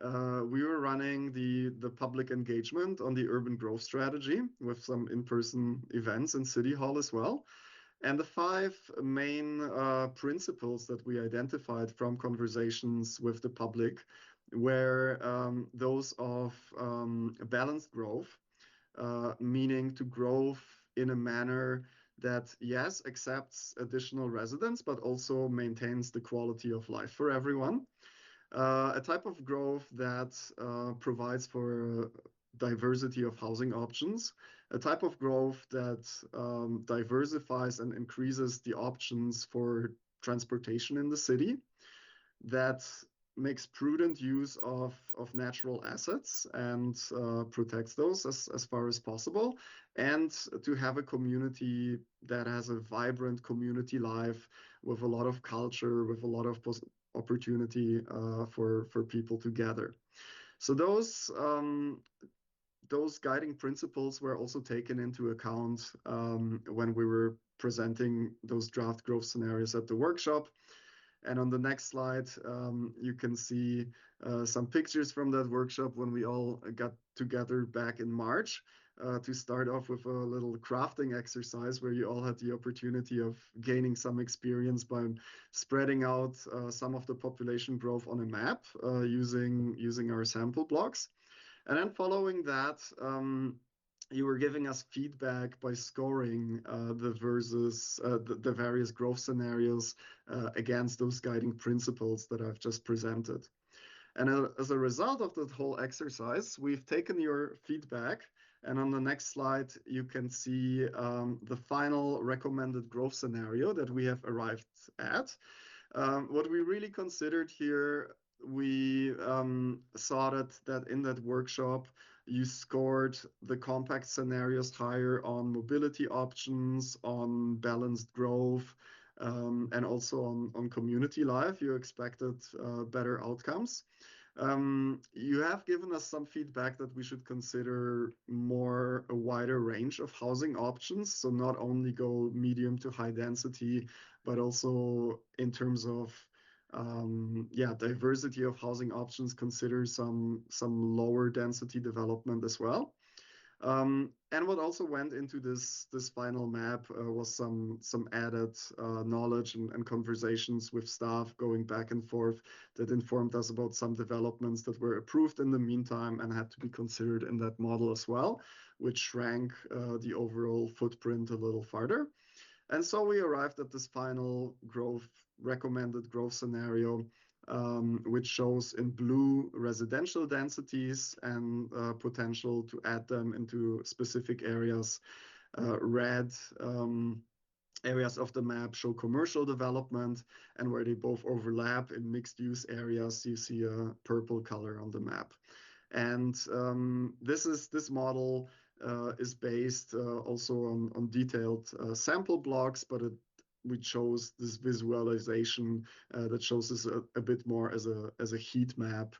S14: we were running the public engagement on the urban growth strategy with some in-person events in City Hall as well. And the 5 main principles that we identified from conversations with the public were those of balanced growth, meaning to grow in a manner that, yes, accepts additional residents, but also maintains the quality of life for everyone. A type of growth that provides for diversity of housing options, a type of growth that diversifies and increases the options for transportation in the city, that makes prudent use of natural assets and protects those as far as possible, and to have a community that has a vibrant community life with a lot of culture, with a lot of opportunity for people to gather. So those guiding principles were also taken into account when we were presenting those draft growth scenarios at the workshop. And on the next slide, you can see some pictures from that workshop when we all got together back in March to start off with a little crafting exercise where you all had the opportunity of gaining some experience by spreading out some of the population growth on a map using our sample blocks. And then following that, you were giving us feedback by scoring the various growth scenarios against those guiding principles that I've just presented. And as a result of that whole exercise, we've taken your feedback, and on the next slide, you can see the final recommended growth scenario that we have arrived at. What we really considered here, we saw that in that workshop, you scored the compact scenarios higher on mobility options, on balanced growth, and also on community life. You expected better outcomes. You have given us some feedback that we should consider a wider range of housing options. So not only go medium to high density, but also in terms of diversity of housing options, consider some lower density development as well. And what also went into this final map was some added knowledge and conversations with staff going back and forth that informed us about some developments that were approved in the meantime and had to be considered in that model as well, which shrank the overall footprint a little farther. And so we arrived at this final recommended growth scenario, which shows in blue residential densities and potential to add them into specific areas. Red areas of the map show commercial development, and where they both overlap in mixed use areas, you see a purple color on the map. And this model is based also on detailed sample blocks, but we chose this visualization that shows this a bit more as a heat map,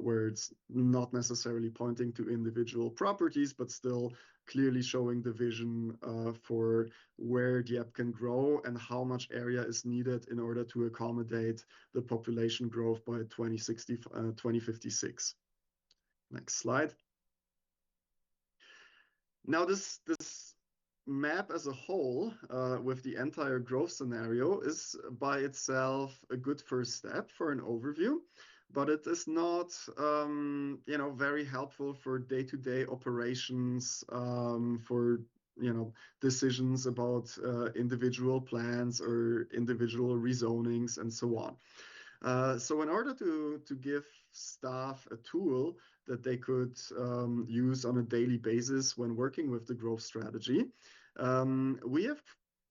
S14: where it's not necessarily pointing to individual properties, but still clearly showing the vision for where Dieppe can grow and how much area is needed in order to accommodate the population growth by 2056. Next slide. Now this map as a whole, with the entire growth scenario, is by itself a good first step for an overview, but it is not very helpful for day-to-day operations, for decisions about individual plans or individual rezonings and so on. So in order to give staff a tool that they could use on a daily basis when working with the growth strategy, we have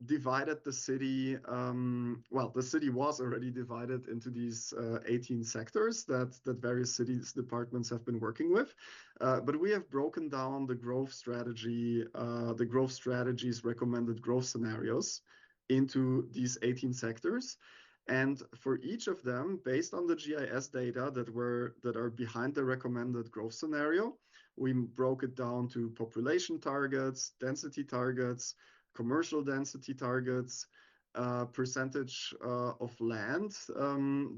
S14: divided the city. The city was already divided into these 18 sectors that various cities departments have been working with. But we have broken down the growth strategy, the growth strategies recommended growth scenarios into these 18 sectors. And for each of them, based on the GIS data that are behind the recommended growth scenario, we broke it down to population targets, density targets, commercial density targets, percentage of land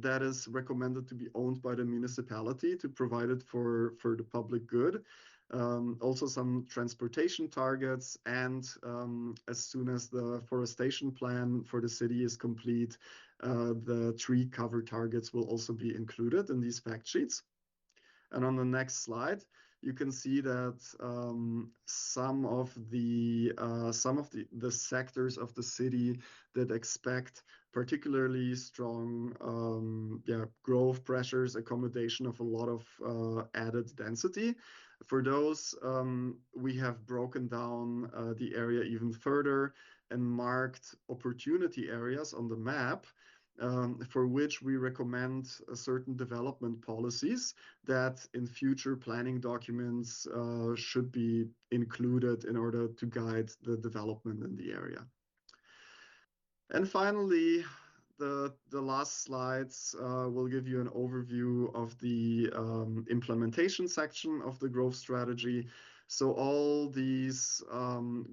S14: that is recommended to be owned by the municipality to provide it for the public good. Also some transportation targets, and as soon as the forestation plan for the city is complete, the tree cover targets will also be included in these fact sheets. And on the next slide, you can see that some of the sectors of the city that expect particularly strong growth pressures, accommodation of a lot of added density. For those, we have broken down the area even further and marked opportunity areas on the map, for which we recommend certain development policies that in future planning documents should be included in order to guide the development in the area. And finally, the last slides will give you an overview of the implementation section of the growth strategy. So all these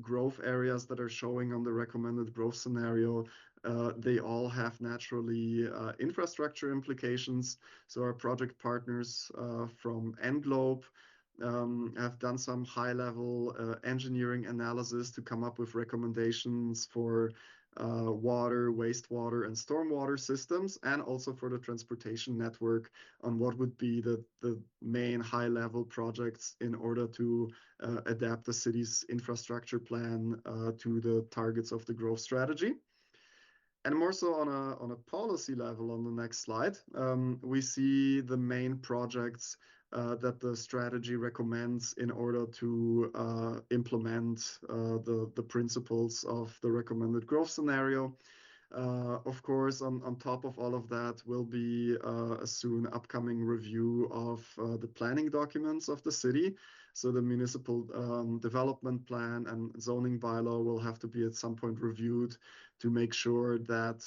S14: growth areas that are showing on the recommended growth scenario, they all have naturally infrastructure implications. So our project partners from Englobe have done some high-level engineering analysis to come up with recommendations for water, wastewater, and stormwater systems, and also for the transportation network on what would be the main high-level projects in order to adapt the city's infrastructure plan to the targets of the growth strategy. And more so on a policy level on the next slide, we see the main projects that the strategy recommends in order to implement the principles of the recommended growth scenario. Of course, on top of all of that will be a soon upcoming review of the planning documents of the city. So the municipal development plan and zoning bylaw will have to be at some point reviewed to make sure that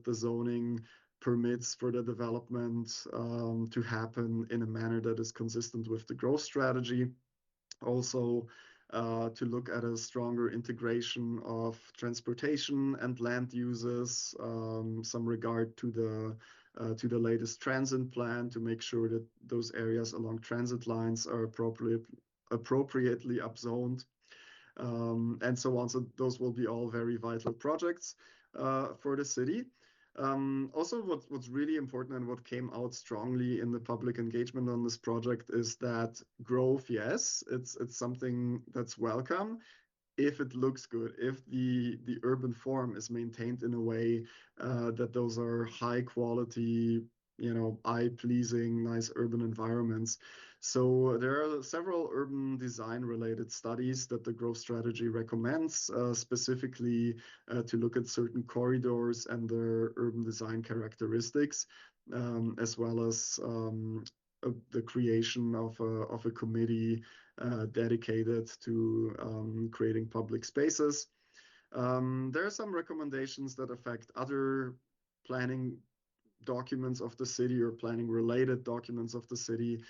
S14: the zoning permits for the development to happen in a manner that is consistent with the growth strategy. Also, to look at a stronger integration of transportation and land uses, some regard to the latest transit plan to make sure that those areas along transit lines are appropriately upzoned, and so on. So those will be all very vital projects for the city. Also, what's really important and what came out strongly in the public engagement on this project is that growth, yes, it's something that's welcome if it looks good, if the urban form is maintained in a way that those are high quality, eye-pleasing, nice urban environments. So there are several urban design related studies that the growth strategy recommends, specifically to look at certain corridors and their urban design characteristics, as well as the creation of a committee dedicated to creating public spaces. There are some recommendations that affect other planning documents of the city or planning related documents of the city,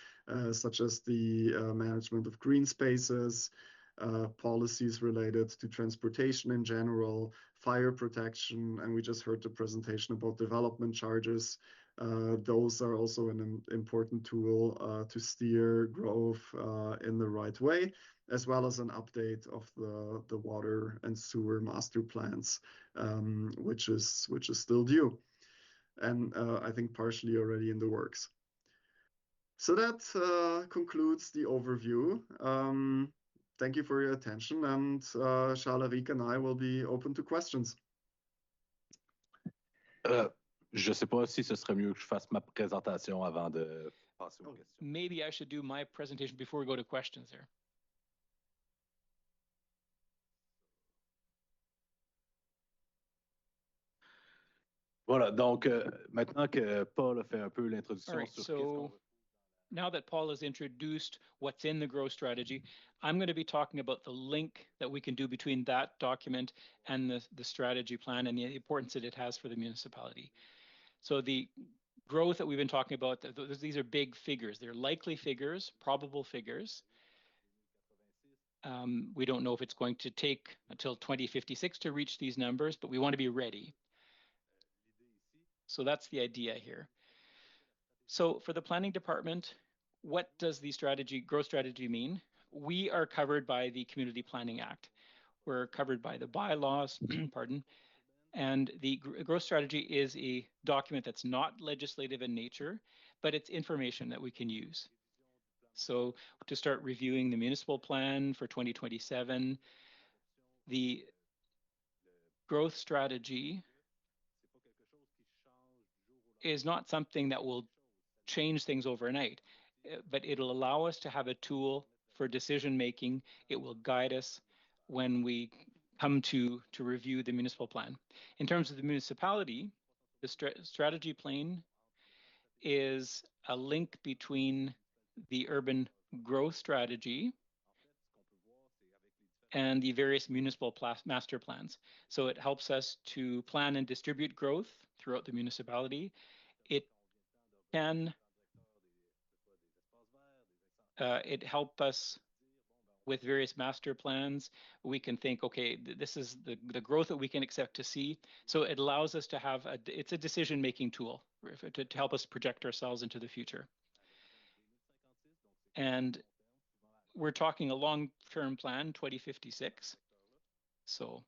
S14: such as the management of green spaces, policies related to transportation in general, fire protection, and we just heard the presentation about development charges. Those are also an important tool to steer growth in the right way, as well as an update of the water and sewer master plans, which is still due, and I think partially already in the works. So that concludes the overview. Thank you for your attention, and Charles-Éric and I will be open to questions.
S13: Je ne sais pas si ce serait mieux que je fasse ma présentation avant de passer aux questions.
S4: Maybe I should do my presentation before we go to questions there.
S13: Voilà, donc maintenant que Paul a fait un peu l'introduction
S4: Right,
S13: sur
S4: so now that Paul has introduced what's in the growth strategy, I'm going to be talking about the link that we can do between that document and the strategy plan and the importance that it has for the municipality. So the growth that we've been talking about, these are big figures. They're likely figures, probable figures. We don't know if it's going to take until 2056 to reach these numbers, but we want to be ready. So that's the idea here. So for the planning department, what does the growth strategy mean? We are covered by the Community Planning Act. We're covered by the bylaws, pardon, and the growth strategy is a document that's not legislative in nature, but it's information that we can use. So to start reviewing the municipal plan for 2027, the growth strategy is not something that will change things overnight, but it'll allow us to have a tool for decision making. It will guide us when we come to review the municipal plan. In terms of the municipality, the strategy plane is a link between the urban growth strategy and the various municipal master plans. So it helps us to plan and distribute growth throughout the municipality. It can it help us with various master plans. We can think, okay, this is the growth that we can expect to see. So it allows us to have it's a decision-making tool to help us project ourselves into the future. And we're talking a long-term plan, 2056. So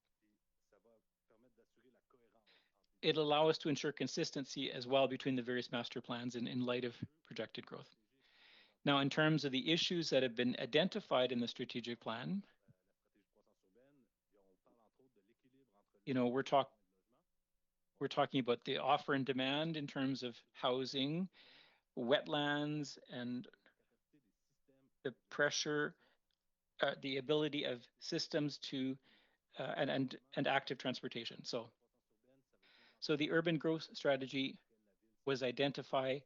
S4: it'll allow us to ensure consistency as well between the various master plans in light of projected growth. Now, in terms of the issues that have been identified in the strategic plan, we're talking about the offer and demand in terms of housing, wetlands, and the pressure, the ability of systems to and active transportation. So the urban growth strategy was identified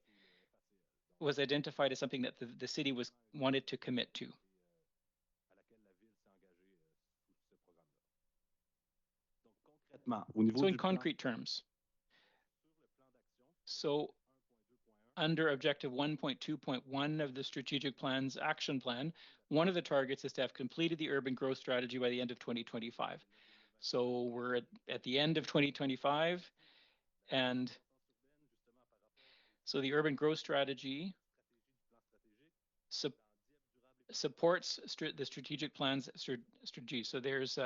S4: as something that the city wanted to commit to. So in concrete terms, so under objective 1.2.1 of the strategic plan's action plan, one of the targets is to have completed the urban growth strategy by the end of 2025. So we're at the end of 2025, and so the urban growth strategy supports the strategic plan's strategy. So there's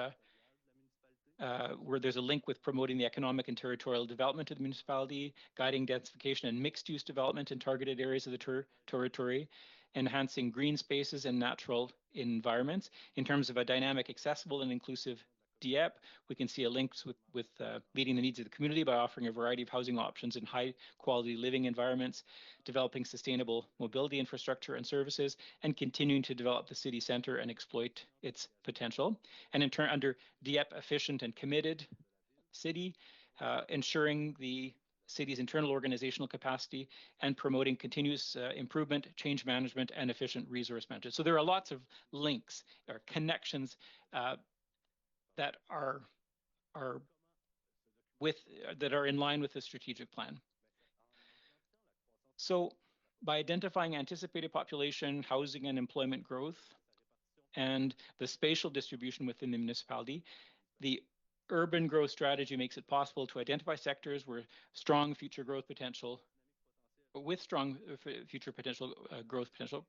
S4: where there's a link with promoting the economic and territorial development of the municipality, guiding densification and mixed-use development in targeted areas of the territory, enhancing green spaces and natural environments. In terms of a dynamic, accessible, and inclusive Dieppe, we can see a link with meeting the needs of the community by offering a variety of housing options in high-quality living environments, developing sustainable mobility infrastructure and services, and continuing to develop the city center and exploit its potential. And in turn, under Dieppe efficient and committed city, ensuring the city's internal organizational capacity and promoting continuous improvement, change management, and efficient resource management. So there are lots of links or connections that are in line with the strategic plan. So by identifying anticipated population, housing, and employment growth, and the spatial distribution within the municipality, the urban growth strategy makes it possible to identify sectors with strong future growth potential, growth potential,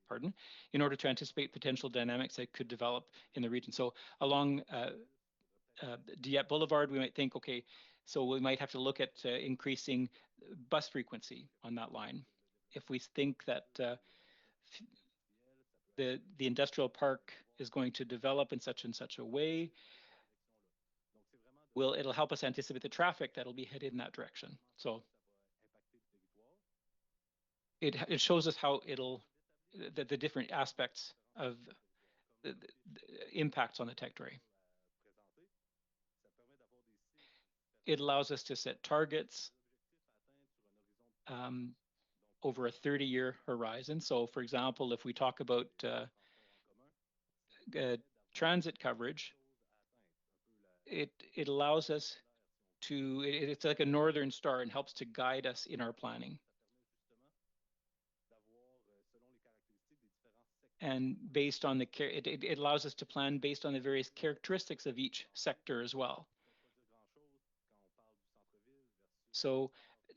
S4: in order to anticipate potential dynamics that could develop in the region. So along Dieppe Boulevard, we might think, okay, so we might have to look at increasing bus frequency on that line. If we think that the industrial park is going to develop in such and such a way, it'll help us anticipate the traffic that'll be headed in that direction. So it shows us how the different aspects of the impacts on the territory. It allows us to set targets over a 30-year horizon. So, for example, if we talk about transit coverage, it allows us to, it's like a northern star and helps to guide us in our planning. And based on it allows us to plan based on the various characteristics of each sector as well. So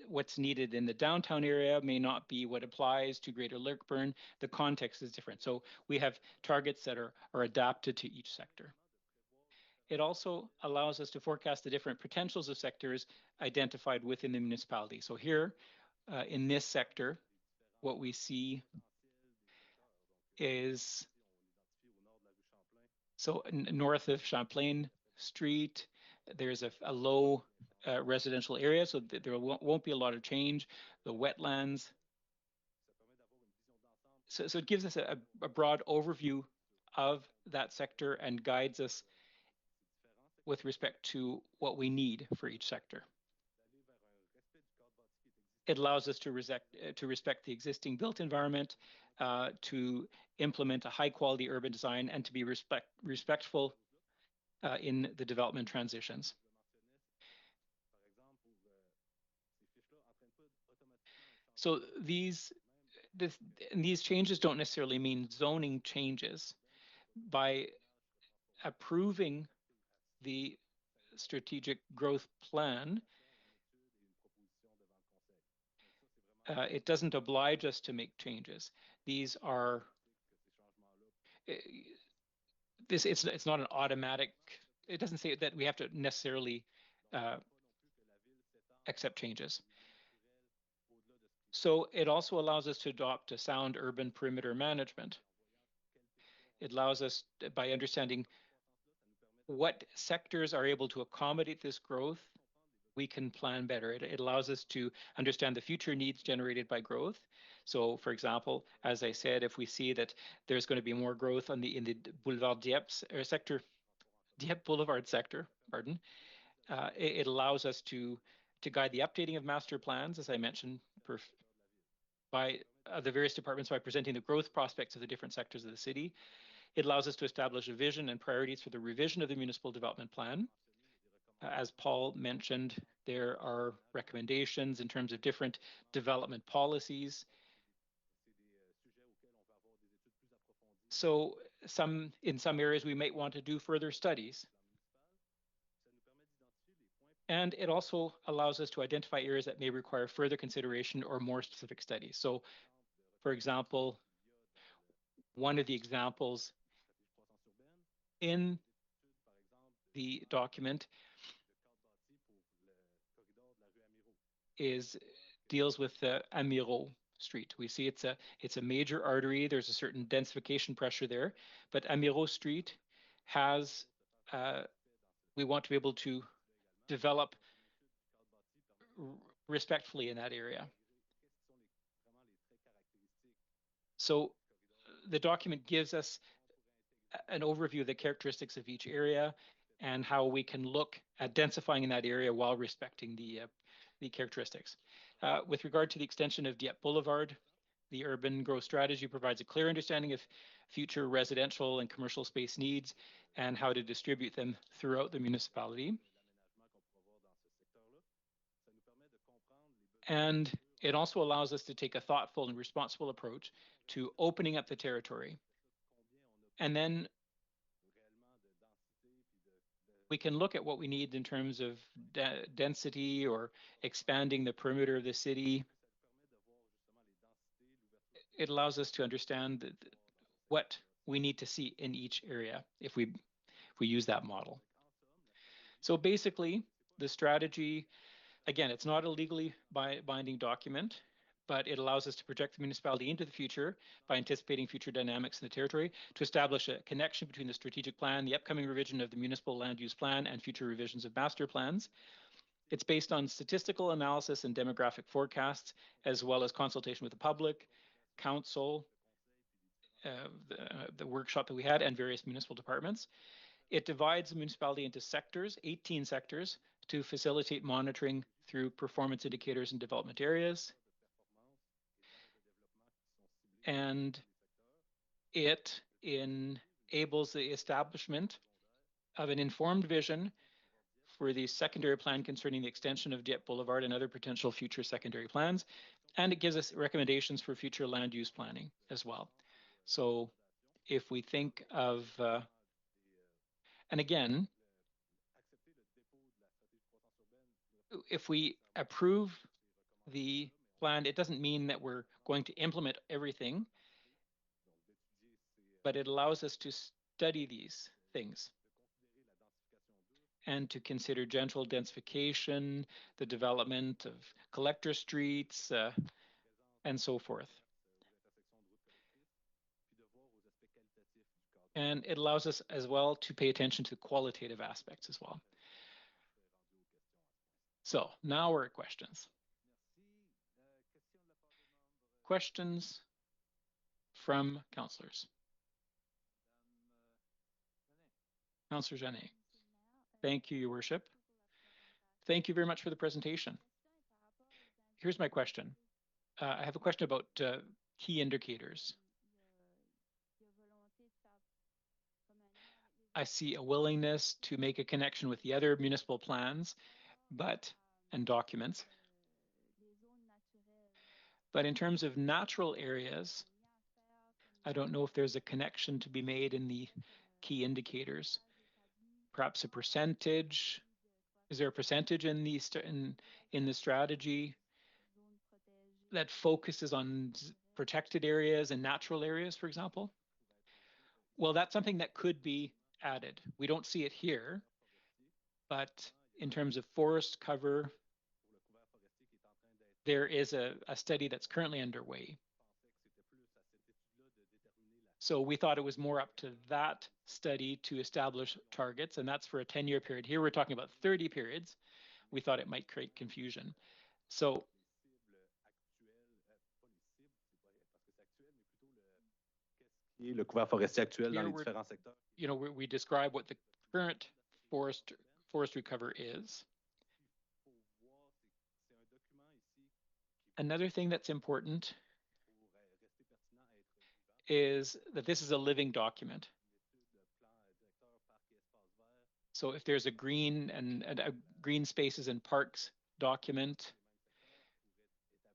S4: what's needed in the downtown area may not be what applies to Greater Lakeburn. The context is different. So we have targets that are adapted to each sector. It also allows us to forecast the different potentials of sectors identified within the municipality. So here in this sector, what we see is, so north of Champlain Street, there's a low residential area, so there won't be a lot of change. The wetlands. So it gives us a broad overview of that sector and guides us with respect to what we need for each sector. It allows us to respect the existing built environment, to implement a high quality urban design, and to be respectful in the development transitions. So these changes don't necessarily mean zoning changes. By approving the strategic growth plan, it doesn't oblige us to make changes. These are, it's not an automatic, it doesn't say that we have to necessarily accept changes. So it also allows us to adopt a sound urban perimeter management. It allows us, by understanding what sectors are able to accommodate this growth, we can plan better. It allows us to understand the future needs generated by growth. So, for example, as I said, if we see that there's going to be more growth in the Boulevard Dieppe sector, Dieppe Boulevard sector, pardon, it allows us to guide the updating of master plans, as I mentioned, by the various departments by presenting the growth prospects of the different sectors of the city. It allows us to establish a vision and priorities for the revision of the municipal development plan. As Paul mentioned, there are recommendations in terms of different development policies. So in some areas, we might want to do further studies. And it also allows us to identify areas that may require further consideration or more specific studies. So, for example, one of the examples in the document deals with the Amiro Street. We see it's a major artery. There's a certain densification pressure there, but Amiro Street has, we want to be able to develop respectfully in that area. So the document gives us an overview of the characteristics of each area and how we can look at densifying in that area while respecting the characteristics. With regard to the extension of Dieppe Boulevard, the urban growth strategy provides a clear understanding of future residential and commercial space needs and how to distribute them throughout the municipality. And it also allows us to take a thoughtful and responsible approach to opening up the territory. And then we can look at what we need in terms of density or expanding the perimeter of the city. It allows us to understand what we need to see in each area if we use that model. So basically, the strategy, again, it's not a legally binding document, but it allows us to project the municipality into the future by anticipating future dynamics in the territory, to establish a connection between the strategic plan, the upcoming revision of the municipal land use plan, and future revisions of master plans. It's based on statistical analysis and demographic forecasts, as well as consultation with the public, council, the workshop that we had, and various municipal departments. It divides the municipality into sectors, 18 sectors, to facilitate monitoring through performance indicators and development areas. And it enables the establishment of an informed vision for the secondary plan concerning the extension of Dieppe Boulevard and other potential future secondary plans. And it gives us recommendations for future land use planning as well. So if we think of, and again, if we approve the plan, it doesn't mean that we're going to implement everything, but it allows us to study these things and to consider gentle densification, the development of collector streets, and so forth. And it allows us as well to pay attention to qualitative aspects as well. So now we're at questions. Questions from councillors. Councillor Janet. Thank you, Your Worship. Thank you very much for the presentation. Here's my question. I have a question about key indicators. I see a willingness to make a connection with the other municipal plans and documents. But in terms of natural areas, I don't know if there's a connection to be made in the key indicators. Perhaps a percentage. Is there a percentage in the strategy that focuses on protected areas and natural areas, for example? Well, that's something that could be added. We don't see it here, but in terms of forest cover, there is a study that's currently underway. So we thought it was more up to that study to establish targets, and that's for a 10-year period. Here we're talking about 30 periods. We thought it might create confusion. So
S13: le couvert forestier actuel dans les différents secteurs.
S4: You know, we describe what the current forestry cover is. Another thing that's important is that this is a living document. So if there's a green and a green spaces and parks document,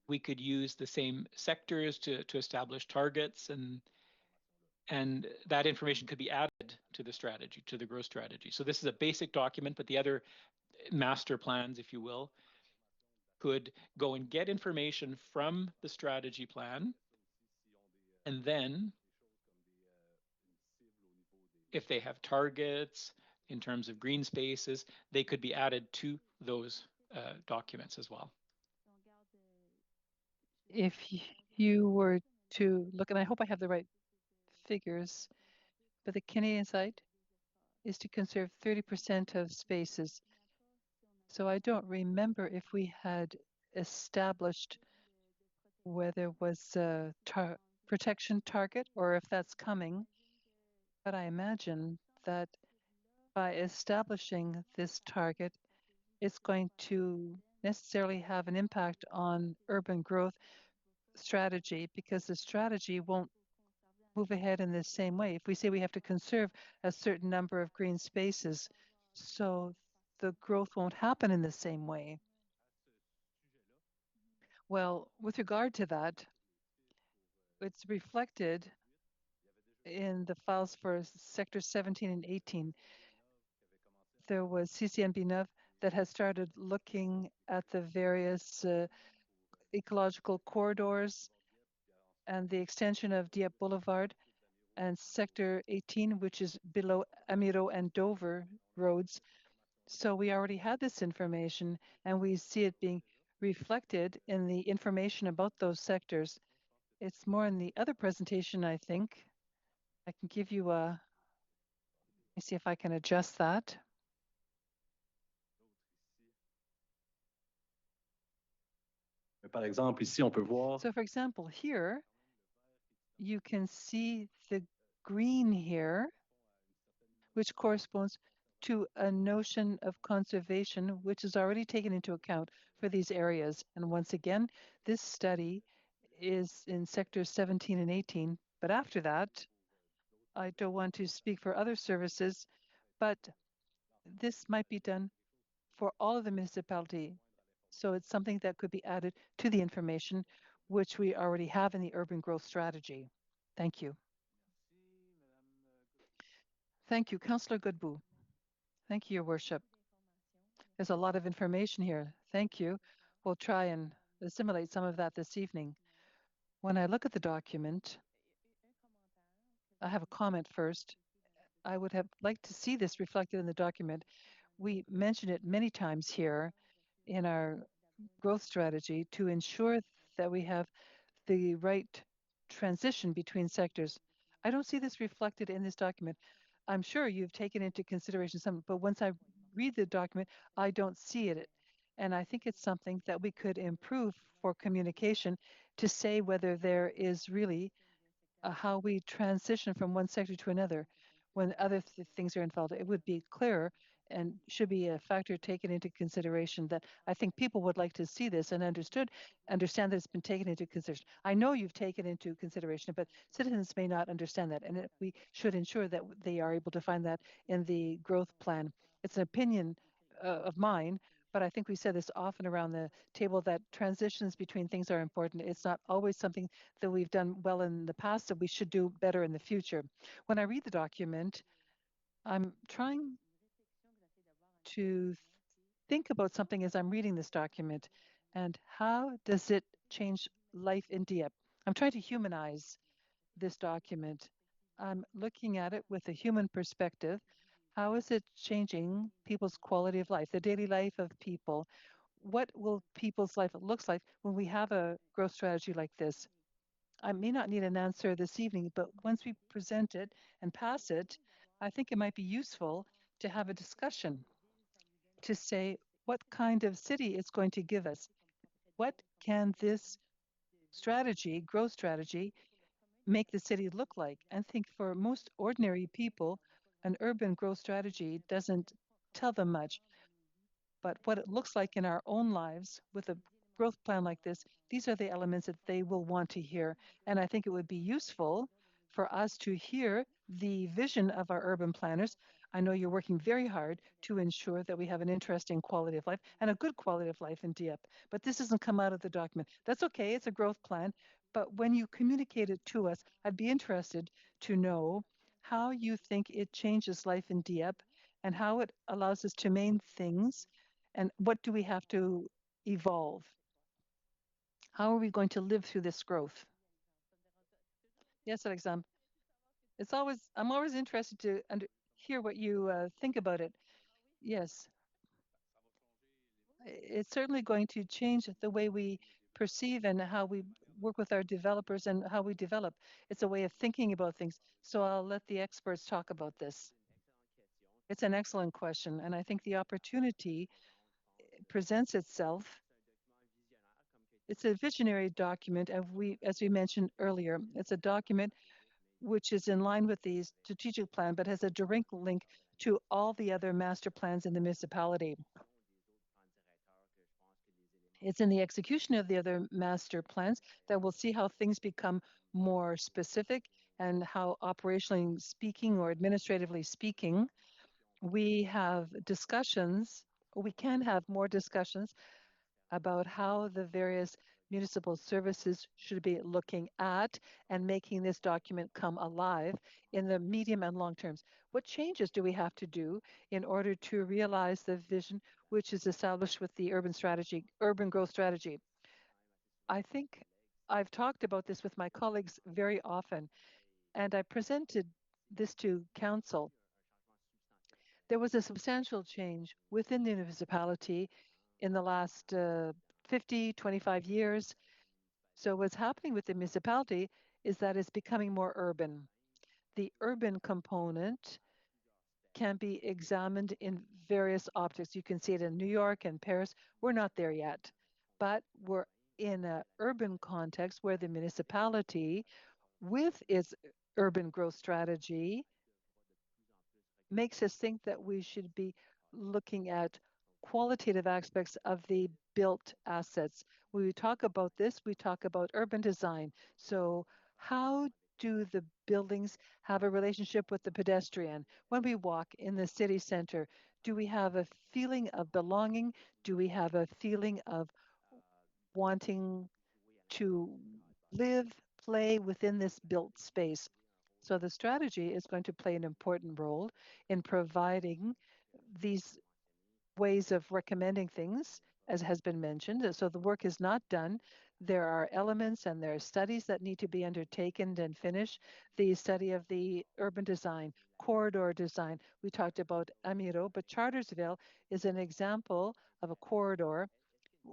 S4: we could use the same sectors to establish targets, and that information could be added to the strategy, to the growth strategy. So this is a basic document, but the other master plans, if you will, could go and get information from the strategy plan, and then if they have targets in terms of green spaces, they could be added to those documents as well.
S2: If you were to look, and I hope I have the right figures, but the Canadian side is to conserve 30% of spaces. So I don't remember if we had established whether there was a protection target or if that's coming. But I imagine that by establishing this target, it's going to necessarily have an impact on urban growth strategy, because the strategy won't move ahead in the same way. If we say we have to conserve a certain number of green spaces, so the growth won't happen in the same way. Well, with regard to that, it's reflected in the files for sectors 17 and 18. There was CCNB9 that has started looking at the various ecological corridors and the extension of Dieppe Boulevard, and sector 18, which is below Amiro and Dover roads. So we already had this information, and we see it being reflected in the information about those sectors. It's more in the other presentation, I think. I can give you a, let me see if I can adjust that.
S13: Par exemple, ici, on peut voir.
S2: So for example, here, you can see the green here, which corresponds to a notion of conservation, which is already taken into account for these areas. And once again, this study is in sectors 17 and 18. But after that, I don't want to speak for other services, but this might be done for all of the municipality. So it's something that could be added to the information which we already have in the urban growth strategy. Thank you. Thank you, Councillor Godbout. Thank you, Your Worship. There's a lot of information here. Thank you. We'll try and assimilate some of that this evening. When I look at the document, I have a comment first. I would have liked to see this reflected in the document. We mention it many times here in our growth strategy to ensure that we have the right transition between sectors. I don't see this reflected in this document. I'm sure you've taken into consideration some, but once I read the document, I don't see it. And I think it's something that we could improve for communication to say whether there is really how we transition from one sector to another when other things are involved. It would be clearer and should be a factor taken into consideration that I think people would like to see this and understand that it's been taken into consideration. I know you've taken into consideration, but citizens may not understand that, and we should ensure that they are able to find that in the growth plan. It's an opinion of mine, but I think we said this often around the table that transitions between things are important. It's not always something that we've done well in the past that we should do better in the future. When I read the document, I'm trying to think about something as I'm reading this document and how does it change life in Dieppe? I'm trying to humanize this document. I'm looking at it with a human perspective. How is it changing people's quality of life, the daily life of people? What will people's life looks like when we have a growth strategy like this? I may not need an answer this evening, but once we present it and pass it, I think it might be useful to have a discussion to say what kind of city it's going to give us. What can this strategy, growth strategy, make the city look like? And think for most ordinary people, an urban growth strategy doesn't tell them much. But what it looks like in our own lives with a growth plan like this, these are the elements that they will want to hear. And I think it would be useful for us to hear the vision of our urban planners. I know you're working very hard to ensure that we have an interesting quality of life and a good quality of life in Dieppe. But this doesn't come out of the document. That's okay, it's a growth plan. But when you communicate it to us, I'd be interested to know how you think it changes life in Dieppe and how it allows us to maintain things and what do we have to evolve? How are we going to live through this growth? Yes, Alexandre. I'm always interested to hear what you think about it. Yes. It's certainly going to change the way we perceive and how we work with our developers and how we develop. It's a way of thinking about things. So I'll let the experts talk about this. It's an excellent question. And I think the opportunity presents itself. It's a visionary document, as we mentioned earlier. It's a document which is in line with the strategic plan, but has a direct link to all the other master plans in the municipality. It's in the execution of the other master plans that we'll see how things become more specific and how operationally speaking or administratively speaking, we have discussions, we can have more discussions about how the various municipal services should be looking at and making this document come alive in the medium and long terms. What changes do we have to do in order to realize the vision which is established with the urban growth strategy? I think I've talked about this with my colleagues very often, and I presented this to council. There was a substantial change within the municipality in the last 50, 25 years. So what's happening with the municipality is that it's becoming more urban. The urban component can be examined in various optics. You can see it in New York and Paris. We're not there yet, but we're in an urban context where the municipality, with its urban growth strategy, makes us think that we should be looking at qualitative aspects of the built assets. When we talk about this, we talk about urban design. So how do the buildings have a relationship with the pedestrian? When we walk in the city center, do we have a feeling of belonging? Do we have a feeling of wanting to live, play within this built space? So the strategy is going to play an important role in providing these ways of recommending things as has been mentioned. So the work is not done. There are elements and there are studies that need to be undertaken and finished. The study of the urban design, corridor design. We talked about Amiro, but Chartersville is an example of a corridor,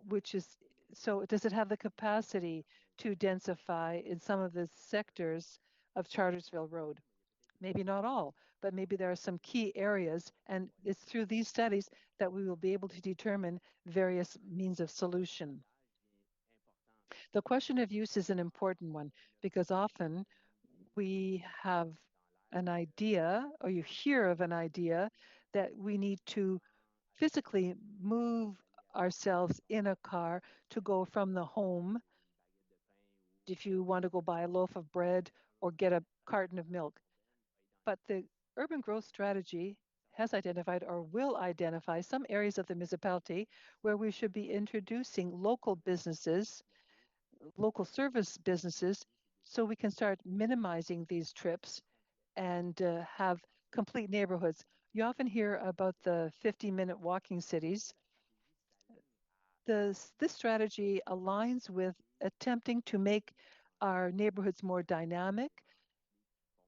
S2: which is, so does it have the capacity to densify in some of the sectors of Chartersville Road? Maybe not all, but maybe there are some key areas, and it's through these studies that we will be able to determine various means of solution. The question of use is an important one because often we have an idea, or you hear of an idea, that we need to physically move ourselves in a car to go from the home if you want to go buy a loaf of bread or get a carton of milk. But the urban growth strategy has identified or will identify some areas of the municipality where we should be introducing local businesses, local service businesses, so we can start minimizing these trips and have complete neighborhoods. You often hear about the 50-minute walking cities. This strategy aligns with attempting to make our neighborhoods more dynamic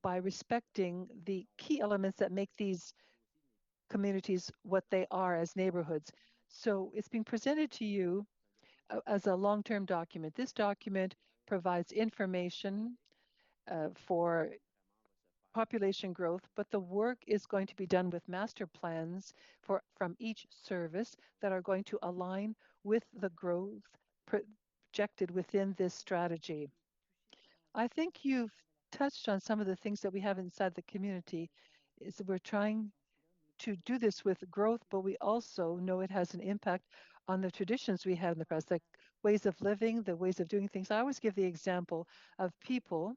S2: by respecting the key elements that make these communities what they are as neighborhoods. So it's being presented to you as a long-term document. This document provides information for population growth, but the work is going to be done with master plans from each service that are going to align with the growth projected within this strategy. I think you've touched on some of the things that we have inside the community. Is we're trying to do this with growth, but we also know it has an impact on the traditions we had in the past, the ways of living, the ways of doing things. I always give the example of people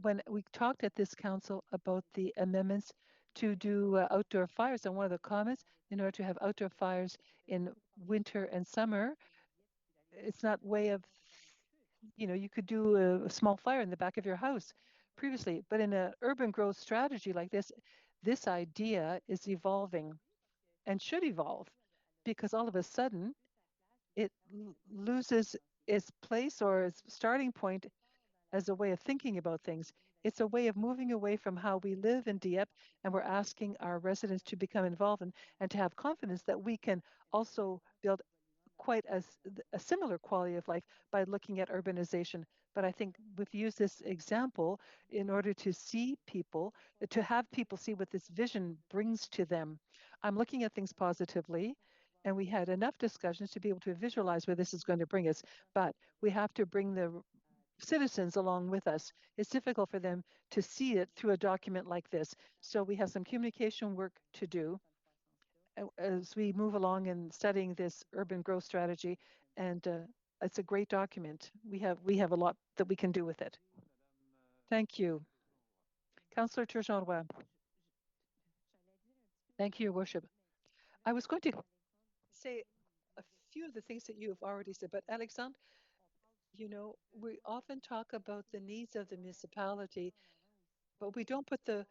S2: when we talked at this council about the amendments to do outdoor fires, and one of the comments, in order to have outdoor fires in winter and summer, it's not way of, you could do a small fire in the back of your house previously, but in an urban growth strategy like this idea is evolving and should evolve because all of a sudden it loses its place or its starting point as a way of thinking about things. It's a way of moving away from how we live in Dieppe, and we're asking our residents to become involved and to have confidence that we can also build quite a similar quality of life by looking at urbanization. But I think we've used this example in order to see people, to have people see what this vision brings to them. I'm looking at things positively, and we had enough discussions to be able to visualize where this is going to bring us. But we have to bring the citizens along with us. It's difficult for them to see it through a document like this. So we have some communication work to do as we move along in studying this urban growth strategy, and it's a great document. We have a lot that we can do with it. Thank you. Councillor Turgeon-Roy. Thank you, Your Worship. I was going to say a few of the things that you have already said, but Alexandre, we often talk about the needs of the municipality, but we don't put the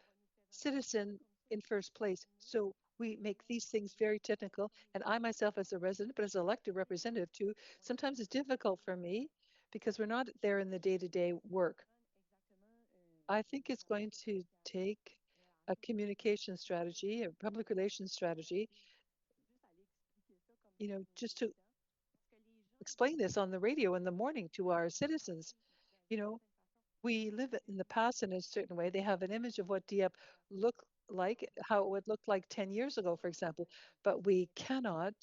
S2: citizen in first place. So we make these things very technical. And I myself as a resident, but as an elected representative too, sometimes it's difficult for me because we're not there in the day-to-day work. I think it's going to take a communication strategy, a public relations strategy, just to explain this on the radio in the morning to our citizens. We live in the past in a certain way. They have an image of what Dieppe looked like, how it would look like 10 years ago, for example, but we cannot,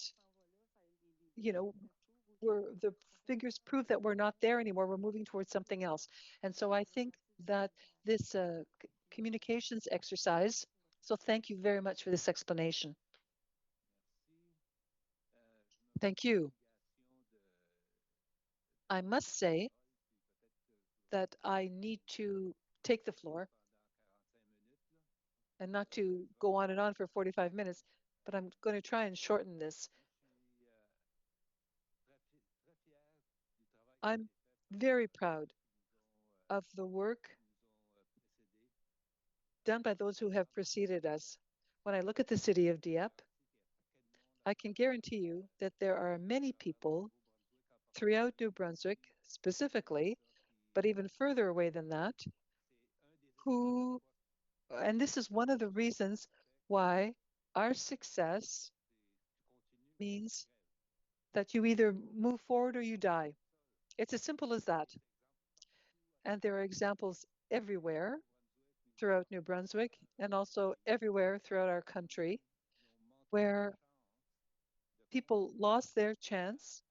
S2: the figures prove that we're not there anymore. We're moving towards something else. And so I think that this communications exercise, so thank you very much for this explanation. Thank you. I must say that I need to take the floor and not to go on and on for 45 minutes, but I'm going to try and shorten this. I'm very proud of the work done by those who have preceded us. When I look at the city of Dieppe, I can guarantee you that there are many people throughout New Brunswick, specifically, but even further away than that, who, and this is one of the reasons why our success means that you either move forward or you die. It's as simple as that. And there are examples everywhere throughout New Brunswick and also everywhere throughout our country where people lost their chance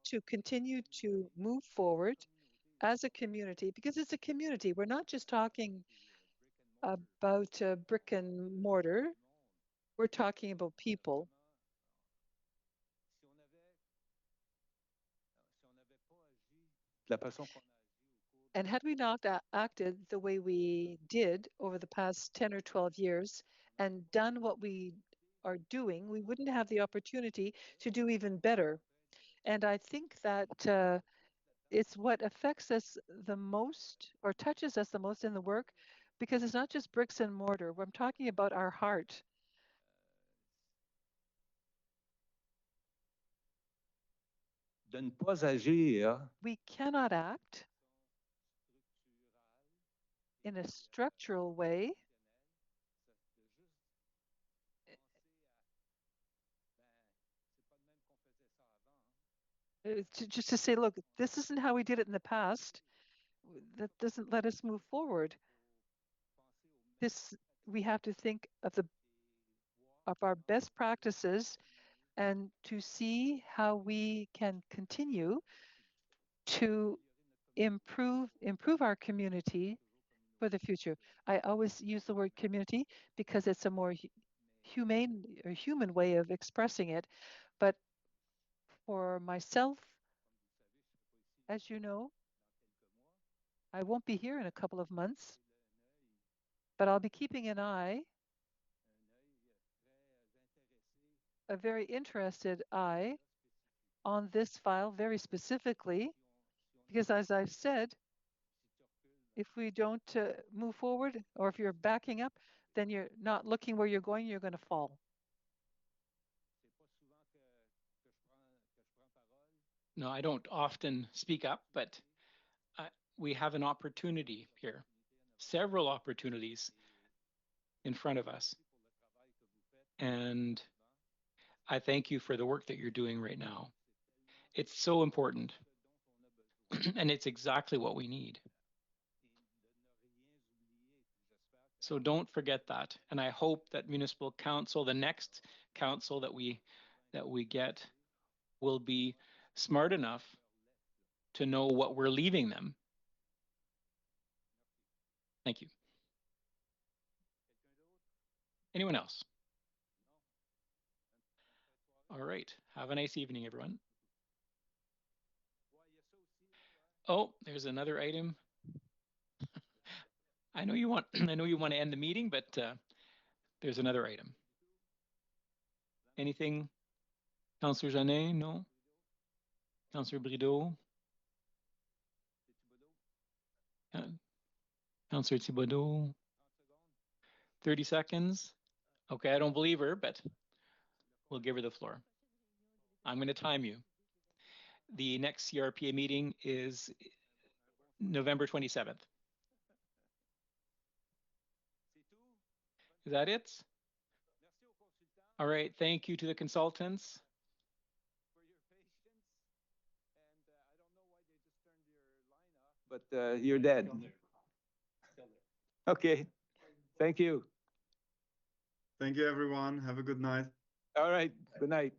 S2: to continue to move forward as a community, because it's a community. We're not just talking about brick and mortar. We're talking about people. And had we not acted the way we did over the past 10 or 12 years and done what we are doing, we wouldn't have the opportunity to do even better. And I think that it's what affects us the most or touches us the most in the work, because it's not just bricks and mortar. I'm talking about our heart.
S7: De ne pas agir
S2: We cannot act in a structural way just to say, look, this isn't how we did it in the past. That doesn't let us move forward. We have to think of our best practices and to see how we can continue to improve our community for the future. I always use the word community because it's a more humane or human way of expressing it. But for myself, as you know, I won't be here in a couple of months, but I'll be keeping an eye, a very interested eye on this file very specifically, because as I've said, if we don't move forward, or if you're backing up, then you're not looking where you're going, you're going to fall.
S4: No, I don't often speak up, but we have an opportunity here, several opportunities in front of us. And I thank you for the work that you're doing right now. It's so important. And it's exactly what we need. So don't forget that. And I hope that municipal council, the next council that we get, will be smart enough to know what we're leaving them. Thank you. Anyone else? All right. Have a nice evening, everyone. Oh, there's another item. I know you want to end the meeting, but there's another item. Anything? Councillor Janet? No? Councillor Brideau? Councillor Thibodeau? 30 seconds? Okay, I don't believe her, but we'll give her the floor. I'm going to time you. The next CRPA meeting is November 27th. Is that it? All right, thank you to the consultants.
S7: But you're dead. Okay, thank you.
S14: Thank you, everyone. Have a good night.
S7: All right, good night.